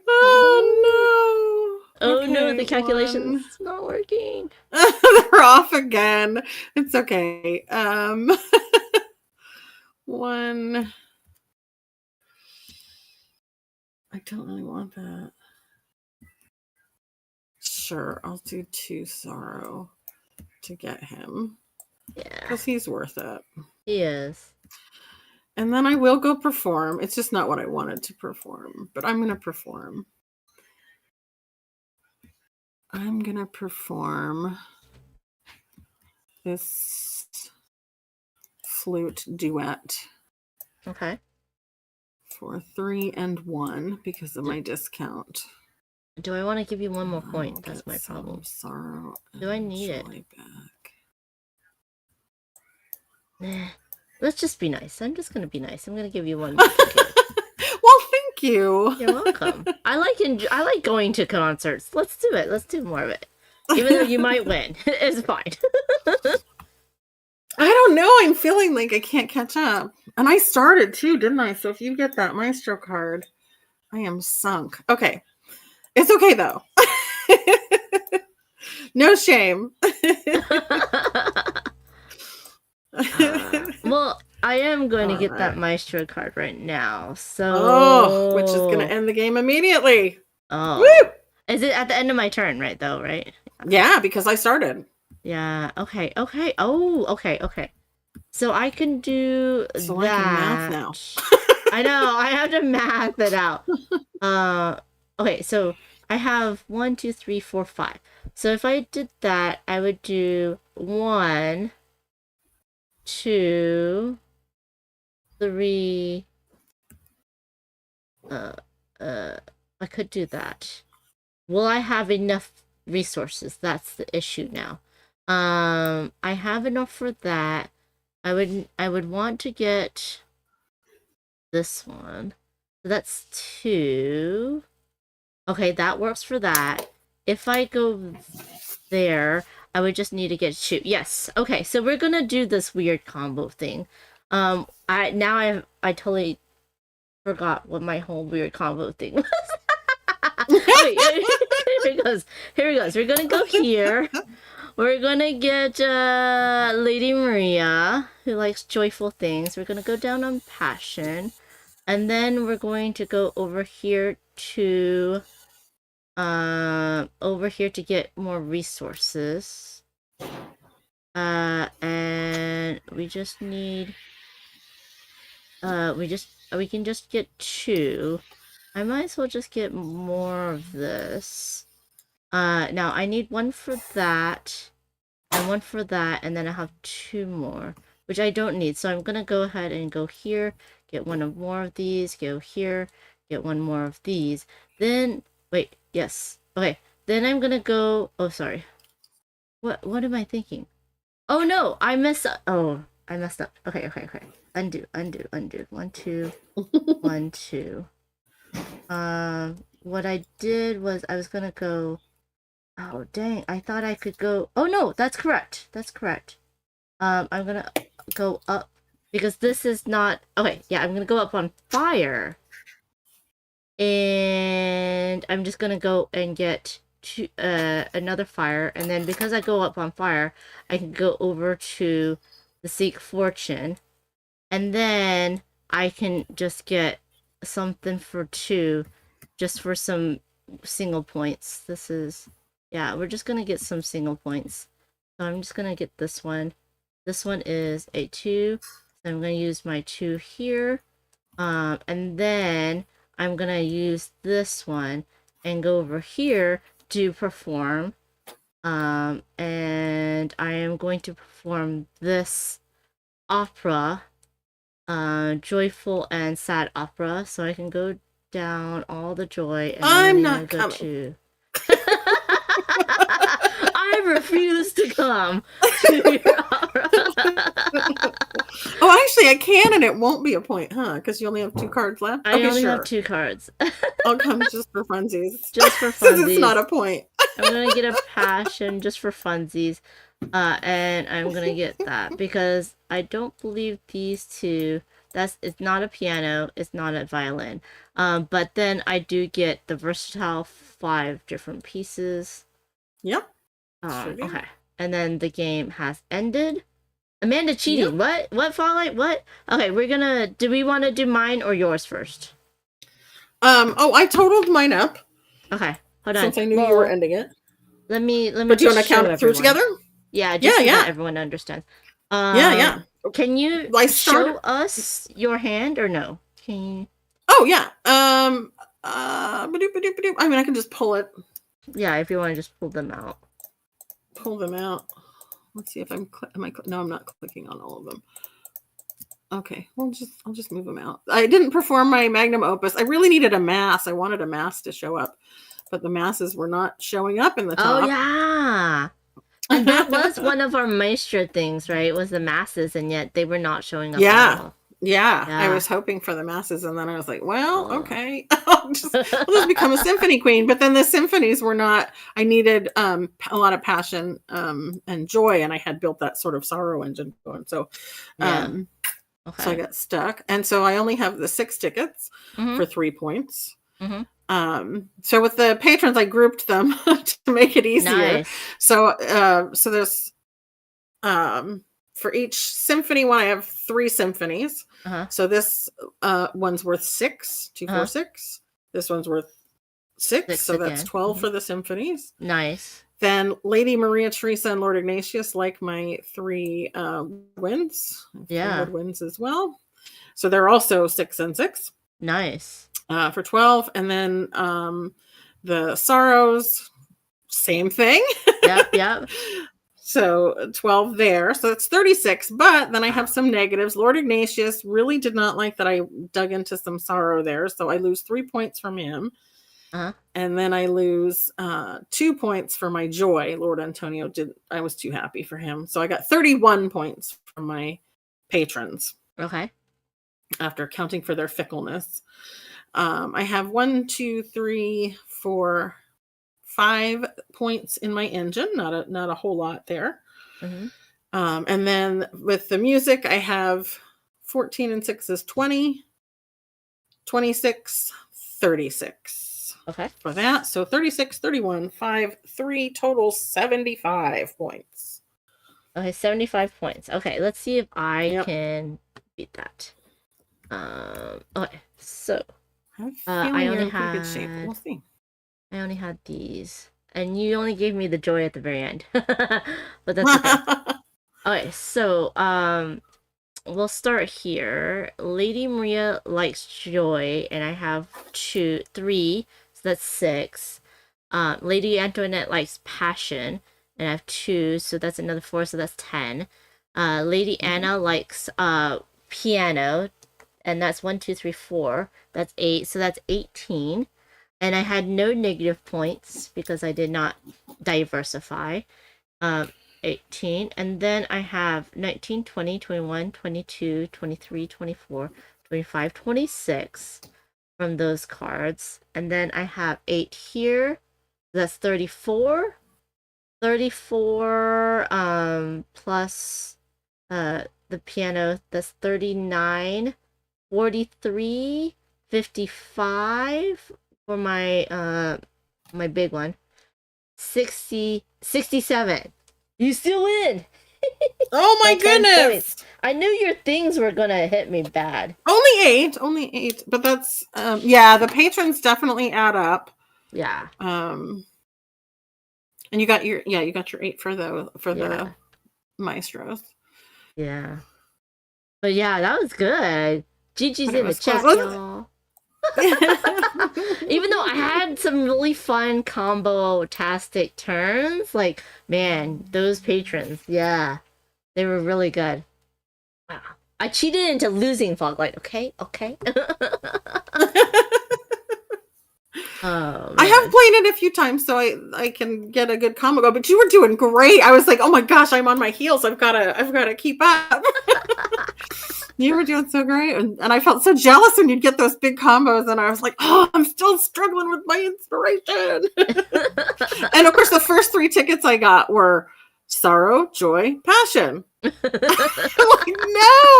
Oh no! Oh no, the calculation's not working. They're off again. It's okay. 1. I don't really want that. Sure, I'll do 2 sorrow to get him. Yeah. Because he's worth it. He is. And then I will go perform. It's just not what I wanted to perform, but I'm going to perform. I'm going to perform this flute duet. Okay. For 3 and 1 because of my discount. Do I want to give you one more point? That's my problem. Sorrow. Do I need it? Back. Nah. Let's just be nice. I'm just gonna be nice. I'm gonna give you one more. Well, thank you. You're welcome. I like going to concerts. Let's do it. Let's do more of it. Even though you might win, it's fine. I don't know. I'm feeling like I can't catch up. And I started too, didn't I? So if you get that Maestro card, I am sunk. Okay. It's okay though. No shame. Well, I am going to get that Maestro card right now. So which is going to end the game immediately. Oh. Woo! Is it at the end of my turn, right though, right? Yeah, because I started. Yeah, okay. Oh, okay. So I can do so that. I can math now. I know, I have to math it out. Okay, so I have 1, 2, 3, 4, 5. So if I did that, I would do 1, 2, 3. I could do that. Will I have enough resources? That's the issue now. I have enough for that. I would want to get this one. So that's 2. Okay, that works for that. If I go there, I would just need to get 2. Yes. Okay, so we're gonna do this weird combo thing. I totally forgot what my whole weird combo thing was. Okay, here it goes. We're gonna go here. We're gonna get Lady Maria, who likes joyful things. We're gonna go down on passion. And then we're going to go over here to get more resources. And we just need we can just get 2. I might as well just get more of this. Now I need 1 for that, and 1 for that, and then I have 2 more, which I don't need. So I'm gonna go ahead and go here, get 1 more of these, go here, get 1 more of these. Then, wait, yes. Okay, then I'm gonna go, oh, sorry. What am I thinking? Oh no, I messed up. Oh, I messed up. Okay. Undo. 1, 2, 1, 2. What I did was I was gonna go, oh dang, I thought I could go, oh no, that's correct. I'm gonna go up because this is not, okay, yeah, I'm gonna go up on fire. And I'm just gonna go and get another fire, and then because I go up on fire, I can go over to the Seek Fortune, and then I can just get something for 2 just for some single points. This is, yeah, we're just gonna get some single points. So I'm just gonna get this one. This one is a 2, so I'm gonna use my 2 here, and then I'm gonna use this one and go over here to perform, and I am going to perform this opera, joyful and sad opera, so I can go down all the joy, and I'm then not go coming. to I refuse to come to your opera. Oh, actually, I can, and it won't be a point, huh? Because you only have 2 cards left. I only have 2 cards. I'll come just for funsies. Just for funsies. Since it's not a point. I'm gonna get a passion just for funsies, and I'm gonna get that because I don't believe these 2. It's not a piano. It's not a violin. But then I do get the versatile 5 different pieces. Yep. Okay. And then the game has ended. Amanda cheating. Yep. What Fallout? What? Okay, do we want to do mine or yours first? I totaled mine up. Okay. Hold on. Since I knew you were ending it. Let me But do you want to count it through together? Yeah, just so that everyone understands. Yeah. Can you I show started. us your hand or no? Can you? Oh yeah. Ba-doop. I mean, I can just pull Yeah, if you want to just pull them out. them out. Let's see if I'm. No, I'm not clicking on all of them. Okay, I'll just move them out. I didn't perform my magnum opus. I really needed a mass. I wanted a mass to show up, but the masses were not showing up in the top. Oh yeah. And that was one of our Maestro things, right? Was the masses, and yet they were not showing up at all. Yeah, I Yeah. was hoping for the masses, and then I was like, well, Oh. okay, I'll just become a symphony queen. But then the symphonies were not. I needed a lot of passion and joy, and I had built that sort of sorrow engine going. So, Yeah. so I got stuck, and so I only have the 6 tickets for 3 points. So with the patrons, I grouped them to make it easier. Nice. So there's for each symphony one, I have 3 symphonies. So this one's worth 6, 2, 4, 6. This one's worth 6, so that's 12 for the symphonies. Nice. Then Lady Maria Teresa and Lord Ignatius like my 3 winds. Yeah. Winds as well. So they're also 6 and 6. Nice. For 12. And then the sorrows, same thing. Yep. So 12 there. So it's 36. But then I have some negatives. Lord Ignatius really did not like that I dug into some sorrow there. So I lose 3 points from him. And then I lose 2 points for my joy. Lord Antonio I was too happy for him. So I got 31 points from my patrons. Okay. After accounting for their fickleness. I have 1, 2, 3, 4, 5 points in my engine. Not a whole lot there. And then with the music, I have 14 and 6 is 20, 26, 36. Okay. For that. So 36, 31, 5, 3, total 75 points. Okay, 75 points. Okay, let's see if I can beat that. Okay, so I only had good shape. We'll see. I only had these, and you only gave me the joy at the very end, but that's okay. Okay, so we'll start here. Lady Maria likes joy, and I have 3, so that's 6. Lady Antoinette likes passion, and I have 2, so that's another 4, so that's 10. Lady Anna likes piano, and that's 1, 2, 3, 4. That's 8, so that's 18. And I had no negative points because I did not diversify. 18. And then I have 19, 20, 21, 22, 23, 24, 25, 26 from those cards. And then I have 8 here. That's 34. 34 plus the piano, that's 39. 43, 55 for my my big one. 60, 67. You still win. Oh my goodness. I knew your things were gonna hit me bad. Only 8, but that's yeah, the patrons definitely add up. Yeah. And you got your 8 for the maestros. Yeah. But yeah, that was good. Gigi's But it in the was chat, close. y'all. Even though I had some really fun combo-tastic turns, like, man, those patrons, yeah, they were really good. Wow. I cheated into losing Foglight, okay? Oh, I have played it a few times, so I can get a good combo go. But you were doing great. I was like, oh my gosh, I'm on my heels. I've gotta keep up. You were doing so great, and I felt so jealous when you'd get those big combos, and I was like, oh, I'm still struggling with my inspiration. And of course, the first 3 tickets I got were sorrow, joy, passion. I'm like, no,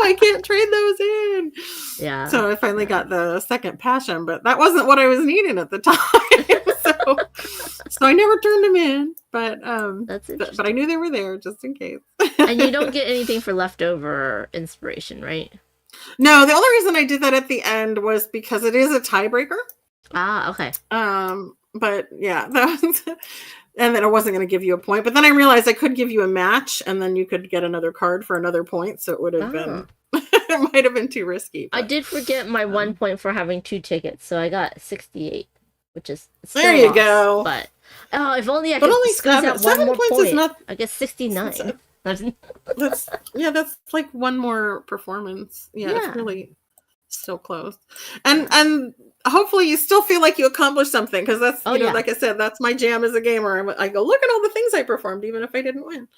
I can't trade those in. Yeah. So I finally got the second passion, but that wasn't what I was needing at the time. So I never turned them in, but I knew they were there just in case. And you don't get anything for leftover inspiration, right? No, the only reason I did that at the end was because it is a tiebreaker. Ah, okay. But yeah, and then I wasn't going to give you a point. But then I realized I could give you a match, and then you could get another card for another point. So it would have been, it might have been too risky. I But did forget my 1 point for having 2 tickets, so I got 68, which is still there you lost, go. But if only I But could only squeeze out 7 one more points point. is not. I guess 69. That's like one more performance. Yeah, Yeah. it's really still close. And hopefully you still feel like you accomplished something, because that's like I said, that's my jam as a gamer. I go, look at all the things I performed, even if I didn't win.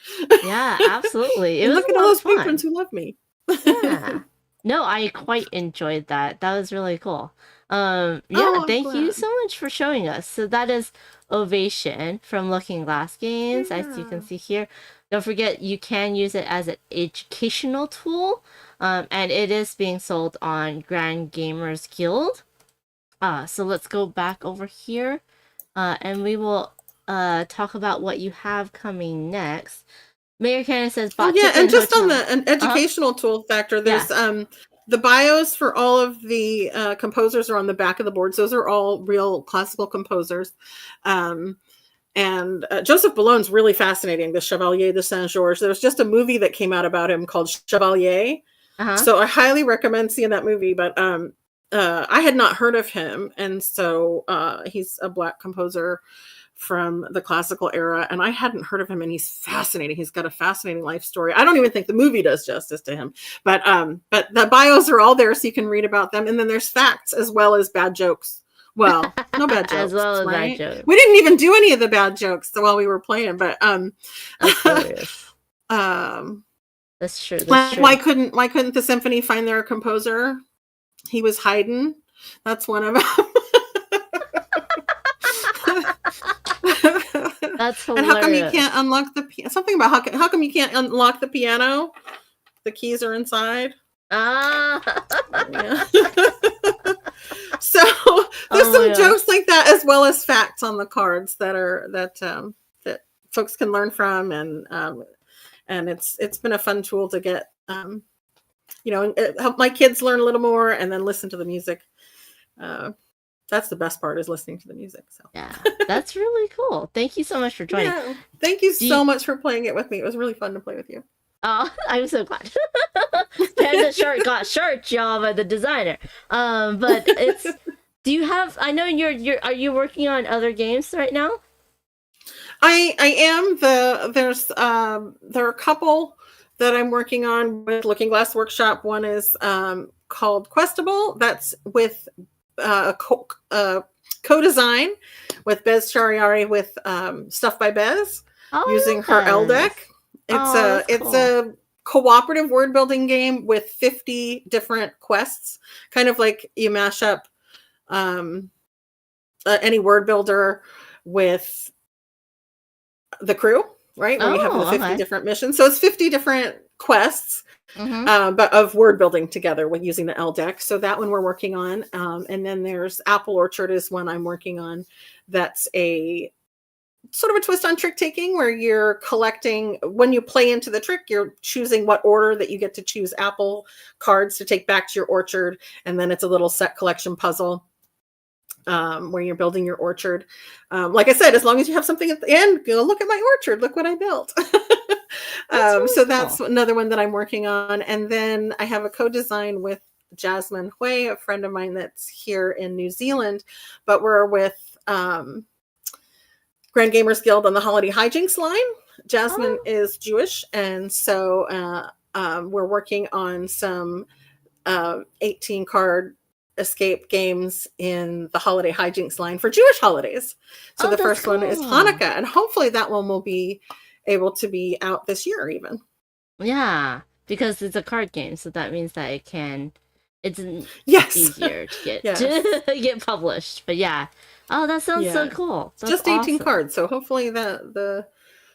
Yeah, absolutely. It And was look a at all lot those of fun. patrons who love me. Yeah. No, I quite enjoyed that. That was really cool. I'm Thank you glad. so much for showing us. So that is Ovation from Looking Glass Games, as you can Yeah. see here. Don't forget, you can use it as an educational tool, and it is being sold on Grand Gamers Guild. So let's go back over here, and we will talk about what you have coming next. Mayor Cannon says, Oh bought yeah, chicken and just on hotel. an educational tool factor, there's the bios for all of the composers are on the back of the boards. Those are all real classical composers. And Joseph Boulogne's really fascinating, the Chevalier de Saint-Georges. There's just a movie that came out about him called Chevalier. So I highly recommend seeing that movie, but I had not heard of him. And so he's a Black composer from the classical era, and I hadn't heard of him, and he's fascinating. He's got a fascinating life story. I don't even think the movie does justice to him, but the bios are all there, so you can read about them. And then there's facts as well as bad jokes. Well, no bad jokes, as well as right? bad jokes. We didn't even do any of the bad jokes while we were playing, but That's hilarious. That's true. That's true. Why couldn't the symphony find their composer? He was Haydn. That's one of them. That's hilarious. And how come you can't unlock the something about how come you can't unlock the piano? The keys are inside. Yeah. So there's some jokes like that, as well as facts on the cards that folks can learn from, and it's been a fun tool to get help my kids learn a little more, and then listen to the music. That's the best part, is listening to the music. So yeah, that's really cool. Thank you so much for joining. Yeah. Thank you so much for playing it with me. It was really fun to play with you. Oh, I'm so glad. Panda shirt got shirt, y'all, by the designer. But it's. Do you have? I know you're. Are you working on other games right now? I am. There are a couple that I'm working on with Looking Glass Workshop. One is called Questable. That's with co-design with Bez Shariari with Stuff by Bez, using her L deck. It's a cooperative word building game with 50 different quests, kind of like you mash up any word builder with the crew, right? Where you have the 50 different missions. So it's 50 different quests, but of word building together with using the L deck. So that one we're working on. And then there's Apple Orchard is one I'm working on. That's a sort of a twist on trick taking, where you're collecting, when you play into the trick, you're choosing what order that you get to choose apple cards to take back to your orchard. And then it's a little set collection puzzle where you're building your orchard. Like I said, as long as you have something at the end, go look at my orchard, look what I built. So that's another one that I'm working on. And then I have a co-design with Jasmine Hui, a friend of mine that's here in New Zealand, but we're with Grand Gamers Guild on the Holiday Hijinks line. Jasmine is Jewish, and so we're working on some 18 card escape games in the Holiday Hijinks line for Jewish holidays. So the first one is Hanukkah, and hopefully that one will be able to be out this year even. Yeah, because it's a card game, so that means that it's easier to get to get published. But yeah. Oh, that sounds so cool. That's just 18 cards, so hopefully the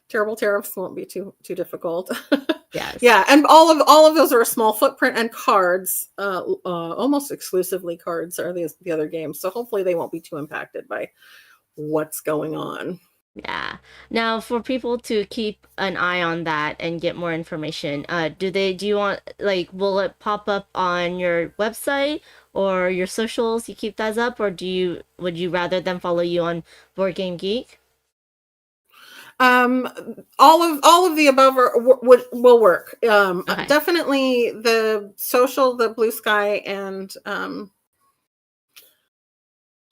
terrible tariffs won't be too difficult. Yes. Yeah, and all of those are a small footprint, and cards, almost exclusively cards, are the other games. So hopefully they won't be too impacted by what's going on. Yeah. Now, for people to keep an eye on that and get more information, do you want, like, will it pop up on your website or your socials? You keep those up, or would you rather them follow you on Board Game Geek? All of the above will work. Okay. Definitely the social, the Blue Sky, and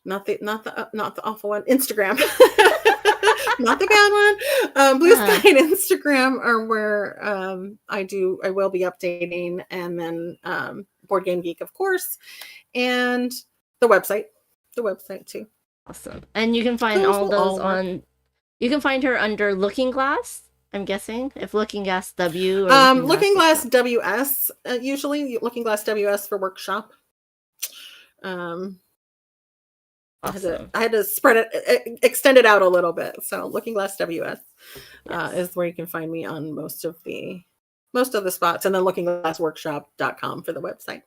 not the awful one, Instagram. Not the bad one. Blue Sky and Instagram are where I will be updating, and then Board Game Geek, of course, and the website too. Awesome. And you can find Those all will those all work. on. You can find her under Looking Glass. I'm guessing if Looking Glass W. Or Looking Glass WS, usually Looking Glass WS for workshop. Awesome. I had to spread it, extend it out a little bit. So Looking Glass WS is where you can find me on most of the spots, and then lookingglassworkshop.com for the website.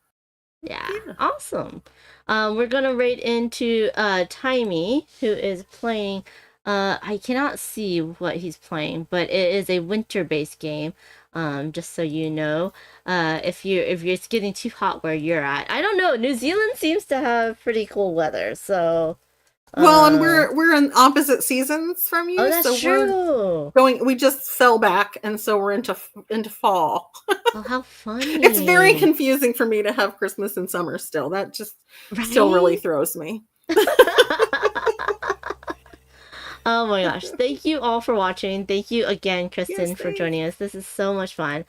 Yeah. Awesome. We're gonna rate into Timey, who is playing. I cannot see what he's playing, but it is a winter-based game. Just so you know, if it's getting too hot where you're at, I don't know. New Zealand seems to have pretty cool weather, so. Well, and we're in opposite seasons from you, Oh, that's so true. we just fell back, and so we're into fall. Oh, how funny! It's very confusing for me to have Christmas and summer still. That just still really throws me. Oh my gosh. Thank you all for watching. Thank you again, Kirsten, for joining us. This is so much fun.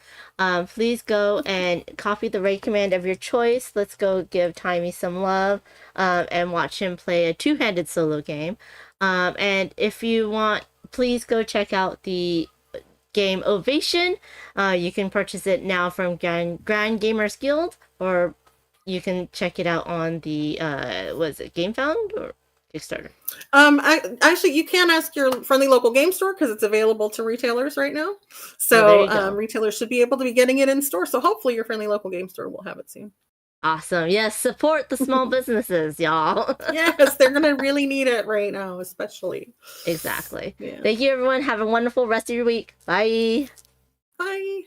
Please go and copy the raid command of your choice. Let's go give Timey some love and watch him play a two-handed solo game. And if you want, please go check out the game Ovation. You can purchase it now from Grand Gamers Guild, or you can check it out on the was it GameFound or Kickstarter? Actually, you can ask your friendly local game store because it's available to retailers right now. So retailers should be able to be getting it in store. So hopefully your friendly local game store will have it soon. Awesome. Yes, support the small businesses, y'all. Yes, they're going to really need it right now, especially. Exactly. Yeah. Thank you, everyone. Have a wonderful rest of your week. Bye. Bye.